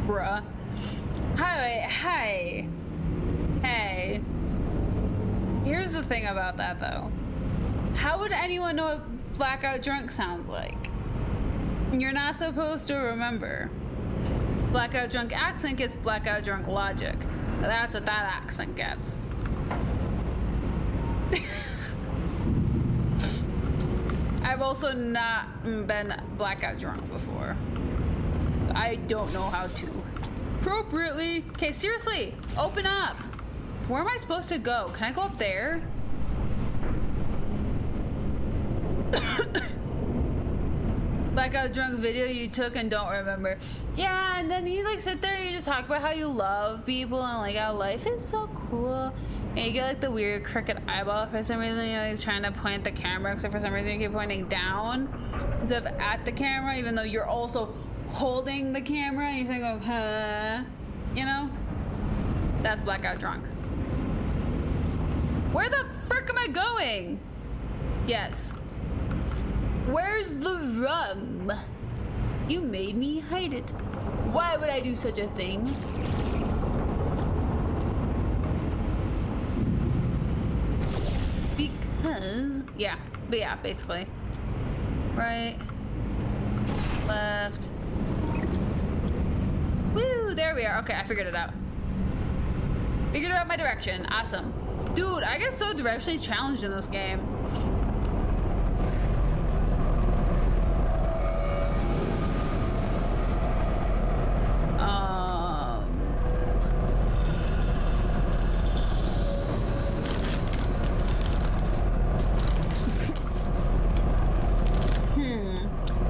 Bruh. Hi. Hey. Here's the thing about that, though. How would anyone know what blackout drunk sounds like? You're not supposed to remember. Blackout drunk accent gets blackout drunk logic. That's what that accent gets. I've also not been blackout drunk before. I don't know how to appropriately. Okay, seriously, open up. Where am I supposed to go? Can I go up there? Blackout drunk video you took and don't remember. Yeah, and then you like sit there and you just talk about how you love people and like how life is so cool. And you get like the weird crooked eyeball for some reason. You're like trying to point the camera, except for some reason you keep pointing down instead of at the camera, even though you're also holding the camera and you're saying, oh, huh? You know? That's blackout drunk. Where the frick am I going? Yes. Where's the rum? You made me hide it. Why would I do such a thing? Because, yeah, but yeah, basically. Right, left. Woo, there we are. Okay, I figured it out. Figured out my direction. Awesome. Dude, I get so directionally challenged in this game.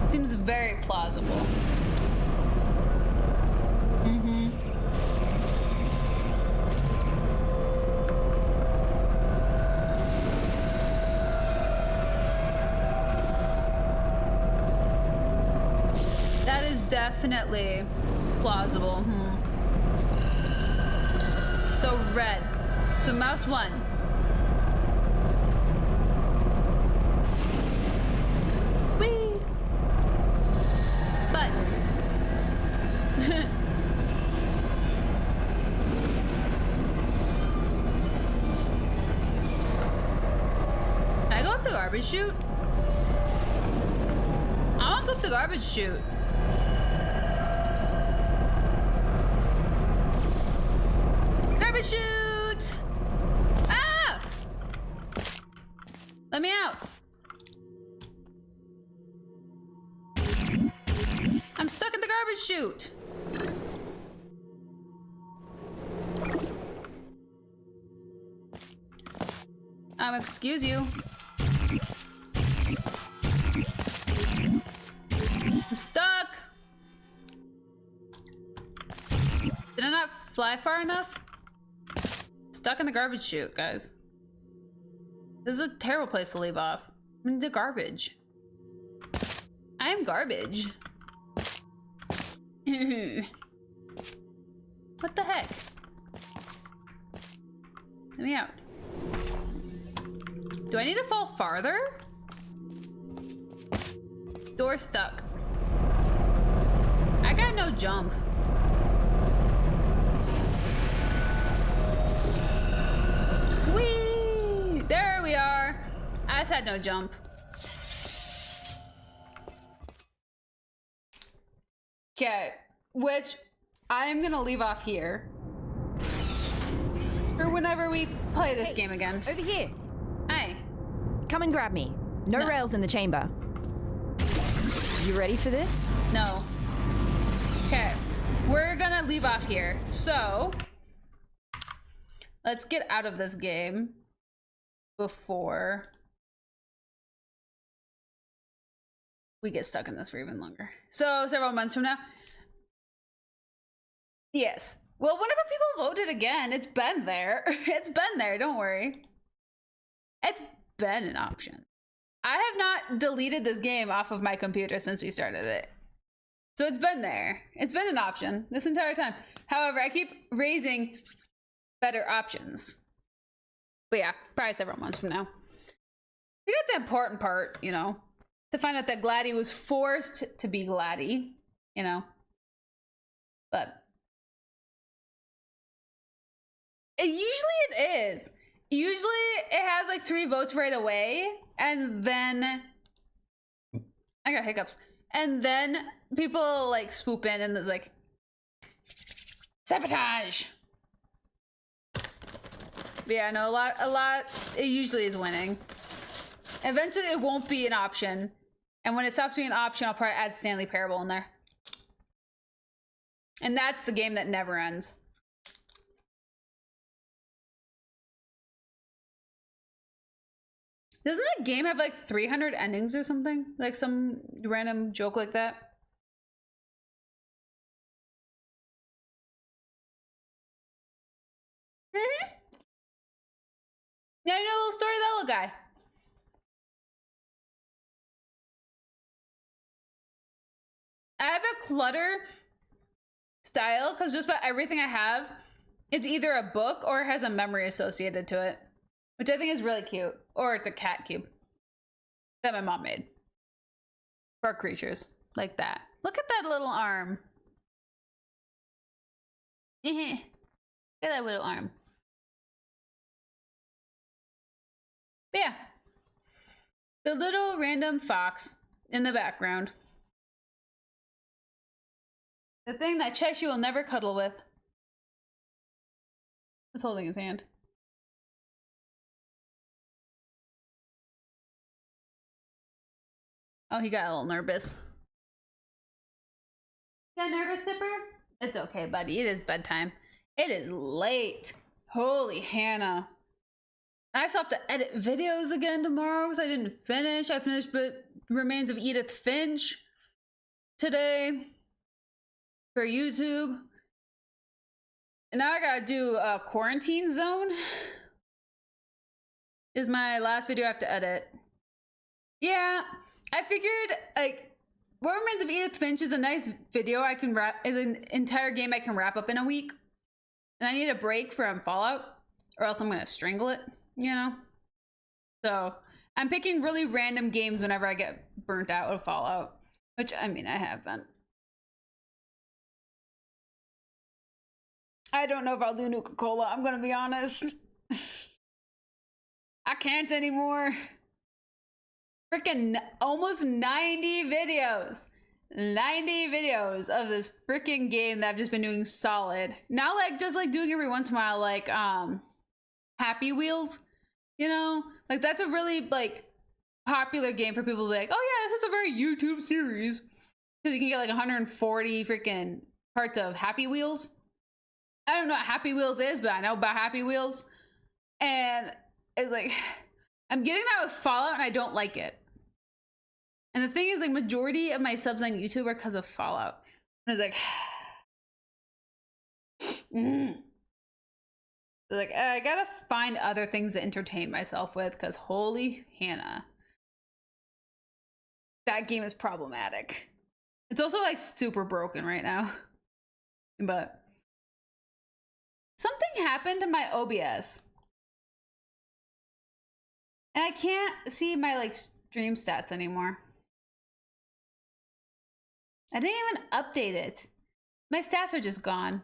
Seems very plausible. That is definitely plausible. So red. So mouse 1. Whee! Button. Can I go up the garbage chute? I want to go up the garbage chute. Garbage chute! Ah! Let me out. I'm stuck in the garbage chute. Excuse you. I'm stuck. Did I not fly far enough? Stuck in the garbage chute, guys. This is a terrible place to leave off. I'm into garbage. I am garbage. What the heck? Let me out. Do I need to fall farther? Door stuck. I got no jump. Whee! There we are. I just had no jump. Okay, which I'm gonna leave off here for whenever we play this game again. Over here. Hey. Come and grab me. No rails in the chamber. You ready for this? No. Okay, we're gonna leave off here. So, let's get out of this game before we get stuck in this for even longer. So, several months from now. Yes. Well, whenever people voted again, it's been there. It's been there, don't worry. It's been an option. I have not deleted this game off of my computer since we started it. So it's been there. It's been an option this entire time. However, I keep raising better options. But yeah, probably several months from now. We got the important part, you know, to find out that Gladdy was forced to be Gladdy, you know. But usually it is. Usually it has like 3 votes right away, and then I got hiccups. And then people like swoop in and there's like sabotage. But yeah, no, a lot it usually is winning. Eventually it won't be an option. And when it stops being an option, I'll probably add Stanley Parable in there. And that's the game that never ends. Doesn't that game have like 300 endings or something? Like some random joke like that? Yeah, you know the little story of that little guy. I have a clutter style because just about everything I have, it's either a book or it has a memory associated to it, which I think is really cute. Or it's a cat cube that my mom made for creatures like that. Look at that little arm. Look at that little arm. But yeah, the little random fox in the background. The thing that Cheshi will never cuddle with is holding his hand. Oh, he got a little nervous. Got nervous, Dipper? It's okay, buddy. It is bedtime. It is late. Holy Hannah. I still have to edit videos again tomorrow because I didn't finish. I finished but Remains of Edith Finch today for YouTube. And now I gotta do a Quarantine Zone. Is my last video I have to edit. Yeah, I figured like What Remains of Edith Finch is a nice video I can wrap, is an entire game I can wrap up in a week. And I need a break from Fallout or else I'm gonna strangle it, you know? So I'm picking really random games whenever I get burnt out of Fallout, which I mean, I haven't. I don't know if I'll do Nuka-Cola, I'm gonna be honest. I can't anymore. Freaking almost 90 videos. 90 videos of this freaking game that I've just been doing solid. Now like just like doing every once in a while like Happy Wheels, you know? Like that's a really like popular game for people to be like, oh yeah, this is a very YouTube series. Because you can get like 140 freaking parts of Happy Wheels. I don't know what Happy Wheels is, but I know about Happy Wheels. And it's like, I'm getting that with Fallout and I don't like it. And the thing is, like, majority of my subs on YouTube are because of Fallout. And it's like, So like, I gotta find other things to entertain myself with because holy Hannah. That game is problematic. It's also like super broken right now. But something happened to my OBS. And I can't see my like stream stats anymore. I didn't even update it. My stats are just gone.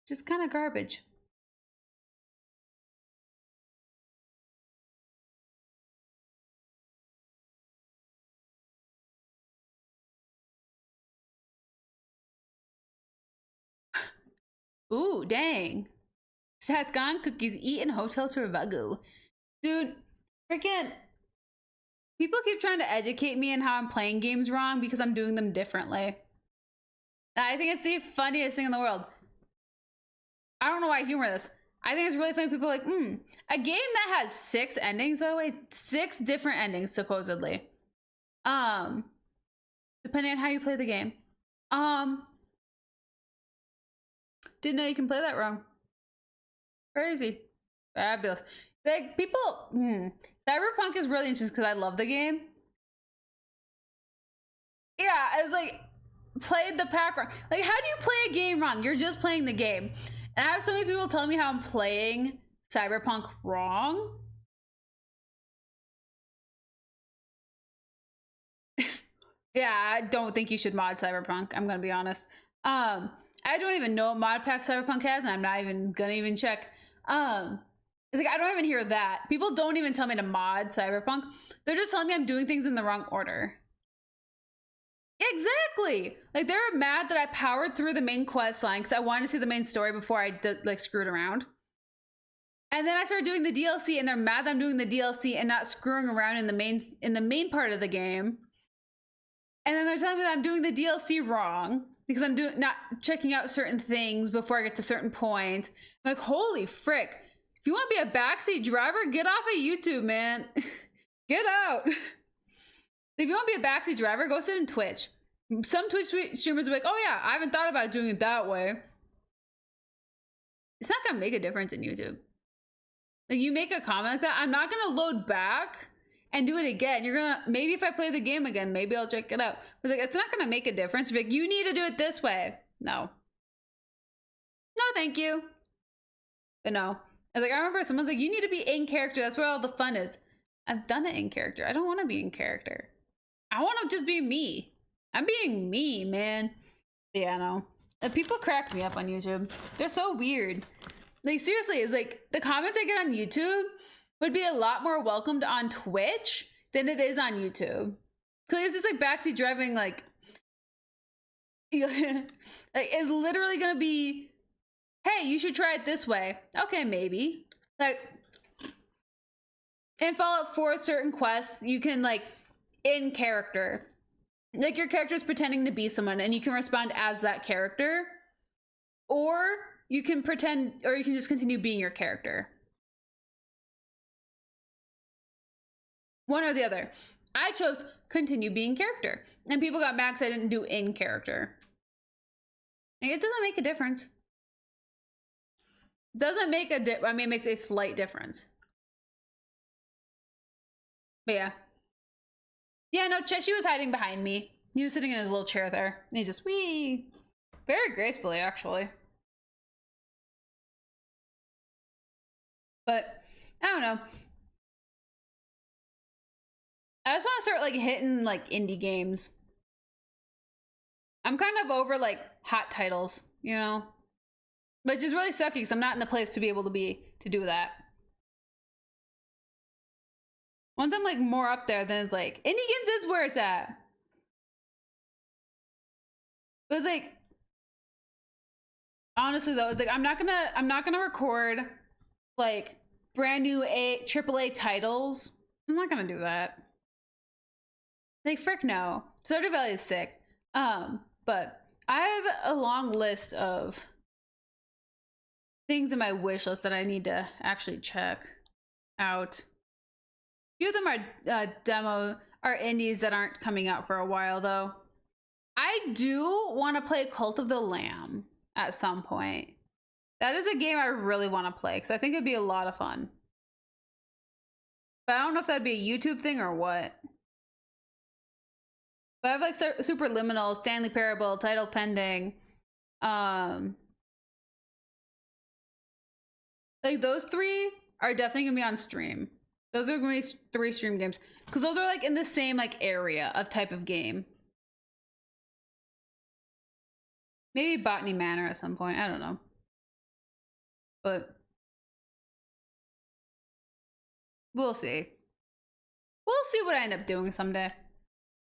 Just kind of garbage. Ooh, dang. Stats gone, cookies eaten, hotel survival. Dude, freaking people keep trying to educate me in how I'm playing games wrong because I'm doing them differently. I think it's the funniest thing in the world. I don't know why I humor this. I think it's really funny. People are like, a game that has 6 endings, by the way, 6 different endings, supposedly. Depending on how you play the game. Didn't know you can play that wrong. Crazy. Fabulous. Like, people, Cyberpunk is really interesting because I love the game. Yeah, I was like, played the pack wrong. Like, how do you play a game wrong? You're just playing the game. And I have so many people telling me how I'm playing Cyberpunk wrong. Yeah, I don't think you should mod Cyberpunk. I'm gonna be honest. I don't even know what mod pack Cyberpunk has, and I'm not even gonna check. It's like I don't even hear that. People don't even tell me to mod Cyberpunk. They're just telling me I'm doing things in the wrong order. Exactly. Like they're mad that I powered through the main quest line because I wanted to see the main story before I like screwed around. And then I started doing the DLC, and they're mad that I'm doing the DLC and not screwing around in the main part of the game. And then they're telling me that I'm doing the DLC wrong because I'm not checking out certain things before I get to certain points. I'm like, holy frick. If you want to be a backseat driver, get off of YouTube, man. Get out. If you want to be a backseat driver, go sit in Twitch. Some Twitch streamers are like, oh yeah, I haven't thought about doing it that way. It's not going to make a difference in YouTube. Like you make a comment like that, I'm not going to load back and do it again. You're gonna, maybe if I play the game again, maybe I'll check it out. But like, it's not gonna make a difference. Like, you need to do it this way. No. No, thank you. But no. I remember someone's like, you need to be in character. That's where all the fun is. I've done it in character. I don't want to be in character. I want to just be me. I'm being me, man. But yeah, no. People crack me up on YouTube. They're so weird. Like, seriously, it's like the comments I get on YouTube would be a lot more welcomed on Twitch than it is on YouTube. Cause it's just like backseat driving, like, it's literally gonna be, hey, you should try it this way. Okay, maybe. Like, in Fallout 4 certain quests, you can like in character. Like your character is pretending to be someone and you can respond as that character. Or you can pretend, or you can just continue being your character. One or the other. I chose continue being character. And people got mad because I didn't do in character. Like, it doesn't make a difference. Doesn't make a I mean, it makes a slight difference. But yeah. Yeah, no, Cheshi was hiding behind me. He was sitting in his little chair there. And he just, wee. Very gracefully, actually. But, I don't know. I just want to start, like, hitting, like, indie games. I'm kind of over, like, hot titles, you know? Which is really sucky because I'm not in the place to be able to do that. Once I'm, like, more up there, then it's like, indie games is where it's at. But it's like, honestly though, it's like, I'm not gonna record, like, brand new AAA titles. I'm not gonna do that. Like, frick no. Stardew Valley is sick. But I have a long list of things in my wish list that I need to actually check out. A few of them are indies that aren't coming out for a while though. I do want to play Cult of the Lamb at some point. That is a game I really want to play because I think it'd be a lot of fun. But I don't know if that'd be a YouTube thing or what. But I have like Superliminal, Stanley Parable, Title Pending. Like those three are definitely gonna be on stream. Those are gonna be 3 stream games because those are like in the same like area of type of game. Maybe Botany Manor at some point. I don't know. But we'll see. We'll see what I end up doing someday.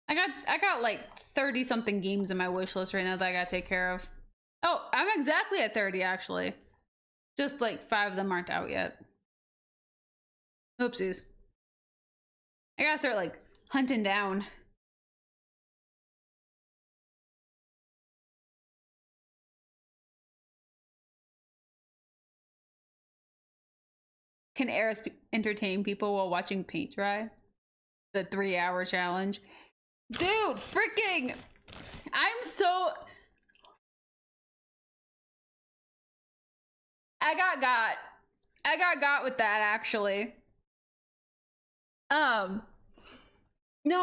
I got like 30 something games in my wish list right now that I gotta take care of. Oh, I'm exactly at 30 actually. Just like 5 of them aren't out yet. Oopsies. I gotta start like hunting down. Can Eriss entertain people while watching paint dry? The 3-hour challenge. Dude, freaking! I'm so... I got with that actually. No,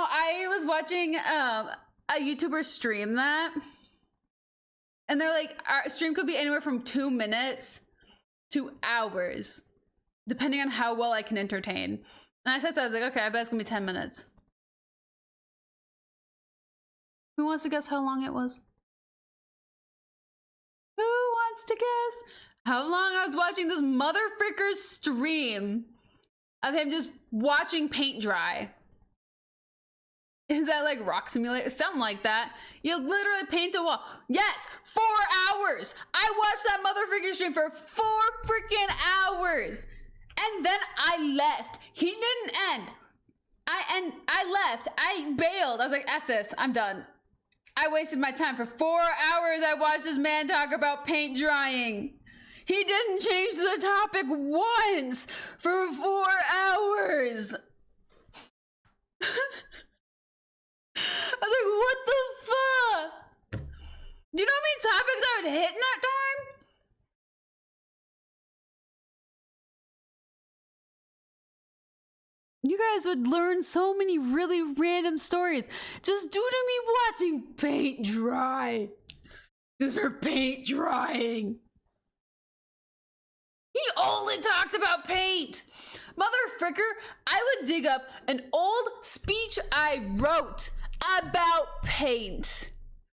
I was watching a YouTuber stream that, and they're like, our stream could be anywhere from 2 minutes to hours, depending on how well I can entertain. And I said that, I was like, okay, I bet it's gonna be 10 minutes. Who wants to guess how long it was? Who wants to guess how long I was watching this motherfricker's stream of him just watching paint dry? Is that like Rock Simulator? Something like that. You literally paint a wall. Yes, 4 hours. I watched that motherfreaking stream for 4 freaking hours. And then I left. He didn't end. I left. I bailed. I was like, F this. I'm done. I wasted my time for 4 hours. I watched this man talk about paint drying. He didn't change the topic once for 4 hours. I was like, what the fuck? Do you know how many topics I would hit in that time? You guys would learn so many really random stories just due to me watching paint dry. This is her paint drying. He only talks about paint. Mother fricker, I would dig up an old speech I wrote about paint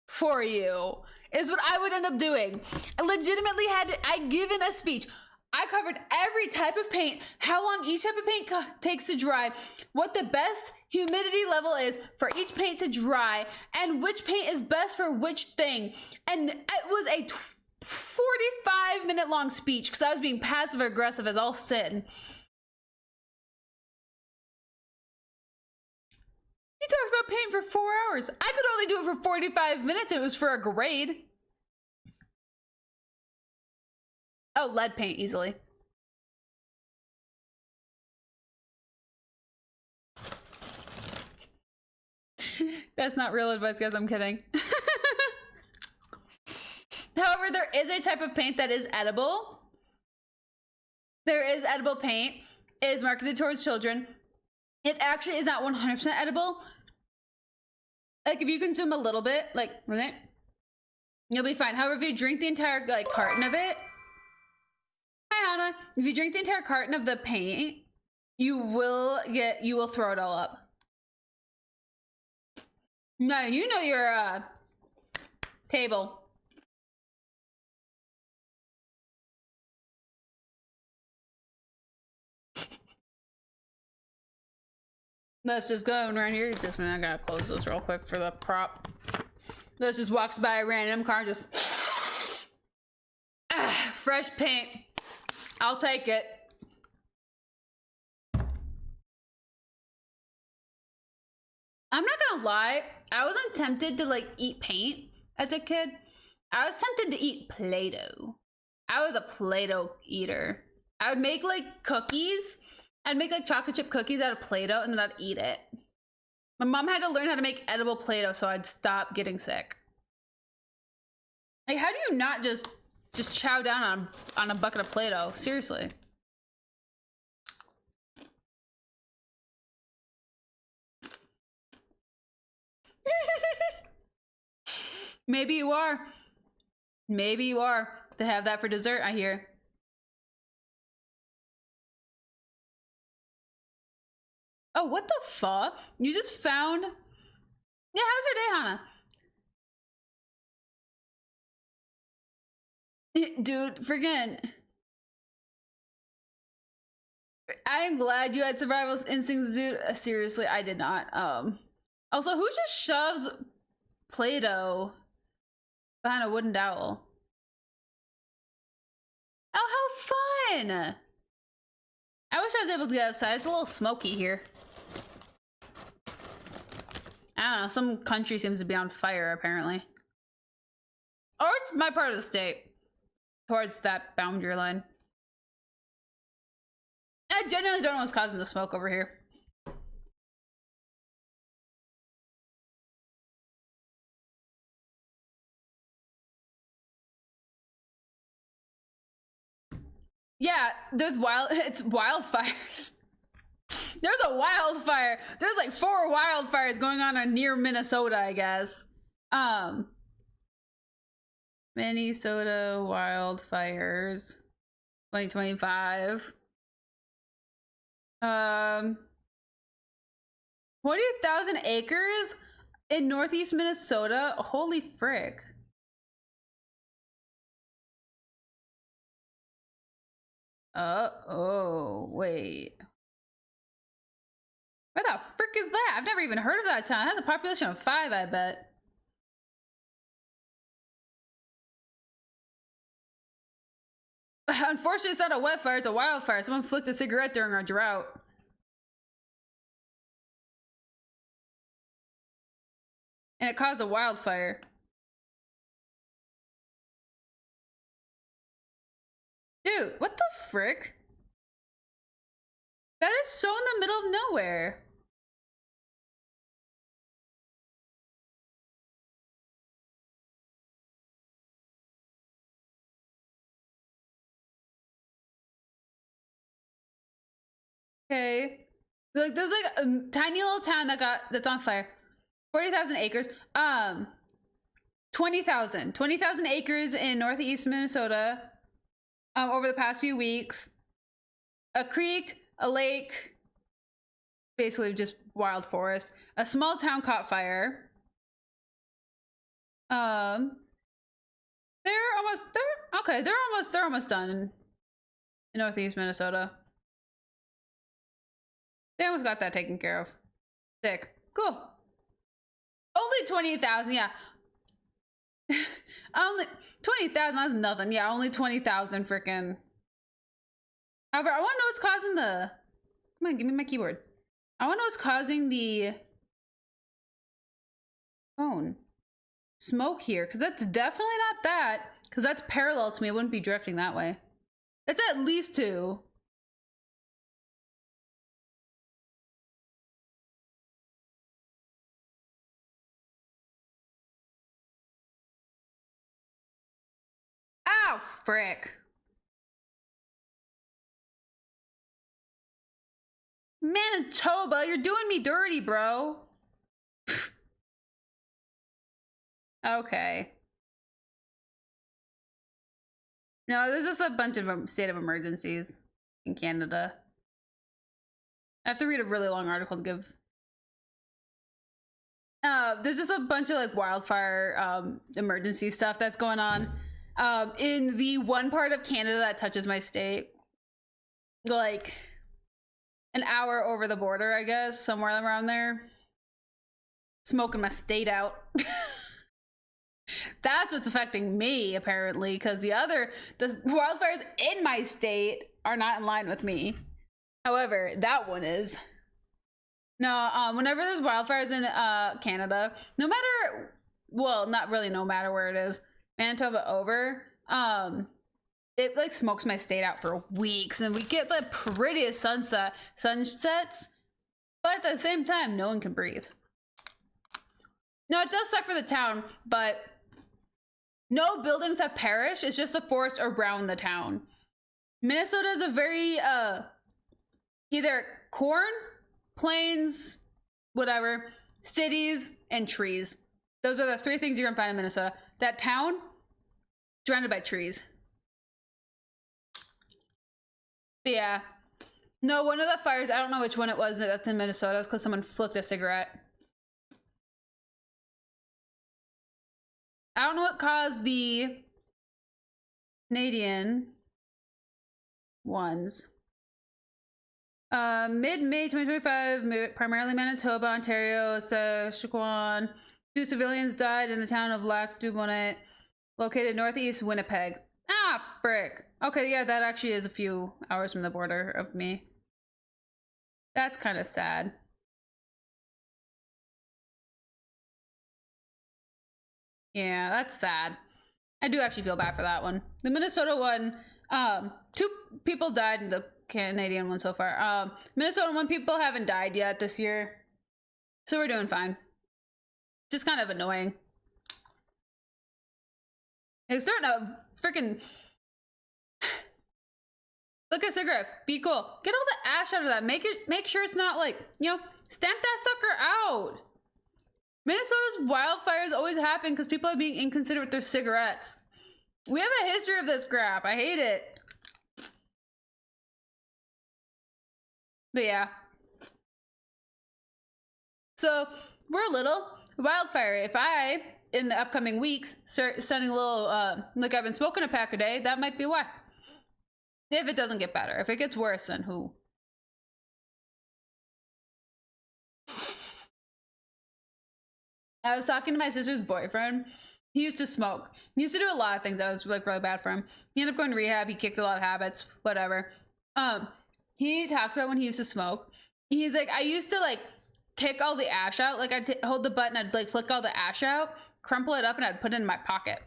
for you, is what I would end up doing. I legitimately I given a speech. I covered every type of paint, how long each type of paint takes to dry, what the best humidity level is for each paint to dry, and which paint is best for which thing. And it was a 45-minute long speech because I was being passive aggressive as all sin. He talked about paint for 4 hours. I could only do it for 45 minutes. It was for a grade. Oh, lead paint easily. That's not real advice, guys. I'm kidding. However, there is a type of paint that is edible. There is edible paint. It is marketed towards children. It actually is not 100% edible. Like, if you consume a little bit, like, you'll be fine. However, if you drink the entire, like, carton of it, hi, Hannah. If you drink the entire carton of the paint, you will throw it all up. No, you know your, table. Let's just go around here. Just a minute, I gotta close this real quick for the prop. Let's just walks by a random car and just fresh paint. I'll take it. I'm not gonna lie, I wasn't tempted to like eat paint as a kid. I was tempted to eat Play-Doh. I was a Play-Doh eater. I would make like cookies. I'd make like chocolate chip cookies out of Play-Doh and then I'd eat it. My mom had to learn how to make edible Play-Doh so I'd stop getting sick. Like, how do you not just chow down on a bucket of Play-Doh? Seriously. Maybe you are. Maybe you are. They have that for dessert, I hear. Oh, what the fuck? You just found... Yeah, how's your day, Hannah? Dude, friggin'. I am glad you had survival instincts, dude. Seriously, I did not. Also, who just shoves Play-Doh behind a wooden dowel? Oh, how fun! I wish I was able to get outside. It's a little smoky here. I don't know, some country seems to be on fire, apparently. Or it's my part of the state. Towards that boundary line. I genuinely don't know what's causing the smoke over here. Yeah, it's wildfires. There's a wildfire. There's like 4 wildfires going on near Minnesota, I guess. Minnesota wildfires 2025. 20,000 acres in northeast Minnesota. Holy frick. Oh, wait. Where the frick is that? I've never even heard of that town. It has a population of 5, I bet. Unfortunately, it's not a wet fire, it's a wildfire. Someone flicked a cigarette during our drought. And it caused a wildfire. Dude, what the frick? That is so in the middle of nowhere. Okay. Like there's like a tiny little town that's on fire. 40,000 acres. 20,000 acres in northeast Minnesota. Over the past few weeks. A creek, a lake, basically just wild forest. A small town caught fire. They're almost done in northeast Minnesota. They almost got that taken care of. Sick. Cool. Only 28,000, yeah. Only 20,000, that's nothing. Yeah, only 20,000 freaking. However, I want to know what's causing the. Come on, give me my keyboard. I want to know what's causing the phone smoke here, because that's definitely not that. Because that's parallel to me. It wouldn't be drifting that way. It's at least 2. Ow, frick. Manitoba, you're doing me dirty, bro. Okay. No, there's just a bunch of state of emergencies in Canada. I have to read a really long article to give. There's just a bunch of like wildfire emergency stuff that's going on in the one part of Canada that touches my state. Like an hour over the border, I guess, somewhere around there. Smoking my state out. That's what's affecting me, apparently, because the wildfires in my state are not in line with me. However, that one is. No, whenever there's wildfires in Canada, no matter, well, not really no matter where it is, Manitoba over, it like smokes my state out for weeks, and we get the prettiest sunsets, but at the same time, no one can breathe. No, it does suck for the town, but no buildings have perished. It's just a forest around the town. Minnesota is a very, either corn, plains, whatever, cities, and trees. Those are the 3 things you're gonna find in Minnesota. That town, surrounded by trees. But yeah. No, one of the fires, I don't know which one it was that's in Minnesota. It's because someone flicked a cigarette. I don't know what caused the Canadian ones. Mid-May 2025, primarily Manitoba, Ontario, Saskatchewan. 2 civilians died in the town of Lac-du-Bonnet, located northeast Winnipeg. Ah, frick. Okay, yeah, that actually is a few hours from the border of me. That's kind of sad. Yeah, that's sad. I do actually feel bad for that one. The Minnesota one, 2 people died in the Canadian one so far. Minnesota 1 people haven't died yet this year. So we're doing fine. Just kind of annoying. It's starting to freaking look at cigarette. Be cool. Get all the ash out of that. Make sure it's not like, you know, stamp that sucker out. Minnesota's wildfires always happen because people are being inconsiderate with their cigarettes. We have a history of this crap. I hate it. But yeah. So we're a little wildfire. If I, in the upcoming weeks, start sending a little, like I've been smoking a pack a day, that might be why. If it doesn't get better. If it gets worse, then who? I was talking to my sister's boyfriend. He used to smoke. He used to do a lot of things that was like really bad for him. He ended up going to rehab. He kicked a lot of habits, whatever. He talks about when he used to smoke. He's like, I used to like kick all the ash out. Like I'd hold the button, I'd like flick all the ash out, crumple it up, and I'd put it in my pocket.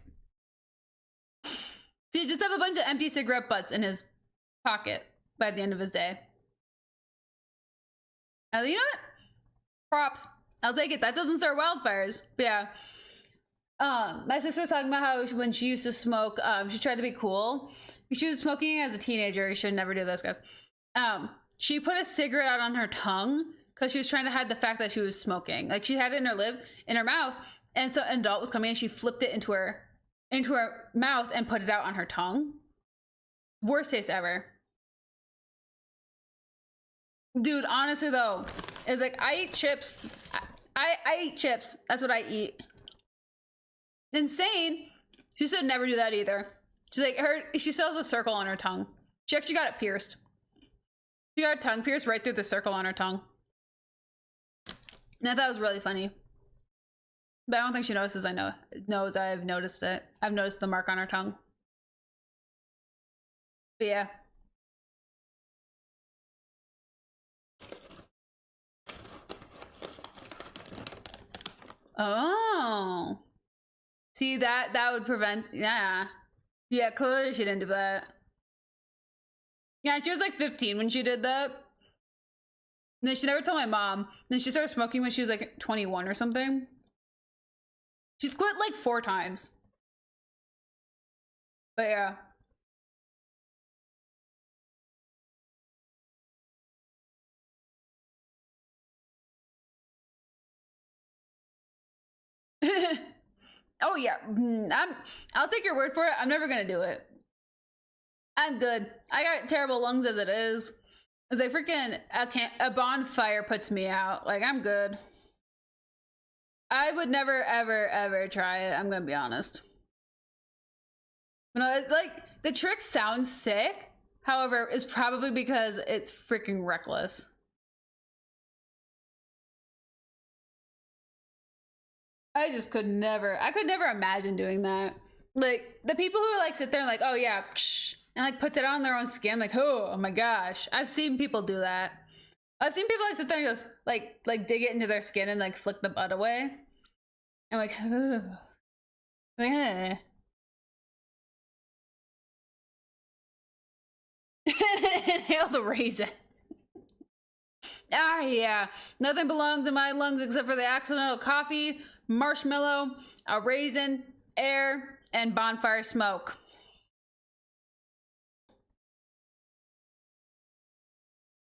So he'd just have a bunch of empty cigarette butts in his pocket by the end of his day. I was like, you know what? Props. I'll take it. That doesn't start wildfires. But yeah. My sister was talking about how when she used to smoke, she tried to be cool. She was smoking as a teenager. You should never do this, guys. she put a cigarette out on her tongue because she was trying to hide the fact that she was smoking. Like she had it in her lip, in her mouth, and so an adult was coming and she flipped it into her mouth and put it out on her tongue. Worst taste ever. Dude, honestly though, it's like I eat chips. I eat chips. That's what I eat. Insane. She said never do that either. She's like, she still has a circle on her tongue. She actually got it pierced. She got her tongue pierced right through the circle on her tongue. And I thought it was really funny. But I don't think she notices knows I've noticed it. I've noticed the mark on her tongue. But yeah. Oh. See, that would prevent, yeah. Yeah, clearly she didn't do that. Yeah, she was like 15 when she did that. And then she never told my mom. And then she started smoking when she was like 21 or something. She's quit like 4 times. But yeah. Oh yeah, I'll take your word for it. I'm never gonna do it. I'm good. I got terrible lungs as it is. It's like freaking a bonfire puts me out. Like I'm good. I would never ever try it. I'm gonna be honest. You know, like the trick sounds sick. However, it's probably because it's freaking reckless. I just could never. I could never imagine doing that. Like the people who like sit there and like, oh yeah, psh, and like puts it on their own skin, like, oh my gosh, I've seen people do that. I've seen people like sit there and just like dig it into their skin and like flick the butt away. I'm like, ugh. Inhale the raisin. Ah yeah, nothing belongs in my lungs except for the accidental coffee, marshmallow, a raisin, air, and bonfire smoke.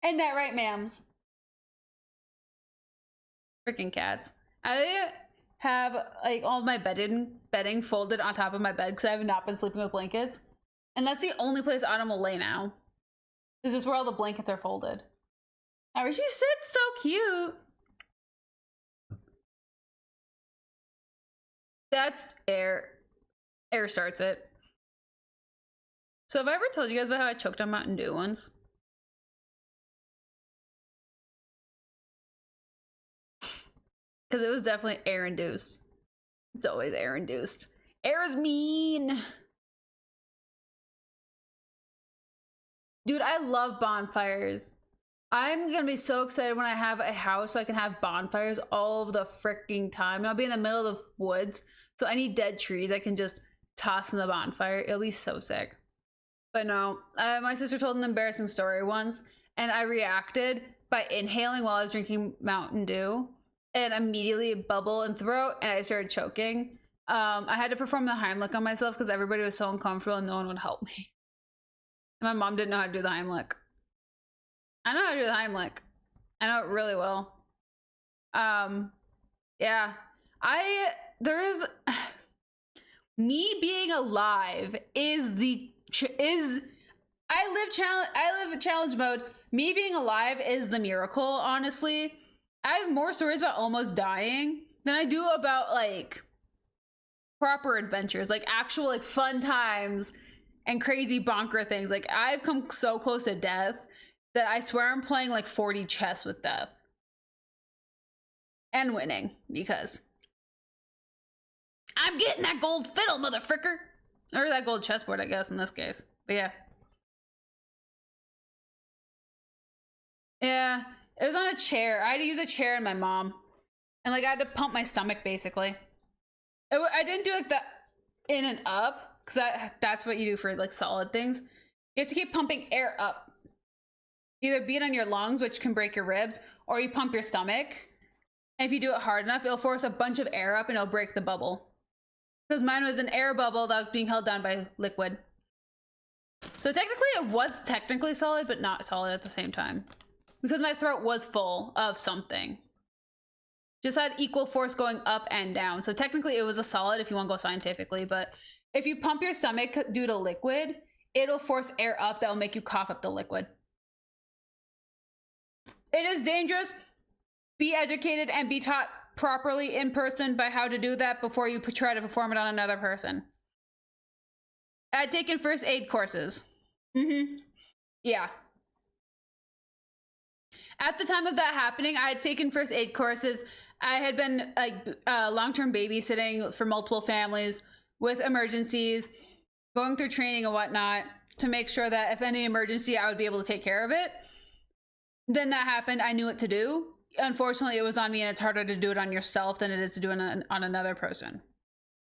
Ain't that right, ma'ams? Freaking cats. I have like all of my bedding folded on top of my bed because I have not been sleeping with blankets. And that's the only place Autumn will lay now. This is where all the blankets are folded. She sits so cute. That's air. Air starts it. So have I ever told you guys about how I choked on Mountain Dew once? Because it was definitely air induced. It's always air induced. Air is mean. Dude, I love bonfires. I'm gonna be so excited when I have a house so I can have bonfires all of the freaking time. And I'll be in the middle of the woods. So any dead trees I can just toss in the bonfire. It'll be so sick. But no, my sister told an embarrassing story once. And I reacted by inhaling while I was drinking Mountain Dew. And immediately a bubble in throat and I started choking. I had to perform the Heimlich on myself because everybody was so uncomfortable and no one would help me. And my mom didn't know how to do the Heimlich. I know how to do the Heimlich. I know it really well. Yeah. Me being alive I live in challenge mode. Me being alive is the miracle, honestly. I have more stories about almost dying than I do about like proper adventures, like actual like fun times and crazy bonker things. Like I've come so close to death that I swear I'm playing like 40 chess with death. And winning, because I'm getting that gold fiddle, motherfucker. Or that gold chessboard, I guess, in this case. But yeah. Yeah, it was on a chair. I had to use a chair and my mom. And like I had to pump my stomach, basically. I didn't do like the in and up, because that's what you do for like solid things. You have to keep pumping air up. Either beat on your lungs, which can break your ribs, or you pump your stomach. And if you do it hard enough, it'll force a bunch of air up and it'll break the bubble. Because mine was an air bubble that was being held down by liquid. So technically it was technically solid, but not solid at the same time. Because my throat was full of something. Just had equal force going up and down. So technically it was a solid if you want to go scientifically, but if you pump your stomach due to liquid, it'll force air up that will make you cough up the liquid. It is dangerous. Be educated and be taught properly in person by how to do that before you try to perform it on another person. I'd taken first aid courses. Yeah. At the time of that happening, I had taken first aid courses. I had been like long-term babysitting for multiple families with emergencies, going through training and whatnot to make sure that if any emergency, I would be able to take care of it. Then that happened. I knew what to do. Unfortunately, it was on me, and it's harder to do it on yourself than it is to do it on another person.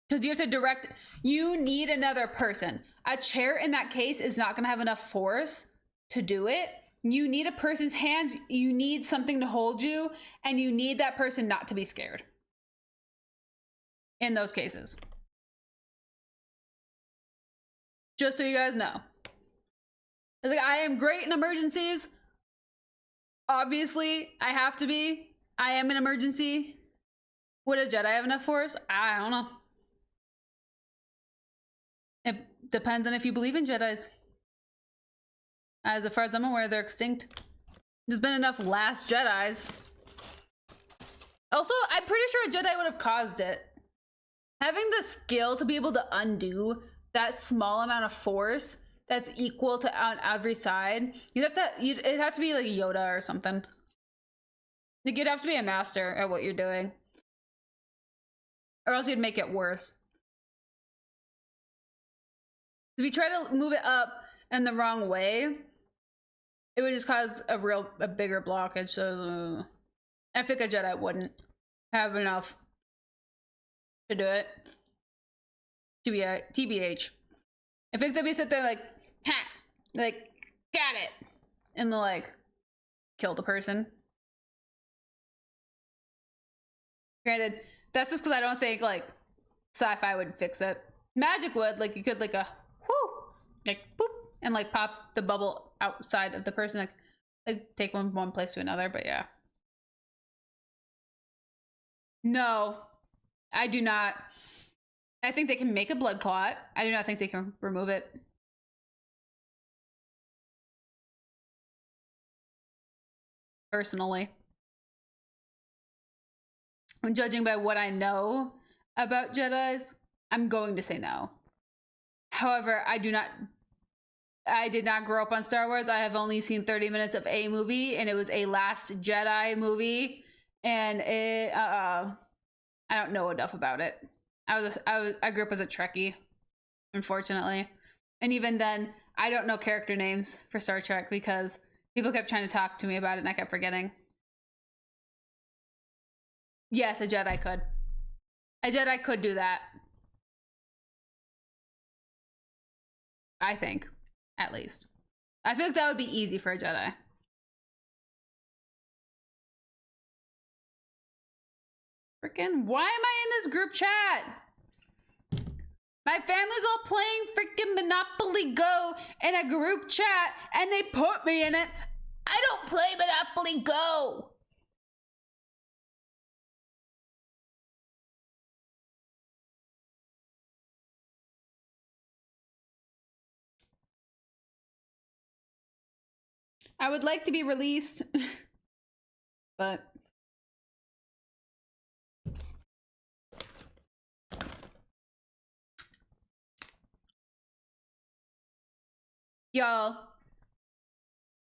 Because you have to direct, you need another person. A chair in that case is not going to have enough force to do it. You need a person's hands, you need something to hold you, and you need that person not to be scared. In those cases. Just so you guys know. Like, I am great in emergencies. Obviously, I have to be. I am an emergency. Would a Jedi have enough force? I don't know. It depends on if you believe in Jedis. As far as I'm aware, they're extinct. There's been enough last Jedis. Also, I'm pretty sure a Jedi would have caused it. Having the skill to be able to undo that small amount of force that's equal to on every side, it'd have to be like Yoda or something. Like, you'd have to be a master at what you're doing. Or else you'd make it worse. If you try to move it up in the wrong way, it would just cause a bigger blockage. So I think a Jedi wouldn't have enough to do it. TBH. I think they'd be sit there like, ha, like, got it, and they'll like kill the person. Granted, that's just because I don't think like sci-fi would fix it. Magic would, like, you could like a whoo, like boop, and like pop the bubble outside of the person, like take one place to another. But yeah, no, I do not. I think they can make a blood clot. I do not think they can remove it. Personally. And judging by what I know about Jedis, I'm going to say no. However, I did not grow up on Star Wars. I have only seen 30 minutes of a movie, and it was a Last Jedi movie, and it I don't know enough about it. I grew up as a Trekkie, unfortunately. And even then, I don't know character names for Star Trek because people kept trying to talk to me about it and I kept forgetting. Yes, a Jedi could. A Jedi could do that. I think, at least. I feel like that would be easy for a Jedi. Freaking, why am I in this group chat? My family's all playing freaking Monopoly Go in a group chat and they put me in it. I don't play Monopoly Go. I would like to be released, but y'all,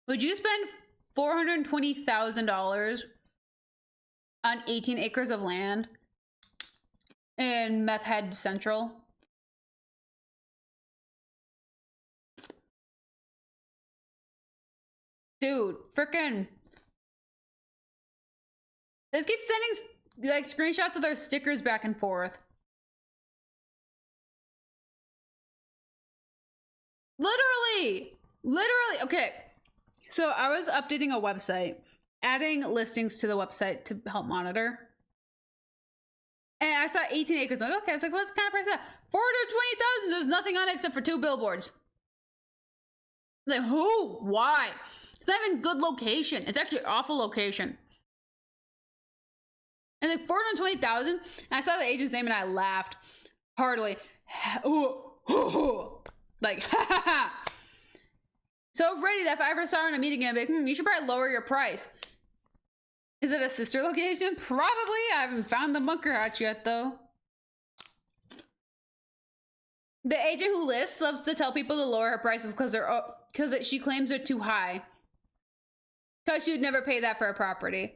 would you spend $420,000 on 18 acres of land in Meth Head Central? Dude, frickin'. They keep sending like screenshots of their stickers back and forth. Literally. Okay. So I was updating a website, adding listings to the website to help monitor. And I saw 18 acres. I'm like, okay, I was like, what's the kind of price that? $420,000. There's nothing on it except for 2 billboards. Like, who? Why? It's not even good location. It's actually awful location. And like 420,000. I saw the agent's name and I laughed heartily. Like, ha ha ha. So ready that if I ever saw her in a meeting again, I'd be like, you should probably lower your price. Is it a sister location? Probably. I haven't found the bunker hatch yet, though. The agent who lists loves to tell people to lower her prices because she claims they're too high. Because she would never pay that for a property.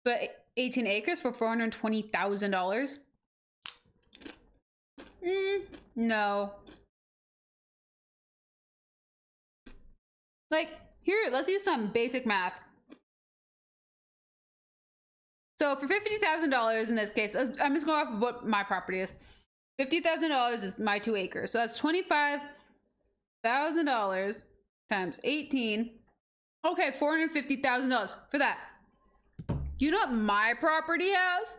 But 18 acres for $420,000? No. Like, here, let's do some basic math. So for $50,000 in this case, I'm just going off of what my property is. $50,000 is my 2 acres. So that's $25,000 times 18. Okay, $450,000 for that. You know what my property has?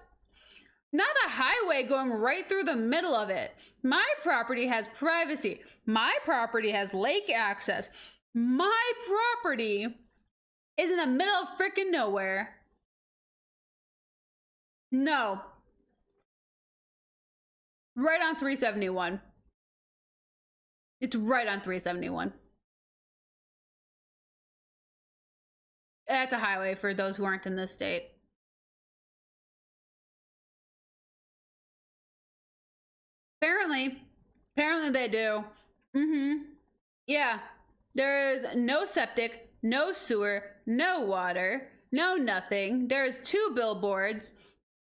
Not a highway going right through the middle of it. My property has privacy. My property has lake access. My property is in the middle of freaking nowhere. No. Right on 371. It's right on 371. That's a highway for those who aren't in this state. Apparently they do. Yeah. There is no septic, no sewer, no water, no nothing. There's 2 billboards.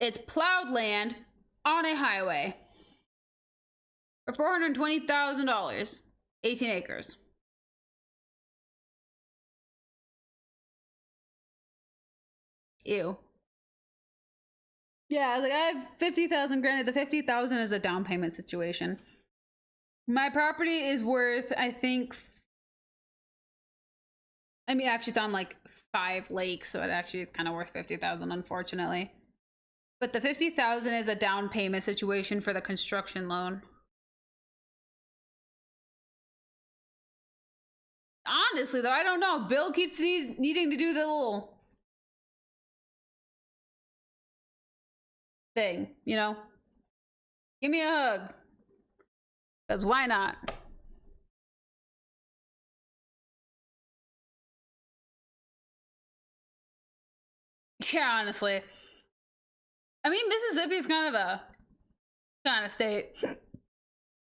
It's plowed land on a highway. For $420,000. 18 acres. Ew. Yeah, like I have 50,000. Granted, the 50,000 is a down payment situation. My property is worth, I think, actually it's on like 5 lakes, so it actually is kind of worth 50,000, unfortunately. But the 50,000 is a down payment situation for the construction loan. Honestly, though, I don't know. Bill keeps needing to do the little thing, you know? Give me a hug. Because why not? Yeah, honestly. I mean, Mississippi is kind of state.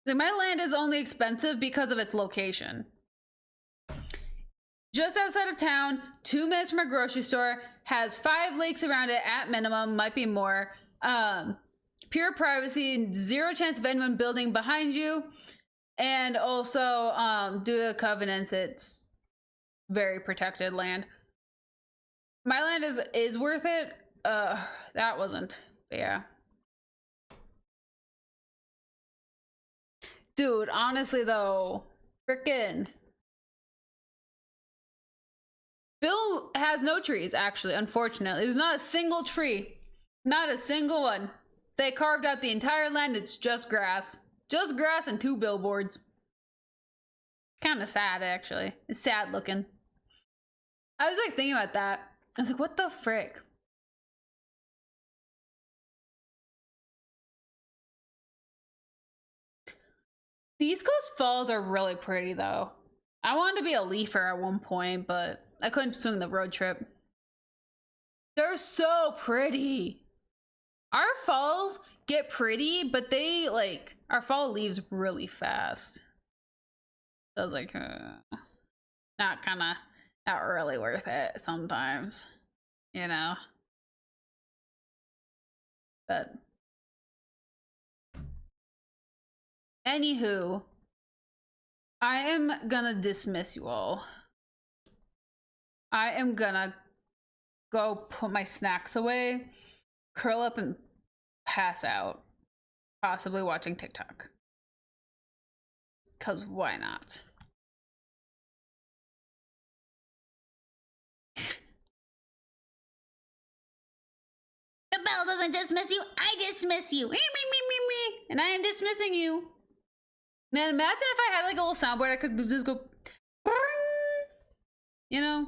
Like, my land is only expensive because of its location. Just outside of town, 2 minutes from a grocery store, has 5 lakes around it at minimum, might be more. Pure privacy, 0 chance of anyone building behind you. And also, due to the covenants, it's very protected land. My land is worth it. That wasn't. Yeah. Dude, honestly though, frickin' Bill has no trees, actually, unfortunately. There's not a single tree. Not a single one. They carved out the entire land. It's just grass. Just grass and 2 billboards. Kind of sad, actually. It's sad looking. I was like thinking about that. I was like, what the frick? The East Coast Falls are really pretty, though. I wanted to be a leafer at one point, but I couldn't swing the road trip. They're so pretty. Our falls get pretty, but they, like, our fall leaves really fast. So I was like, not really worth it sometimes, you know? But anywho, I am gonna dismiss you all. I am gonna go put my snacks away, curl up and pass out, possibly watching TikTok. 'Cause why not? The bell doesn't dismiss you, I dismiss you. And I am dismissing you. Man, imagine if I had like a little soundboard I could just go you know?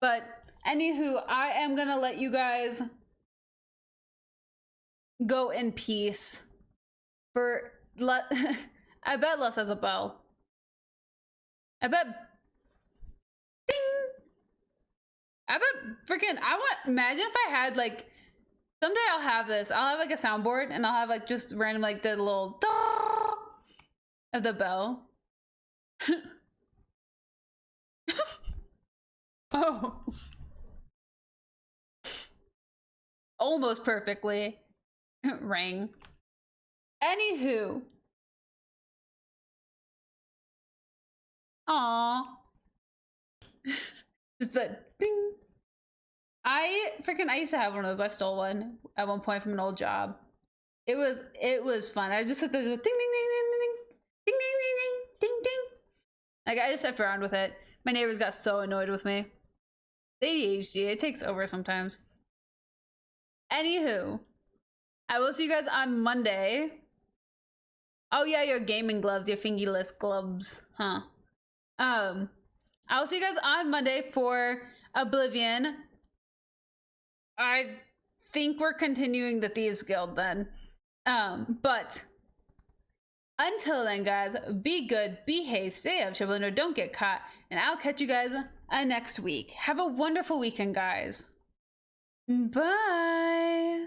But anywho, I am gonna let you guys go in peace. I bet Les has a bell. I bet. Ding! I bet freaking. Imagine if I had like. Someday I'll have this. I'll have like a soundboard and I'll have like just random like the little da of the bell. Oh. Almost perfectly. Rang. Anywho. Aww. Just the ding. I used to have one of those. I stole one at one point from an old job. It was fun. I just sit there, ding ding ding ding ding ding ding ding ding ding. Like I just stepped around with it. My neighbors got so annoyed with me. The ADHD, it takes over sometimes. Anywho, I will see you guys on Monday. Oh yeah, your gaming gloves, your fingerless gloves, huh? I'll see you guys on Monday for Oblivion. I think we're continuing the Thieves Guild then. But until then, guys, be good, behave, stay up, trouble, no, don't get caught, and I'll catch you guys next week. Have a wonderful weekend, guys. Bye.